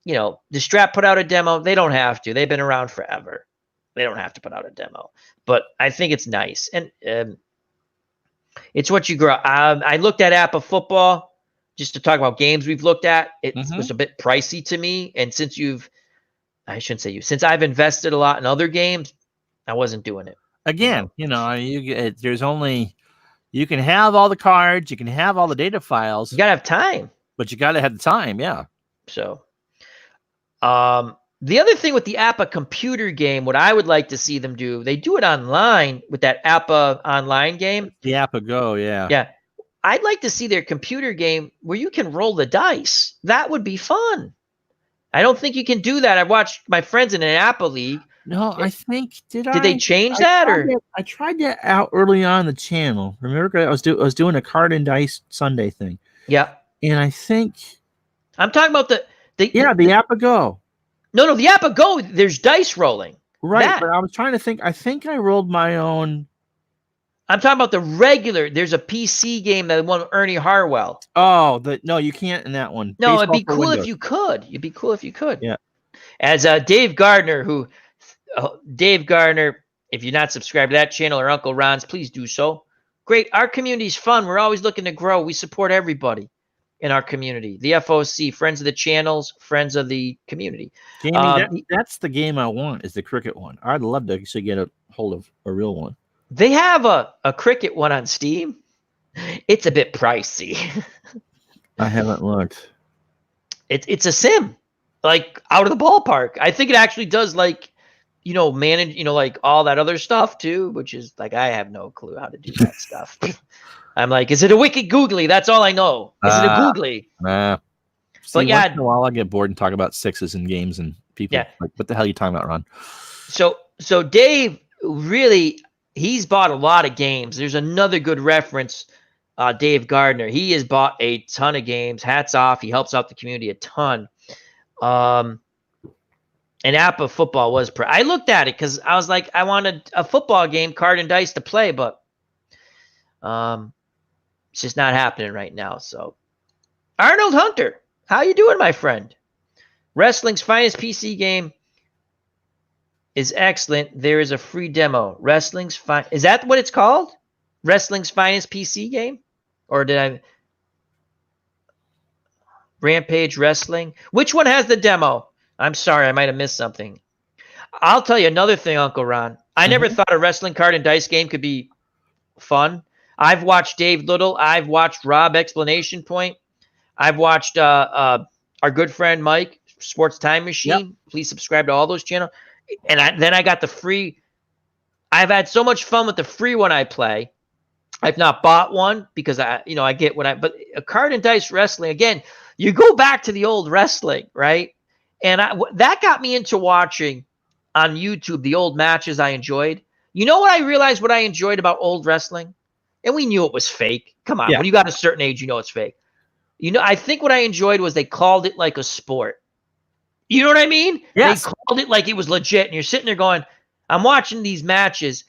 You know, the Strap put out a demo. They don't have to. They've been around forever. They don't have to put out a demo. But I think it's nice. And it's what you grow. I looked at Apple Football just to talk about games we've looked at. It was a bit pricey to me. And since since I've invested a lot in other games, I wasn't doing it. Again, you can have all the cards, you can have all the data files. You gotta have time. But you gotta have the time, yeah. So the other thing with the APA computer game, what I would like to see them do, they do it online with that APA online game. The APA Go, yeah. Yeah. I'd like to see their computer game where you can roll the dice. That would be fun. I don't think you can do that. I've watched my friends in an APA league. No, I think did they change that or I tried that out early on the channel. Remember, I was doing a card and dice Sunday thing. Yeah, and I think I'm talking about the APA Go. No, the APA Go. There's dice rolling. Right, but I was trying to think. I think I rolled my own. I'm talking about the regular. There's a PC game that won Ernie Harwell. Oh, no, you can't in that one. No, it'd be cool if you could. It'd be cool if you could. Yeah. As Dave Gardner, if you're not subscribed to that channel or Uncle Ron's, please do so. Great. Our community's fun. We're always looking to grow. We support everybody in our community. The FOC, friends of the channels, friends of the community. Jamie, that's the game I want, is the cricket one. I'd love to actually get a hold of a real one. They have a cricket one on Steam. It's a bit pricey. I haven't looked. It's a sim, like out of the ballpark. I think it actually does manage, like all that other stuff too, which is like, I have no clue how to do that stuff. I'm like, is it a wicked googly? That's all I know. Is it a googly? But yeah, once in a while I get bored and talk about sixes in games and people like, what the hell are you talking about, Ron? So Dave really, he's bought a lot of games. There's another good reference, Dave Gardner. He has bought a ton of games. Hats off. He helps out the community a ton. And APA football was I looked at it because I was like, I wanted a football game, card and dice to play, but it's just not happening right now. So Arnold Hunter, how you doing, my friend? Wrestling's finest PC game is excellent. There is a free demo. Is that what it's called? Wrestling's finest PC game? Or did I? Rampage Wrestling. Which one has the demo? I'm sorry, I might have missed something. I'll tell you another thing, Uncle Ron. I never thought a wrestling card and dice game could be fun. I've watched Dave Little. I've watched Rob Explanation Point. I've watched our good friend Mike, Sports Time Machine. Yep. Please subscribe to all those channels. And then I got the free. I've had so much fun with the free one I play. I've not bought one because I get but a card and dice wrestling, again, you go back to the old wrestling, right? And that got me into watching on YouTube the old matches I enjoyed. You know what I realized what I enjoyed about old wrestling? And we knew it was fake. Come on, when you got a certain age, you know it's fake. I think what I enjoyed was they called it like a sport. You know what I mean? Yes. They called it like it was legit. And you're sitting there going, I'm watching these matches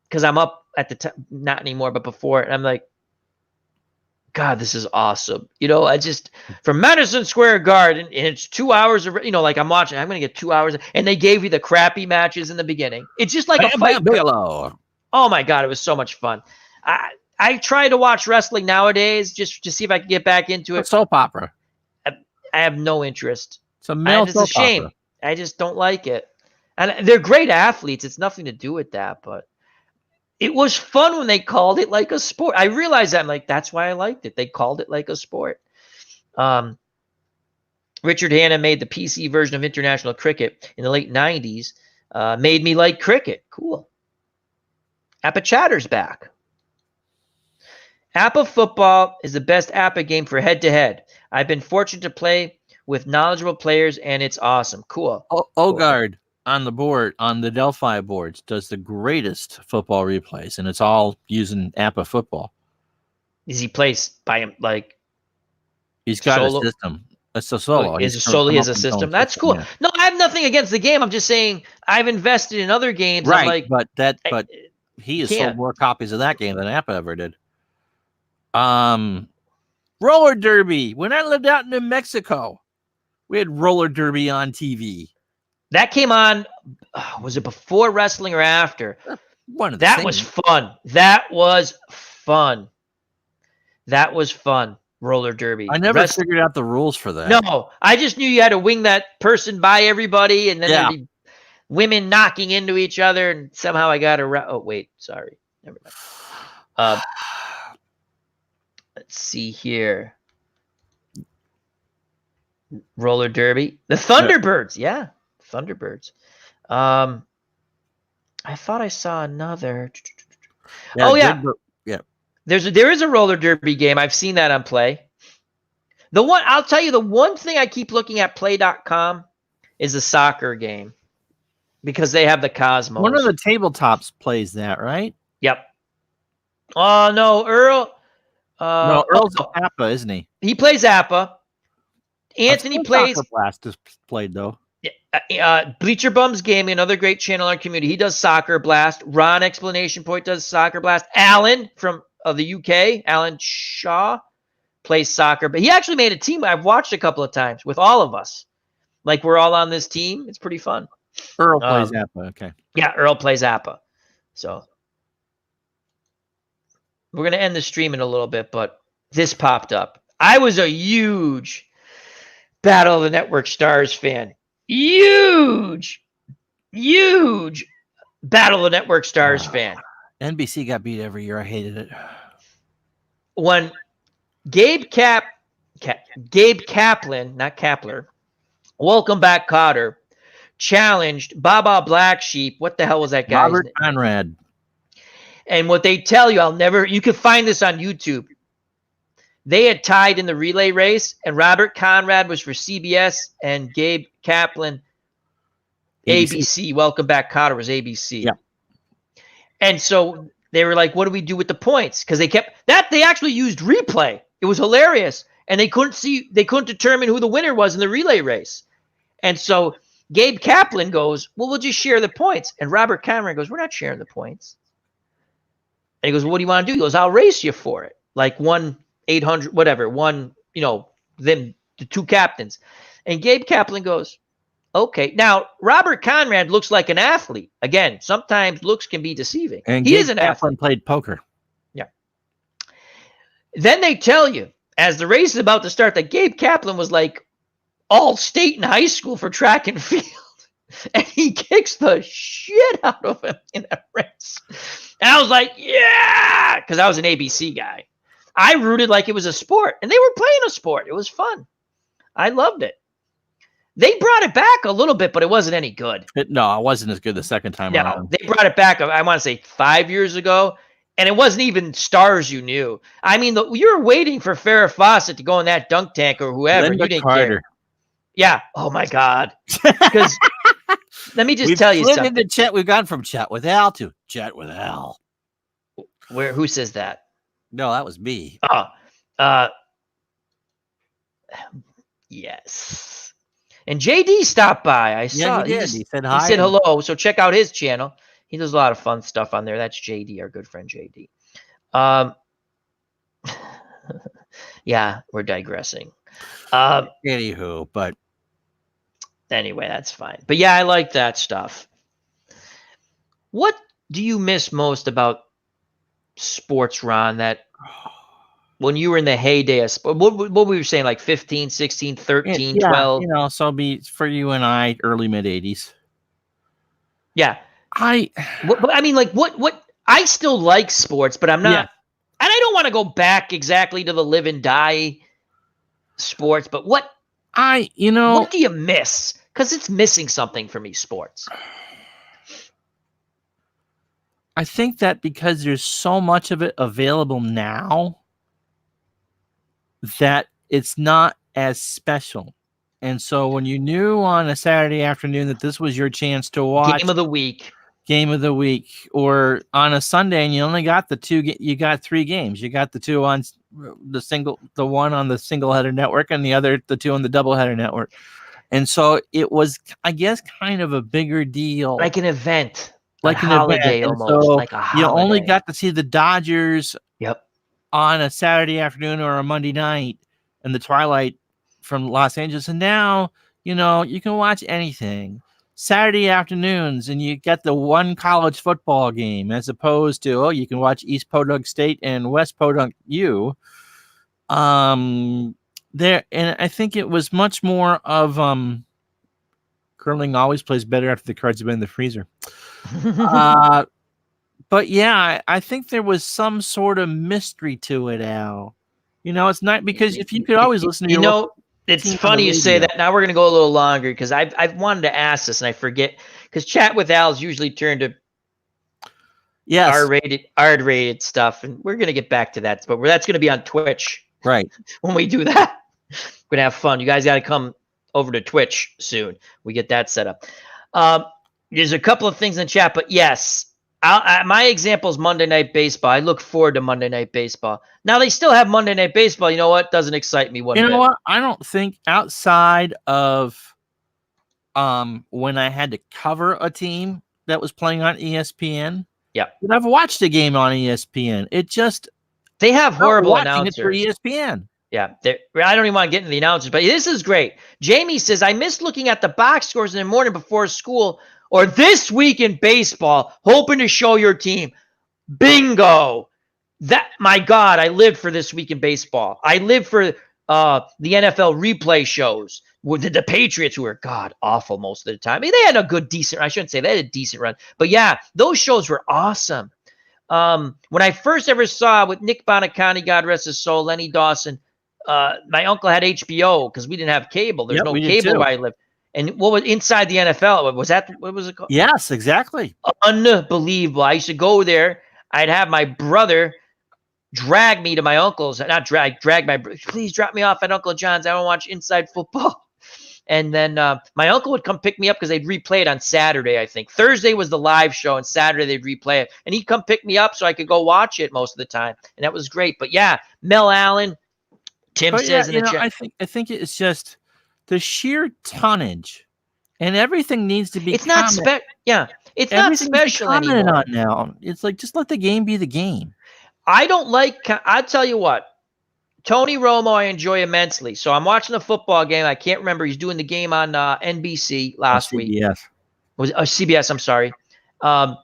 because I'm up at the time, not anymore, but before. And I'm like, God, this is awesome. I just, from Madison Square Garden, and it's 2 hours of, like I'm watching, I'm going to get 2 hours. And they gave you the crappy matches in the beginning. It's just like a fight. Oh my God, it was so much fun. I try to watch wrestling nowadays just to see if I can get back into it. Soap opera. I have no interest. It's a shame. Opera. I just don't like it. And they're great athletes. It's nothing to do with that, but it was fun when they called it like a sport. I realized that. I'm like, that's why I liked it. They called it like a sport. Richard Hanna made the PC version of international cricket in the late 90s. Made me like cricket. Cool. Appa Chatter's back. Appa Football is the best Appa game for head-to-head. I've been fortunate to play with knowledgeable players, and it's awesome. Cool. Ogard on the board, on the Delphi boards, does the greatest football replays, and it's all using Appa Football. Is he plays by him like he's got solo? a system? It's a solo. Is solely as a system. That's cool. Yeah. No, I have nothing against the game. I'm just saying I've invested in other games. Right, I'm like, but he has sold more copies of that game than Appa ever did. Roller derby. When I lived out in New Mexico, we had roller derby on TV. That came on. Was it before wrestling or after? That was fun. That was fun. Roller derby. I never figured out the rules for that. No, I just knew you had to wing that person by everybody, and then there'd be women knocking into each other, and somehow I got around. Oh wait, sorry, never mind. Let's see here. Roller derby. The Thunderbirds. Yeah, Thunderbirds. I thought I saw another. Yeah. There is a roller derby game. I've seen that on Play. I'll tell you, the one thing I keep looking at Play.com is a soccer game because they have the Cosmos. One of the tabletops plays that, right? Yep. Oh no, Earl. No, Earl's Appa, isn't he? He plays Appa. Anthony plays. Soccer Blast is played though. Bleacher Bums Gaming, another great channel in our community. He does Soccer Blast. Ron Explanation Point does Soccer Blast. Alan from the UK, Alan Shaw, plays soccer, but he actually made a team I've watched a couple of times with all of us. Like we're all on this team. It's pretty fun. Earl plays Appa. Okay. Yeah, Earl plays Appa. So we're going to end the stream in a little bit, but this popped up. I was a huge Battle of the Network Stars fan. Huge Battle of the Network Stars fan. NBC got beat every year. I hated it. When Gabe Kaplan, not Kapler, Welcome Back Cotter, challenged Baba Black Sheep. What the hell was that guy's Robert name? Conrad. And what they tell you, you can find this on YouTube. They had tied in the relay race, and Robert Conrad was for CBS, and Gabe Kaplan, ABC. Welcome Back Cotter was ABC. Yeah. And so they were like, what do we do with the points? Because they actually used replay. It was hilarious. And they couldn't determine who the winner was in the relay race. And so Gabe Kaplan goes, well, we'll just share the points. And Robert Conrad goes, we're not sharing the points. And he goes, well, what do you want to do? He goes, I'll race you for it. Like 1-800, whatever, the two captains. And Gabe Kaplan goes, okay. Now, Robert Conrad looks like an athlete. Again, sometimes looks can be deceiving. And he is an athlete. Played poker. Yeah. Then they tell you, as the race is about to start, that Gabe Kaplan was like all state in high school for track and field. And he kicks the shit out of him in that race. And I was like, yeah, because I was an ABC guy. I rooted like it was a sport. And they were playing a sport. It was fun. I loved it. They brought it back a little bit, but it wasn't any good. No, it wasn't as good the second time around. They brought it back, I want to say 5 years ago, and it wasn't even stars you knew. I mean, you were waiting for Farrah Fawcett to go in that dunk tank or whoever. Linda you didn't Carter. care. Yeah. Oh, my God. Because let me just tell you something. The chat, we've gone from Chat with Al to Chat with Al. Who says that? No, that was me. Yes. And JD stopped by. I saw. He did. He said hi. He said hello. So check out his channel. He does a lot of fun stuff on there. That's JD, our good friend JD. Yeah, we're digressing. Anywho, but anyway, that's fine. But yeah, I like that stuff. What do you miss most about sports, Ron, that when you were in the heyday of sport, what were you saying, like 15, 16, 13, 12? So be for you and I, early mid 80s. Yeah. I mean, like what I still like sports, but I'm not, and I don't want to go back exactly to the live and die sports, but what do you miss? Because it's missing something for me, sports. I think that because there's so much of it available now that it's not as special. And so when you knew on a Saturday afternoon that this was your chance to watch Game of the week. Game of the week, or on a Sunday and you only got you got 3 games. You got the 2 on the one on the single header network and the 2 on the double header network. And so it was, I guess, kind of a bigger deal. Like an event. Like a an holiday event. almost. So like a holiday. You only got to see the Dodgers Yep. on a Saturday afternoon or a Monday night in the twilight from Los Angeles. And now, you can watch anything. Saturday afternoons, and you get the one college football game as opposed to, you can watch East Podunk State and West Podunk U. There, and I think it was much more of curling always plays better after the cards have been in the freezer. But yeah, I think there was some sort of mystery to it, Al. It's not, because if you could always listen to your it's funny you say that. Now we're going to go a little longer because I've wanted to ask this and I forget, because Chat with Al is usually turned to R-rated stuff, and we're going to get back to that, but that's going to be on Twitch. Right. When we do that, we're going to have fun. You guys got to come over to Twitch soon. We get that set up. There's a couple of things in the chat, but yes, my example is Monday Night Baseball. I look forward to Monday Night Baseball. Now they still have Monday Night Baseball. You know what? Doesn't excite me one bit. You know what? I don't think outside of when I had to cover a team that was playing on ESPN. Yeah. But I've watched a game on ESPN. They have horrible announcers for ESPN. Yeah, I don't even want to get into the announcers, but this is great. Jamie says, I miss looking at the box scores in the morning before school or this week in baseball, hoping to show your team. Bingo. My God, I lived for this week in baseball. I lived for the NFL replay shows with the Patriots, who were God awful most of the time. I mean, they had a decent run, but yeah, those shows were awesome. When I first ever saw with Nick Bonacani, God rest his soul, Lenny Dawson, my uncle had HBO because we didn't have cable. There's no cable where I lived. And what was Inside the NFL? What was it called? Yes, exactly. Unbelievable. I used to go there. I'd have my brother drag me to my uncle's. Please drop me off at Uncle John's. I want to watch Inside Football. And then my uncle would come pick me up because they'd replay it on Saturday, I think. Thursday was the live show, and Saturday they'd replay it. And he'd come pick me up so I could go watch it most of the time. And that was great. But yeah, Mel Allen, Tim says in the chat. I think it's just the sheer tonnage, and everything needs to be. It's not special. Yeah, it's not special anymore. On now, it's like just let the game be the game. I don't like. I'll tell you what. Tony Romo, I enjoy immensely. So I'm watching the football game. I can't remember. He's doing the game on NBC last week. Yes, was CBS? I'm sorry. I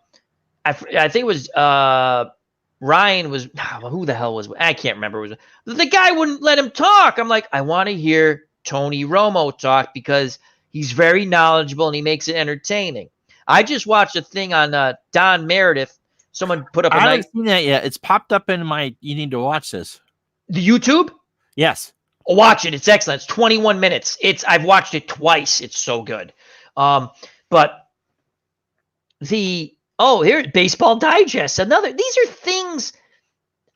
think it was Ryan. Was who the hell was? I can't remember. The guy wouldn't let him talk. I'm like, I want to hear Tony Romo talk because he's very knowledgeable and he makes it entertaining. I just watched a thing on Don Meredith. Someone put up. I haven't seen that yet. It's popped up in my. You need to watch this. The YouTube? Yes. Watch it. It's excellent. It's 21 minutes. I've watched it twice. It's so good. But here's Baseball Digest. These are things.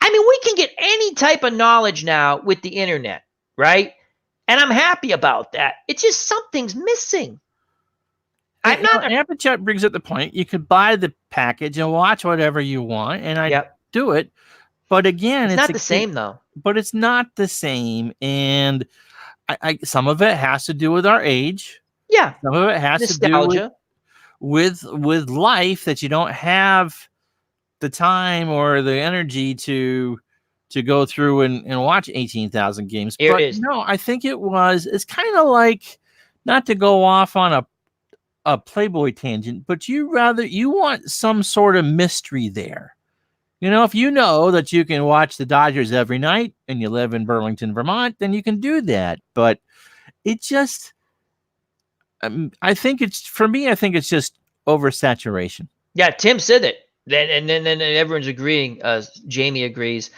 I mean, we can get any type of knowledge now with the internet, right? And I'm happy about that. It's just something's missing. Amperchat brings up the point. You could buy the package and watch whatever you want, and I do it. But again, it's not the same though. But it's not the same, and I some of it has to do with our age. Yeah, some of it has nostalgia. To do with life, that you don't have the time or the energy to go through and watch 18,000 games. It but is. No, I think it's kind of like, not to go off on a Playboy tangent, but you want some sort of mystery there. If you know that you can watch the Dodgers every night and you live in Burlington, Vermont, then you can do that. But it just, I think it's just oversaturation. Yeah, Tim said it. And then everyone's agreeing. Jamie agrees.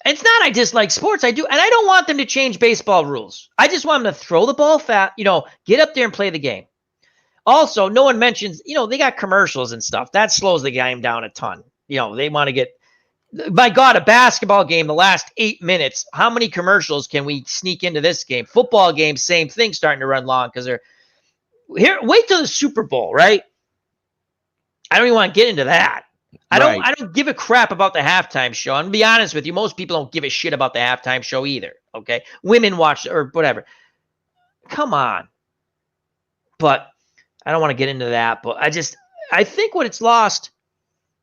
And it's not I dislike sports. I do. And I don't want them to change baseball rules. I just want them to throw the ball fat, get up there and play the game. Also, no one mentions, they got commercials and stuff. That slows the game down a ton. they want to get. My God, a basketball game, the last 8 minutes. How many commercials can we sneak into this game? Football game, same thing, starting to run long because they're here. Wait till the Super Bowl, right? I don't even want to get into that. I don't give a crap about the halftime show. I'm gonna be honest with you. Most people don't give a shit about the halftime show either. Okay, women watch or whatever. Come on, but I don't want to get into that. But I think what it's lost.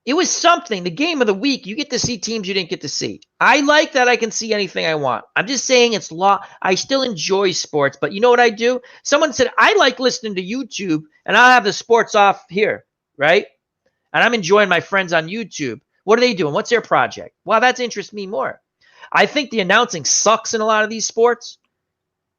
It was something. The game of the week, you get to see teams you didn't get to see. I like that I can see anything I want. I'm just saying it's I still enjoy sports, but you know what I do? Someone said, I like listening to YouTube, and I'll have the sports off here, right? And I'm enjoying my friends on YouTube. What are they doing? What's their project? Well, that interests me more. I think the announcing sucks in a lot of these sports.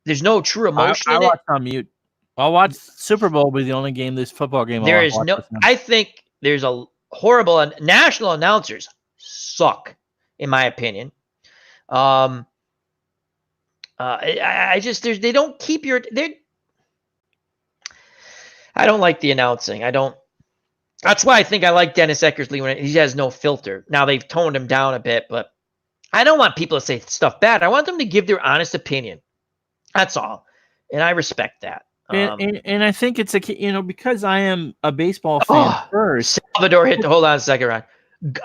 There's no true emotion in it. I watch on mute. I'll watch Super Bowl be the only game, this football game. I think there's a horrible national announcers suck, in my opinion. I just they don't keep I don't like the announcing. That's why I think I like Dennis Eckersley when he has no filter. Now they've toned him down a bit, but I don't want people to say stuff bad. I want them to give their honest opinion. That's all, and I respect that. And I think it's because I am a baseball fan first. Salvador hold on a second, Ron.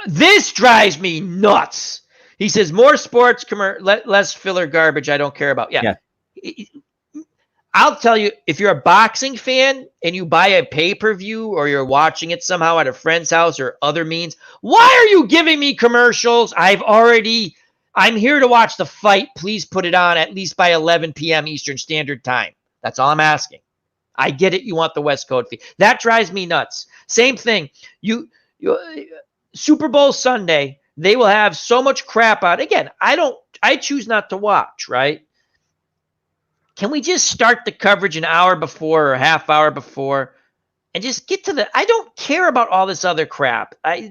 This drives me nuts. He says more sports, less filler garbage I don't care about. Yeah. I'll tell you, if you're a boxing fan and you buy a pay-per-view or you're watching it somehow at a friend's house or other means, why are you giving me commercials? I'm here to watch the fight. Please put it on at least by 11 p.m. Eastern Standard Time. That's all I'm asking. I get it. You want the West Coast fee. That drives me nuts. Same thing. You Super Bowl Sunday, they will have so much crap out. Again, I choose not to watch, right? Can we just start the coverage an hour before or a half hour before and just get to I don't care about all this other crap. I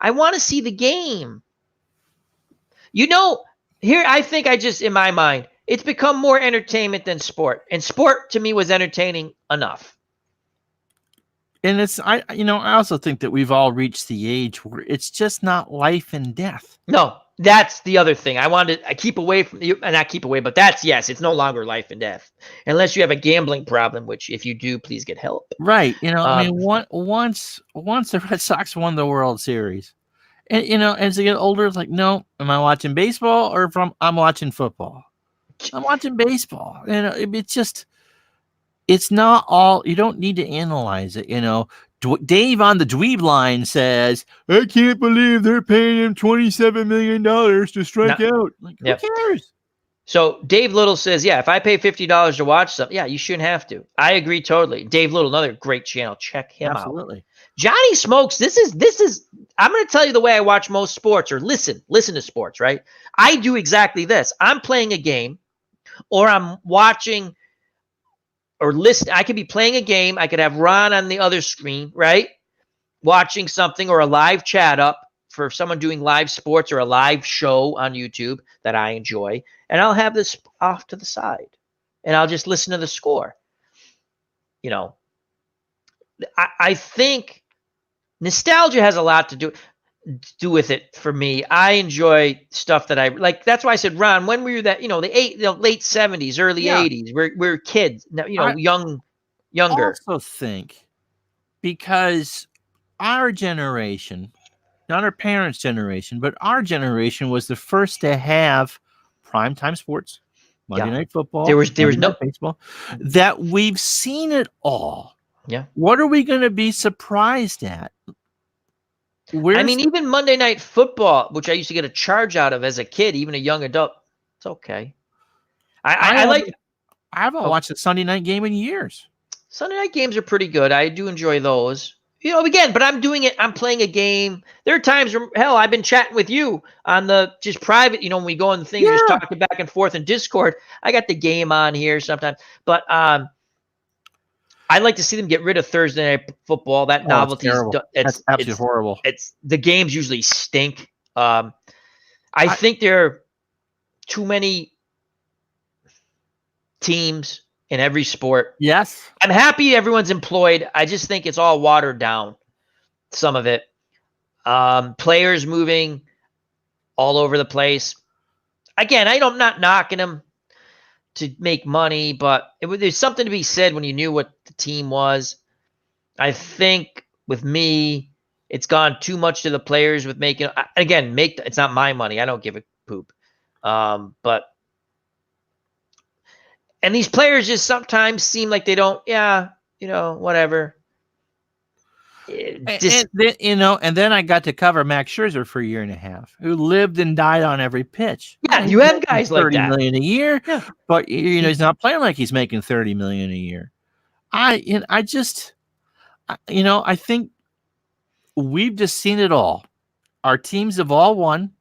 want to see the game. Here I think in my mind, it's become more entertainment than sport. And sport to me was entertaining enough. And I also think that we've all reached the age where it's just not life and death. No, that's the other thing. I keep away from you, and not keep away, but it's no longer life and death. Unless you have a gambling problem, which if you do, please get help. Right. Once the Red Sox won the World Series, and as they get older, it's like, no, am I watching baseball or I'm watching football? I'm watching baseball. It's not all, you don't need to analyze it. Dave on the dweeb line says, I can't believe they're paying him $27 million to strike out. Like, who cares? So Dave Little says, yeah, if I pay $50 to watch something, yeah, you shouldn't have to. I agree totally. Dave Little, another great channel. Check him out. Johnny Smokes, this is, I'm going to tell you the way I watch most sports or listen to sports, right? I do exactly this. I'm playing a game or I'm watching or listen. I could be playing a game. I could have Ron on the other screen, right? Watching something or a live chat up for someone doing live sports or a live show on YouTube that I enjoy. And I'll have this off to the side and I'll just listen to the score. I think nostalgia has a lot to do with it for me. I enjoy stuff that I like. That's why I said, Ron, when were you that, the late 70s, early 80s, we're kids, younger. I also think because our generation, not our parents' generation, but our generation was the first to have primetime sports, Monday Night Football. There was no baseball. That we've seen it all. Yeah. What are we going to be surprised at? Even Monday Night Football, which I used to get a charge out of as a kid, even a young adult, it's okay. I haven't watched a Sunday night game in years. Sunday night games are pretty good. I do enjoy those. Again, but I'm doing it. I'm playing a game. There are times where, hell, I've been chatting with you on the just private, when we go on the thing, just talking back and forth in Discord. I got the game on here sometimes. But I'd like to see them get rid of Thursday Night Football. That novelty is absolutely horrible. The games usually stink. I think there are too many teams in every sport. Yes. I'm happy everyone's employed. I just think it's all watered down, some of it. Players moving all over the place. Again, I'm not knocking them to make money, but there's something to be said when you knew what the team was. I think with me, it's gone too much to the players with making. Again, it's not my money. I don't give a poop. But these players just sometimes seem like they don't. Yeah, whatever. And then I got to cover Max Scherzer for a year and a half, who lived and died on every pitch. Yeah, you have guys like that. $30 million a year, yeah. But he's not playing like he's making $30 million a year. I think we've just seen it all. Our teams have all won.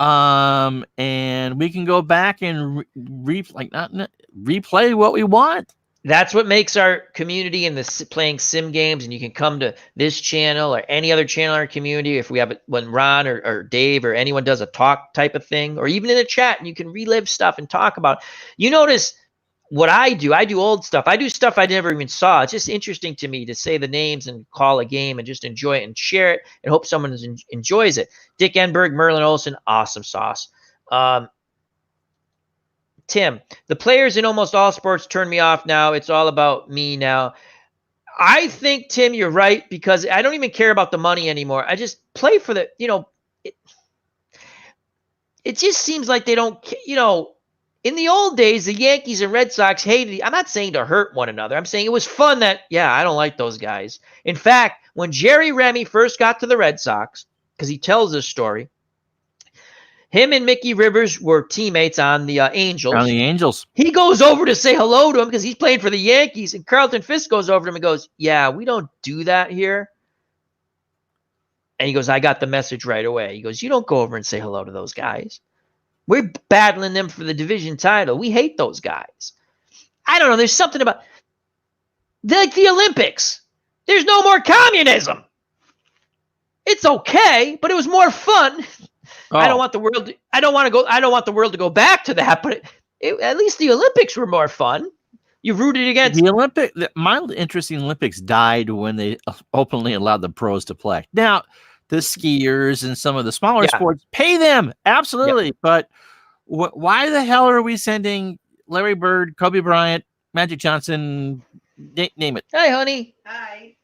And we can go back and replay what we want. That's what makes our community in the playing sim games, and you can come to this channel or any other channel in our community if we have when Ron or Dave or anyone does a talk type of thing, or even in the chat, and you can relive stuff and talk about. You notice what I do old stuff. I do stuff I never even saw. It's just interesting to me to say the names and call a game and just enjoy it and share it and hope someone enjoys it. Dick Enberg, Merlin Olsen, awesome sauce. Tim, the players in almost all sports turn me off now. It's all about me now. I think, Tim, you're right, because I don't even care about the money anymore. I just play for the, it just seems like they don't, in the old days, the Yankees and Red Sox hated. I'm not saying to hurt one another. I'm saying it was fun that, I don't like those guys. In fact, when Jerry Remy first got to the Red Sox, because he tells this story, him and Mickey Rivers were teammates on the Angels. He goes over to say hello to him because he's playing for the Yankees, and Carlton Fisk goes over to him and goes, "Yeah, we don't do that here." And he goes, "I got the message right away." He goes, "You don't go over and say hello to those guys. We're battling them for the division title. We hate those guys." I don't know. There's something about like the Olympics. There's no more communism. It's okay, but it was more fun. Oh. I don't want the world to go back to that, but at least the Olympics were more fun. You rooted against the Olympic. My interest in Olympics died when they openly allowed the pros to play. Now, the skiers and some of the smaller sports pay them absolutely, but why the hell are we sending Larry Bird, Kobe Bryant, Magic Johnson, name it? Hi, honey. Hi.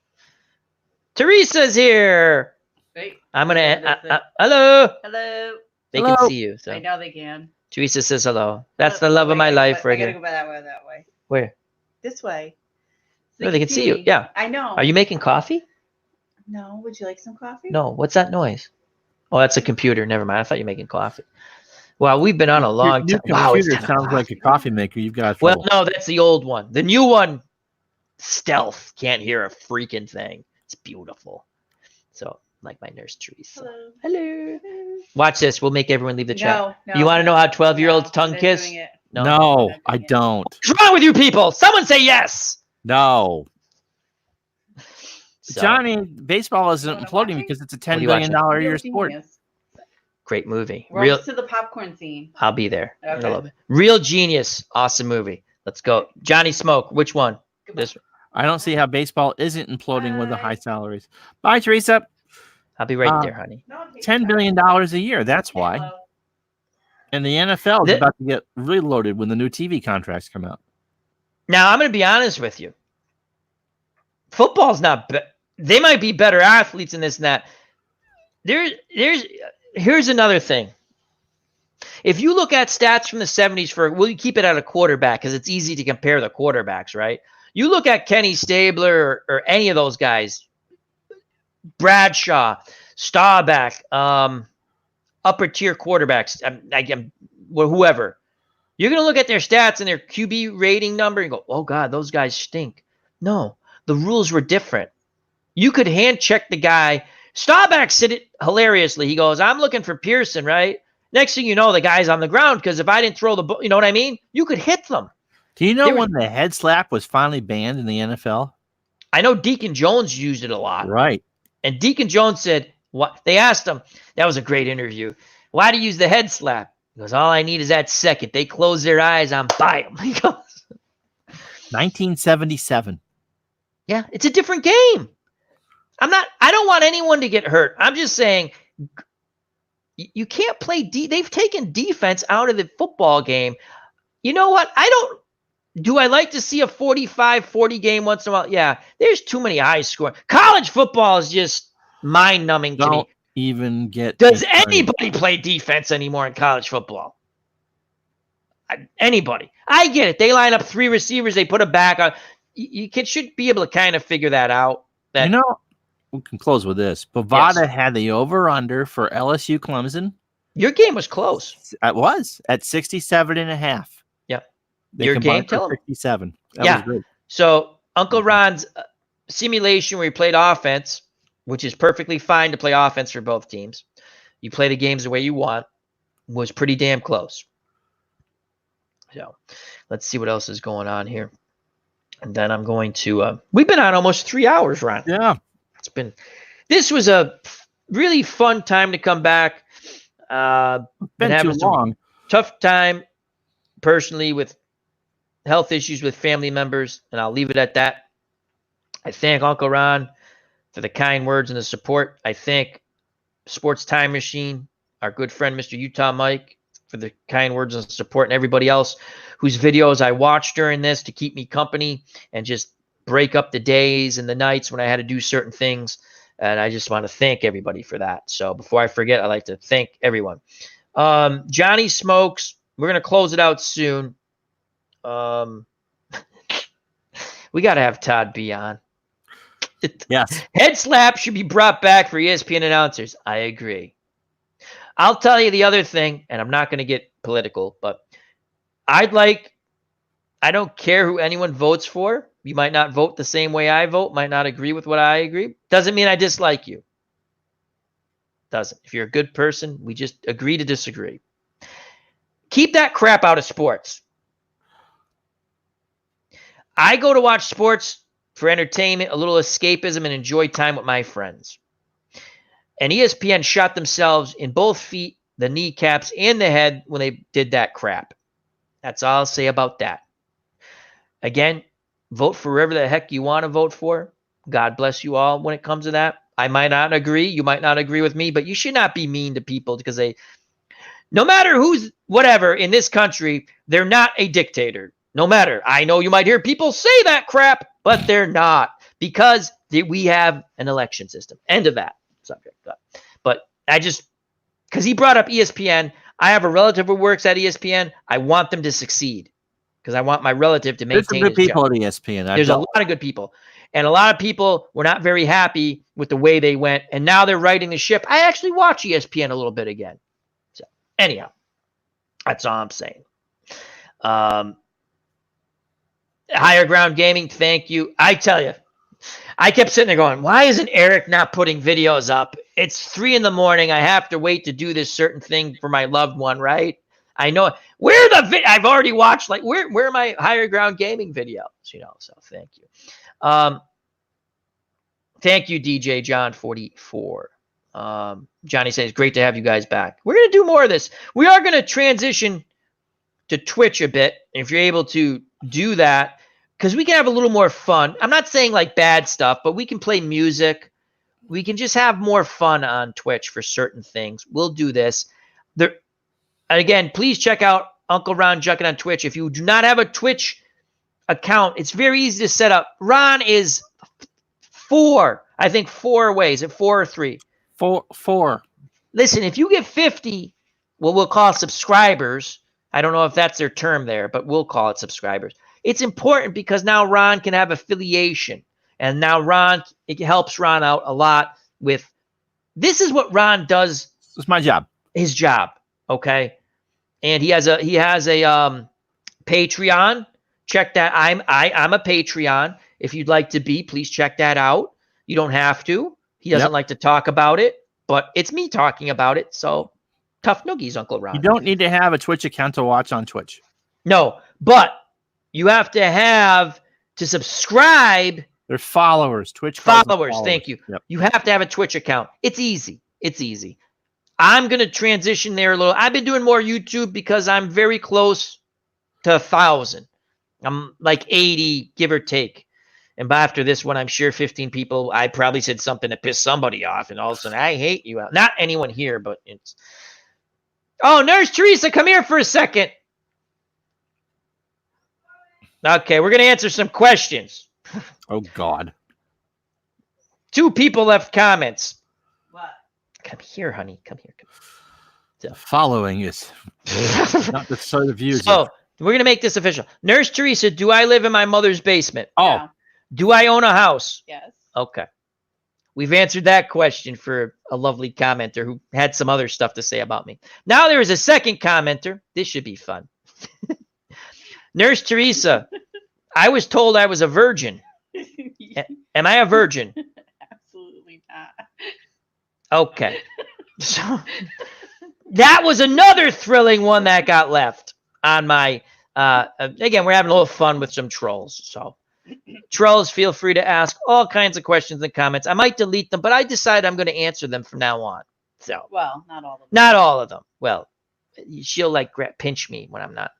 Teresa's here. Hey, I'm gonna. Hello. Hello. They can see you. So I know they can. Teresa says hello. That's the love of my life, right here. I gotta go that way. Where? This way. So no, they can see you. Yeah. I know. Are you making coffee? No. Would you like some coffee? No. What's that noise? Oh, that's a computer. Never mind. I thought you were making coffee. Well, we've been on a long time. Wow, it sounds like a coffee maker. You've got. Well, no, that's the old one. The new one, stealth. Can't hear a freaking thing. It's beautiful. So. Like my nurse Teresa. Hello. Watch this. We'll make everyone leave the chat. No, you want to know how 12-year-olds tongue kiss? No, I don't. What's wrong with you people? Someone say yes. No. So, Johnny, baseball isn't imploding because it's a $10 billion a year sport. Great movie. We're to the popcorn scene. I'll be there in a little bit. Real Genius. Awesome movie. Let's go. Johnny Smoke. Which one? This one. I don't see how baseball isn't imploding with the high salaries. Bye, Teresa. I'll be right there, honey. $10 billion a year. That's why. And the NFL is about to get reloaded when the new TV contracts come out. Now, I'm going to be honest with you. Football's not they might be better athletes in this and that. Here's another thing. If you look at stats from the 70s we'll keep it at a quarterback because it's easy to compare the quarterbacks, right? You look at Kenny Stabler or any of those guys, Bradshaw, Staubach, upper tier quarterbacks, whoever. You're going to look at their stats and their QB rating number and go, "Oh God, those guys stink." No, the rules were different. You could hand check the guy. Staubach said it hilariously. He goes, "I'm looking for Pearson," right? Next thing you know, the guy's on the ground because if I didn't throw the ball, you know what I mean? You could hit them. Do you know when the head slap was finally banned in the NFL? I know Deacon Jones used it a lot. Right. And Deacon Jones said, "What?" They asked him. That was a great interview. "Why do you use the head slap?" He goes, "All I need is that second. They close their eyes, I'm by them." He goes, 1977. Yeah, it's a different game. I don't want anyone to get hurt. I'm just saying you can't play they've taken defense out of the football game. You know what? Do I like to see a 45-40 game once in a while? Yeah, there's too many high score. College football is just mind-numbing to me. Don't even get. Does anybody play defense anymore in college football? Anybody? I get it. They line up 3 receivers. They put a back on. You should be able to kind of figure that out. We can close with this. Bovada had the over-under for LSU Clemson. Your game was close. It was at 67.5. Yeah. Your game, tell him. 67. That was great. So Uncle Ron's simulation where he played offense, which is perfectly fine to play offense for both teams. You play the games the way you want, was pretty damn close. So let's see what else is going on here. And then I'm going to, we've been on almost 3 hours, Ron. Yeah. This was a really fun time to come back. Been too long. Tough time personally with health issues with family members, and I'll leave it at that. I thank Uncle Ron for the kind words and the support. I thank Sports Time Machine, our good friend, Mr. Utah Mike, for the kind words and support, and everybody else whose videos I watched during this to keep me company and just break up the days and the nights when I had to do certain things. And I just want to thank everybody for that. So before I forget, I'd like to thank everyone. Johnny Smokes, we're going to close it out soon. We got to have Todd B on. Yes. Head slap should be brought back for ESPN announcers. I agree. I'll tell you the other thing, and I'm not going to get political, but I don't care who anyone votes for. You might not vote the same way I vote, might not agree with what I agree. Doesn't mean I dislike you. Doesn't. If you're a good person, we just agree to disagree. Keep that crap out of sports. I go to watch sports for entertainment, a little escapism, and enjoy time with my friends. And ESPN shot themselves in both feet, the kneecaps, and the head when they did that crap. That's all I'll say about that. Again, vote for whoever the heck you want to vote for. God bless you all when it comes to that. I might not agree. You might not agree with me, but you should not be mean to people because no matter who's whatever in this country, they're not a dictator. No matter. I know you might hear people say that crap, but they're not because we have an election system. End of that subject. But because he brought up ESPN, I have a relative who works at ESPN. I want them to succeed because I want my relative to maintain his job. There's some good people at ESPN. There's a lot of good people. And a lot of people were not very happy with the way they went. And now they're righting the ship. I actually watch ESPN a little bit again. So anyhow, that's all I'm saying. Higher Ground Gaming, thank you. I tell you, I kept sitting there going, why isn't Eric not putting videos up? It's 3 a.m. I have to wait to do this certain thing for my loved one, right? I know I've already watched, where are my Higher Ground Gaming videos? So thank you. Thank you, DJ John 44. Johnny says, great to have you guys back. We're going to do more of this. We are going to transition to Twitch a bit. If you're able to do that, because we can have a little more fun. I'm not saying like bad stuff, but we can play music. We can just have more fun on Twitch for certain things. We'll do this. Again, please check out Uncle Ron Jucket on Twitch. If you do not have a Twitch account, it's very easy to set up. Ron is 4 away. Is it 4 or 3? 4. Listen, if you get 50, we'll call subscribers. I don't know if that's their term there, but we'll call it subscribers. It's important because now Ron can have affiliation. And now it helps Ron out a lot with, this is what Ron does. It's my job. His job. Okay. And he has a Patreon. Check that. I'm a Patreon. If you'd like to be, please check that out. You don't have to. He doesn't like to talk about it, but it's me talking about it. So tough noogies, Uncle Ron. You don't need to have a Twitch account to watch on Twitch. No, but you have to subscribe. They're followers. Twitch followers. Thank you. Yep. You have to have a Twitch account. It's easy. I'm going to transition there a little. I've been doing more YouTube because I'm very close to 1,000. I'm like 80, give or take. And after this one, I'm sure 15 people, I probably said something that pissed somebody off. And all of a sudden, I hate you. Not anyone here, but it's. Oh, Nurse Teresa, come here for a second. Okay, we're going to answer some questions. Oh, God. 2 people left comments. What? Come here, honey. Come here. The following is not the sort of views. So we're going to make this official. Nurse Teresa, do I live in my mother's basement? Oh, Yeah. Do I own a house? Yes. Okay. We've answered that question for a lovely commenter who had some other stuff to say about me. Now there is a second commenter. This should be fun. Nurse Teresa, I was told I was a virgin. Am I a virgin? Absolutely not. Okay. So that was another thrilling one that got left on my again, we're having a little fun with some trolls. So trolls, feel free to ask all kinds of questions in the comments. I might delete them, but I decided I'm going to answer them from now on. So Well, not all of them. not all of them. Well, she'll like pinch me when I'm not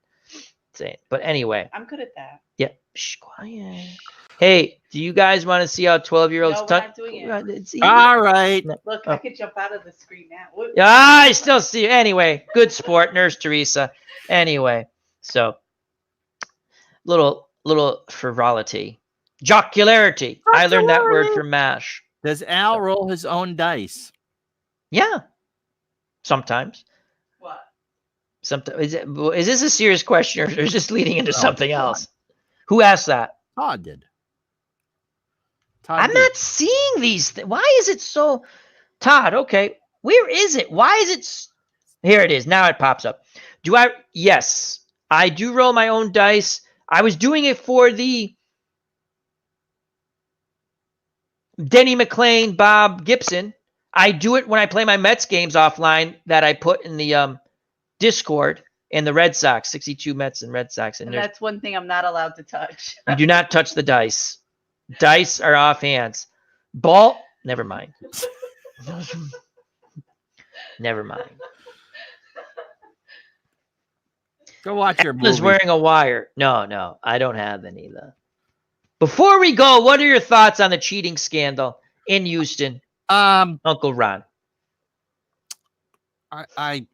saying. But anyway, I'm good at that. yeah. Shh, quiet. Hey, do you guys want to see how 12-year-olds No, we're touch? not doing it. It's easy. all right. Look, Oh. I could jump out of the screen now. What? I still see you. Anyway, good sport, Nurse Teresa. Anyway, so little frivolity. Jocularity. I learned that word from MASH. Does Al roll his own dice? Yeah. Sometimes. What? Sometimes. Is this a serious question or is this leading into No, something come else? Who asked that? Todd did. Todd I'm did. not seeing these. Why is it so? Todd, okay. Where is it? Why is it? Here it is. Now it pops up. Do I? Yes, I do roll my own dice. I was doing it for the Denny McClain, Bob Gibson. I do it when I play my Mets games offline that I put in the Discord in the Red Sox, 62 Mets and Red Sox. And that's one thing I'm not allowed to touch. You do not touch the dice. Dice are off hands. Ball, never mind. Never mind. Go watch your Is movie. wearing a wire. No, I don't have any of that. Before we go, what are your thoughts on the cheating scandal in Houston, Uncle Ron? I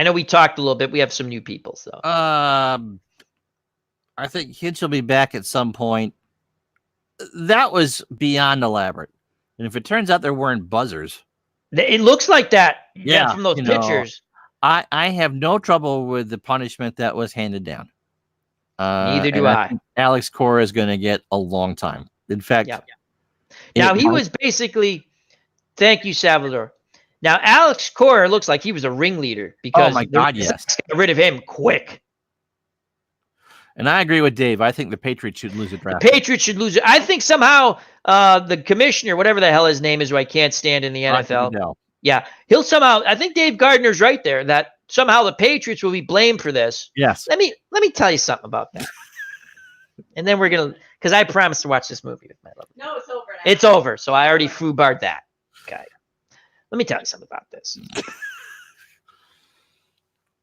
know we talked a little bit. We have some new people, so I think Hitch will be back at some point. That was beyond elaborate. And if it turns out they're wearing buzzers, it looks like that. Yeah, from those you know, pictures. I have no trouble with the punishment that was handed down. Neither do and I. think Alex Cora is going to get a long time. In fact, Yeah. Now he was basically. Thank you, Salvador. Now Alex Cora looks like he was a ringleader because my God, yes. got rid of him quick. And I agree with Dave. I think the Patriots should lose a draft. Patriots should lose it. I think somehow the commissioner, whatever the hell his name is, who I can't stand in the NFL. No. Yeah, he'll somehow. I think Dave Gardner's right there. That somehow the Patriots will be blamed for this. Yes. Let me tell you something about that. And then we're gonna, because I promised to watch this movie with my love. No, it's over now. It's over, so I already foobarred that. Okay. Let me tell you something about this.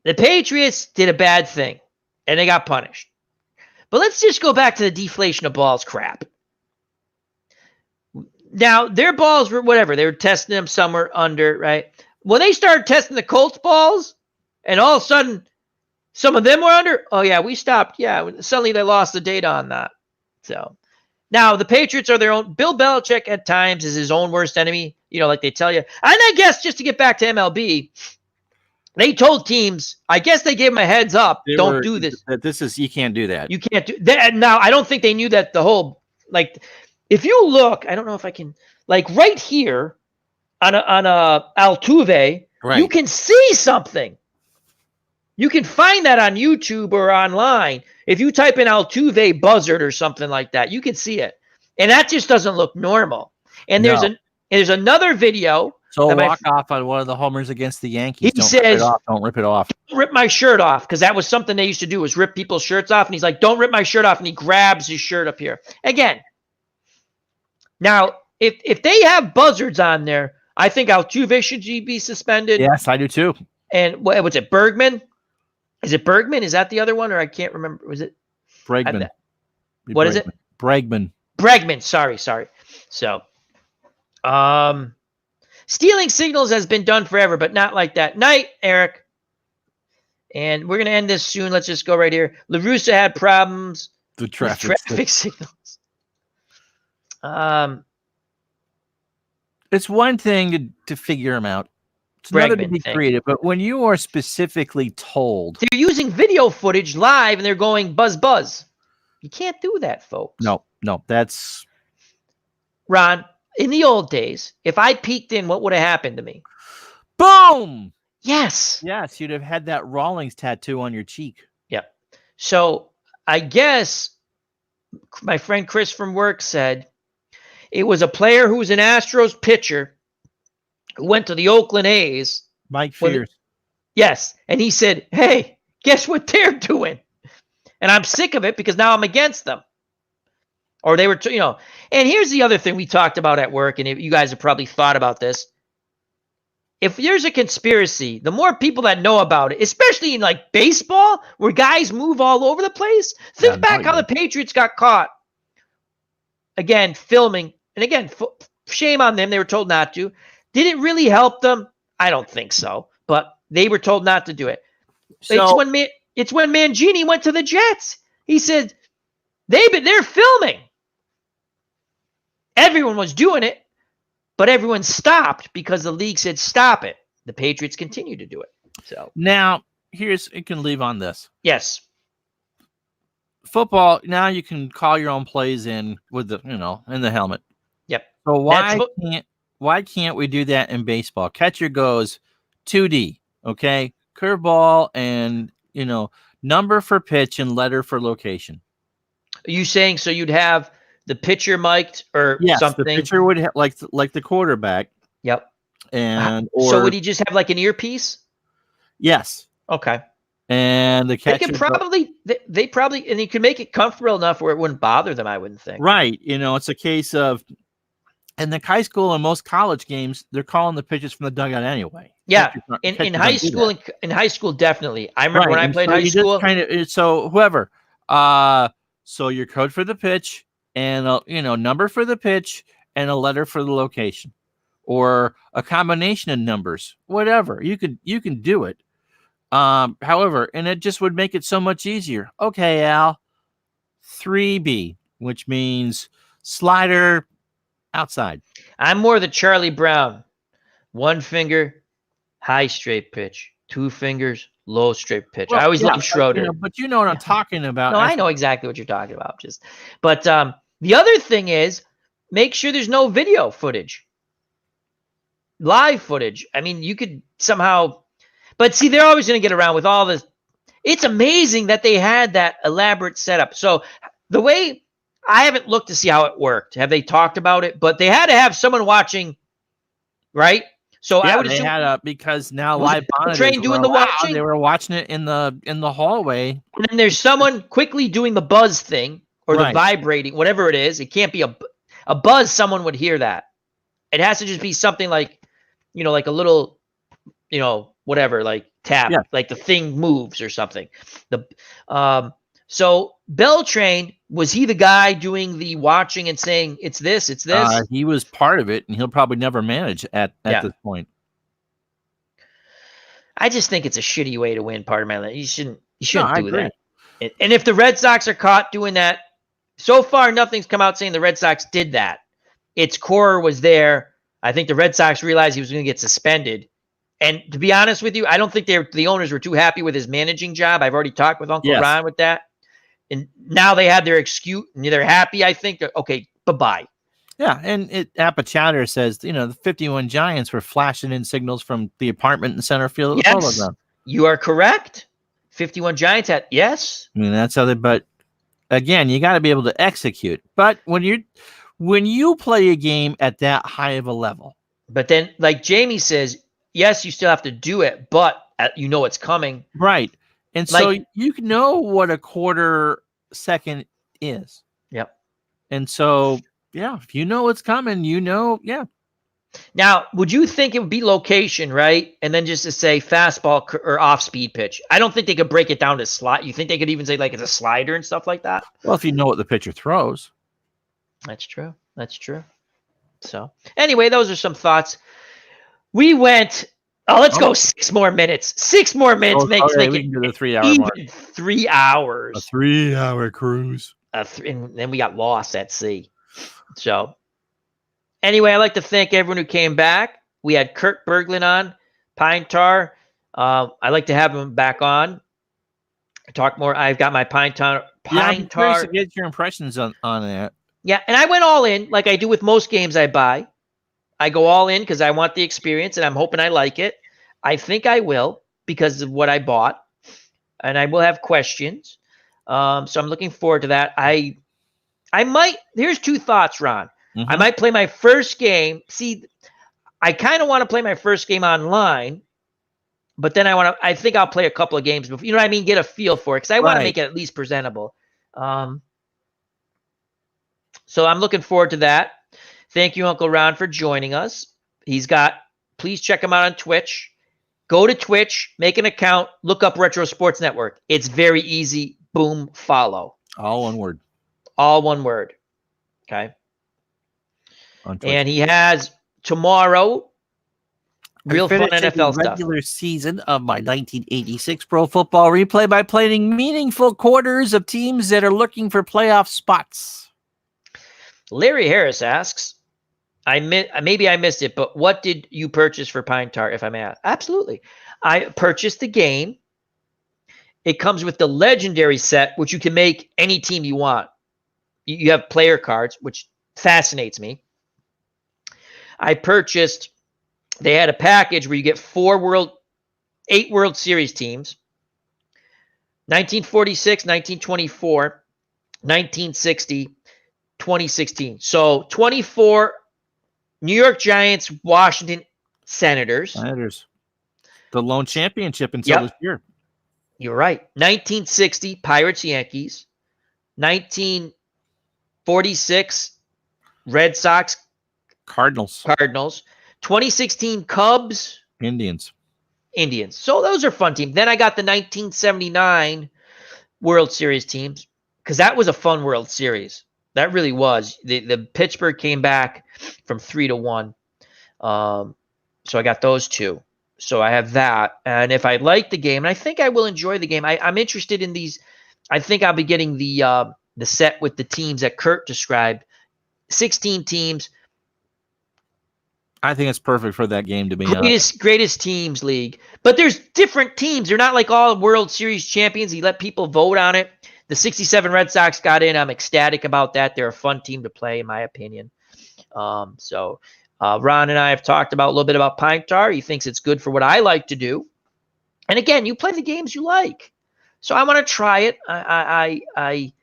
The Patriots did a bad thing, and they got punished. But let's just go back to the deflation of balls crap. Now, their balls were whatever. They were testing them somewhere under, right? When they started testing the Colts balls, and all of a sudden, some of them were under, oh, yeah, we stopped. Yeah, suddenly they lost the data on that. So, now the Patriots are their own. Bill Belichick at times is his own worst enemy, like they tell you. And I guess just to get back to MLB, they told teams, I guess they gave them a heads up. Don't do this. That you can't do that. You can't do that. Now, I don't think they knew that the whole, if you look, I don't know if I can, right here on a Altuve, Right. you can see something. You can find that on YouTube or online. If you type in Altuve buzzard or something like that, you can see it. And that just doesn't look normal. And there's another video. So that walk off on one of the homers against the Yankees. He says, don't rip it off. Rip my shirt off, because that was something they used to do, was rip people's shirts off. And he's like, don't rip my shirt off. And he grabs his shirt up here. Again, now, if they have buzzards on there, I think Altuve should be suspended. Yes, I do too. And what's it, Bergman? Is it Bergman? Is that the other one? Or I can't remember. Was it? Bregman. What is it? Bregman. Bregman. Sorry. So, stealing signals has been done forever, but not like that. Night, Eric. And we're going to end this soon. Let's just go right here. LaRussa had problems The with traffic. signals. It's one thing to figure them out. It's another to Bregman be thing. creative. But when you are specifically told, They're using video footage live and they're going buzz, buzz. You can't do that, folks. no, that's Ron, in the old days, if I peeked in, what would have happened to me? boom. Yes. Yes, you'd have had that Rawlings tattoo on your cheek. Yep. So I guess my friend Chris from work said it was a player who was an Astros pitcher who went to the Oakland A's. Mike When- Fierce. Yes. And he said, hey, guess what they're doing? And I'm sick of it because now I'm against them. Or they were, and here's the other thing we talked about at work, and you guys have probably thought about this. If there's a conspiracy, the more people that know about it, especially in like baseball, where guys move all over the place, think back how the Patriots got caught. Again, filming. And again, shame on them. They were told not to. Did it really help them? I don't think so. But they were told not to do it. So It's when Mangini went to the Jets. He said, they're filming. Everyone was doing it, but everyone stopped because the league said stop it. The Patriots continue to do it. So now you can leave on this. yes, Football, now you can call your own plays in with the, in the helmet. Yep. So why can't we do that in baseball? Catcher goes 2D, okay? Curveball and, number for pitch and letter for location. Are you saying so you'd have the pitcher mic'd or something? The pitcher would have like the quarterback. Yep. And so would he just have like an earpiece? Yes. Okay. And the catcher they probably and you can make it comfortable enough where it wouldn't bother them, I wouldn't think. Right. It's a case of in the high school and most college games, they're calling the pitches from the dugout anyway. Yeah. In high school, definitely. I remember when I played high school. So whoever. So your code for the pitch and number for the pitch and a letter for the location, or a combination of numbers, whatever you can do it. However, and it just would make it so much easier. Okay, Al, 3B, which means slider outside. I'm more the Charlie Brown. 1 finger, high straight pitch. 2 fingers, low straight pitch. I always love Schroeder. But you know what I'm talking about. No, I know exactly what you're talking about. But the other thing is, make sure there's no video footage, live footage. I mean, you could somehow, but see, they're always going to get around with all this. It's amazing that they had that elaborate setup. So the way, I haven't looked to see how it worked. Have they talked about it? But they had to have someone watching, right? So I would assume because now live train doing the watching. They were watching it in the hallway. And then there's someone quickly doing the buzz thing or the vibrating, whatever it is. It can't be a buzz. Someone would hear that. It has to just be something like, like a little, whatever, like tap, like the thing moves or something. So Beltrain, was he the guy doing the watching and saying it's this? He was part of it, and he'll probably never manage at this point. I just think it's a shitty way to win. Part of my life, you shouldn't do that. And if the Red Sox are caught doing that, so far nothing's come out saying the Red Sox did that. It's Cora was there. I think the Red Sox realized he was going to get suspended. And to be honest with you, I don't think the owners were too happy with his managing job. I've already talked with Uncle Ron with that. And now they had their excuse, and they're happy, I think. Okay, bye-bye. Yeah, and Apachowder says, the 51 Giants were flashing in signals from the apartment in center field of the Polo Ground. You are correct. 51 Giants had, yes. I mean, that's how but again, you got to be able to execute. But when you play a game at that high of a level. But then, like Jamie says, yes, you still have to do it, but it's coming. Right. And so you know what a quarter second is. Yep. And so, if you know what's coming, Now, would you think it would be location, right? And then just to say fastball or off-speed pitch. I don't think they could break it down to slot. You think they could even say like it's a slider and stuff like that? Well, if you know what the pitcher throws. That's true. That's true. So anyway, those are some thoughts. We went. Oh, let's go 6 more minutes. 6 more minutes make we it can do the 3-hour even mark. 3 hours. A 3-hour cruise. And then we got lost at sea. So anyway, I'd like to thank everyone who came back. We had Kirk Berglund on, Pine Tar. I'd like to have him back on. Talk more. I've got my Pine Tar. I'm curious to get your impressions on that. Yeah, and I went all in like I do with most games I buy. I go all in because I want the experience, and I'm hoping I like it. I think I will because of what I bought, and I will have questions. So I'm looking forward to that. I might. Here's 2 thoughts, Ron. Mm-hmm. I might play my first game. See, I kind of want to play my first game online, but then I think I'll play a couple of games before. You know what I mean? Get a feel for it because I want to make it at least presentable. So I'm looking forward to that. Thank you, Uncle Ron, for joining us. Please check him out on Twitch. Go to Twitch, make an account, look up Retro Sports Network. It's very easy. Boom, follow. All one word. All one word. Okay. On Twitch. And he has tomorrow real fun NFL stuff. Regular season of my 1986 Pro Football Replay by playing meaningful quarters of teams that are looking for playoff spots. Larry Harris asks, maybe I missed it, but what did you purchase for Pine Tar, if I may ask? Absolutely. I purchased the game. It comes with the legendary set, which you can make any team you want. You have player cards, which fascinates me. I purchased, they had a package where you get 8 World Series teams, 1946, 1924, 1960, 2016. So 24 New York Giants, Washington Senators. The lone championship until this year. You're right. 1960 Pirates, Yankees. 1946 Red Sox, Cardinals. 2016 Cubs, Indians. So those are fun teams. Then I got the 1979 World Series teams because that was a fun World Series. That really was. The Pittsburgh came back from 3-1. So I got those 2. So I have that. And if I like the game, and I think I will enjoy the game, I'm interested in these. I think I'll be getting the set with the teams that Kurt described. 16 teams. I think it's perfect for that game to be greatest teams league. But there's different teams. They're not like all World Series champions. He let people vote on it. The 67 Red Sox got in. I'm ecstatic about that. They're a fun team to play, in my opinion. So Ron and I have talked about a little bit about Pine Tar. He thinks it's good for what I like to do. And again, you play the games you like. So I want to try it. I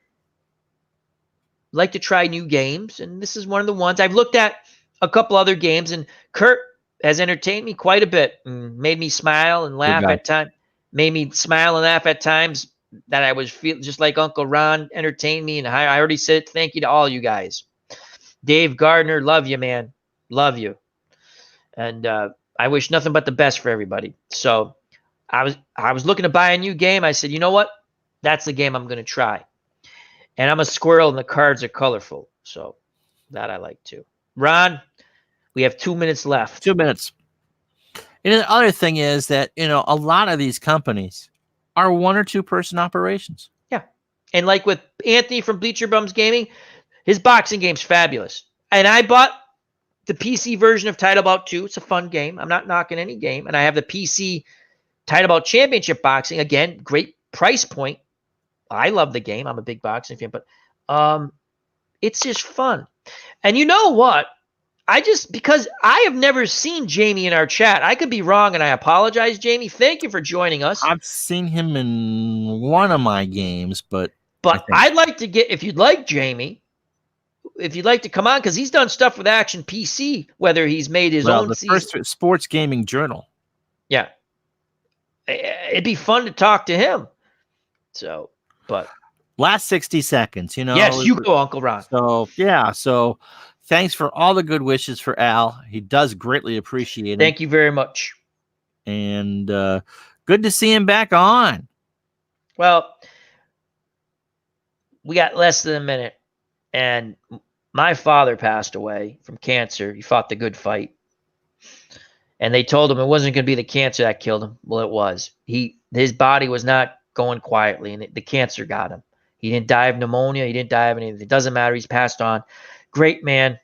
like to try new games, and this is one of the ones. I've looked at a couple other games, and Kurt has entertained me quite a bit and made me smile and laugh at times. Made me smile and laugh at times that I was feel just like Uncle Ron entertained me. And I already said thank you to all you guys. Dave Gardner, love you, man. Love you. And I wish nothing but the best for everybody. So I was looking to buy a new game. I said, you know what? That's the game I'm going to try. And I'm a squirrel and the cards are colorful. So that I like too. Ron, we have 2 minutes left. 2 minutes. And the other thing is that, a lot of these companies are 1 or 2 person operations. Yeah. And like with Anthony from Bleacher Bums Gaming, his boxing game's fabulous. And I bought the PC version of Title Bout 2. It's a fun game. I'm not knocking any game. And I have the PC Title Bout Championship Boxing. Again, great price point. I love the game. I'm a big boxing fan. But it's just fun. And you know what? Because I have never seen Jamie in our chat. I could be wrong, and I apologize, Jamie. Thank you for joining us. I've seen him in one of my games, but I'd like to get, if you'd like, Jamie, if you'd like to come on, because he's done stuff with Action PC, whether he's made his own the season. first sports gaming journal. Yeah. It'd be fun to talk to him. So, but. Last 60 seconds, Yes, you go, Uncle Ron. So thanks for all the good wishes for Al. He does greatly appreciate it. Thank you very much. And good to see him back on. Well, we got less than a minute. And my father passed away from cancer. He fought the good fight. And they told him it wasn't going to be the cancer that killed him. Well, it was. His body was not going quietly, and the cancer got him. He didn't die of pneumonia. He didn't die of anything. It doesn't matter. He's passed on. Great man.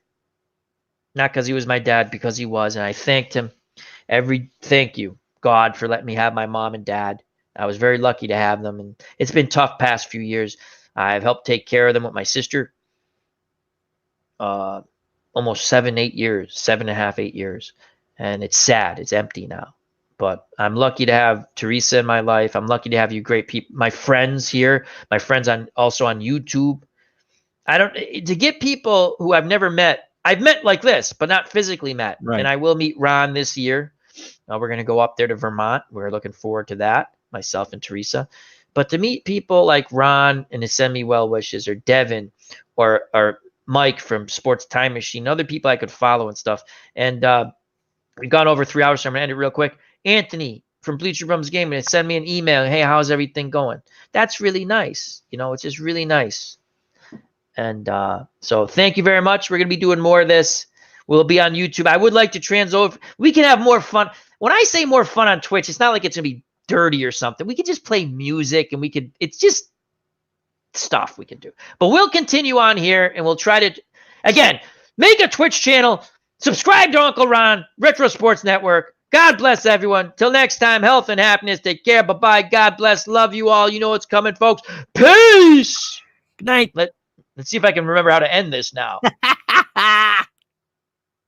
Not because he was my dad, because he was. And I thanked him. Thank you, God, for letting me have my mom and dad. I was very lucky to have them. And it's been tough past few years. I've helped take care of them with my sister. Almost 7.5, 8 years. And it's sad. It's empty now. But I'm lucky to have Teresa in my life. I'm lucky to have you great people. My friends here. My friends also on YouTube. To get people who I've never met. I've met like this, but not physically met. Right. And I will meet Ron this year. We're going to go up there to Vermont. We're looking forward to that, myself and Teresa. But to meet people like Ron and to send me well wishes, or Devin, or Mike from Sports Time Machine, other people I could follow and stuff. And we've gone over 3 hours, so I'm going to end it real quick. Anthony from Bleacher Bums Game and send me an email. Hey, how's everything going? That's really nice. It's just really nice. And so thank you very much. We're going to be doing more of this. We'll be on YouTube. I would like to over. We can have more fun. When I say more fun on Twitch, it's not like it's going to be dirty or something. We could just play music, and it's just stuff we can do. But we'll continue on here, and we'll try to, again, make a Twitch channel. Subscribe to Uncle Ron, Retro Sports Network. God bless everyone. Till next time, health and happiness. Take care. Bye-bye. God bless. Love you all. You know what's coming, folks. Peace. Good night. Let's see if I can remember how to end this now.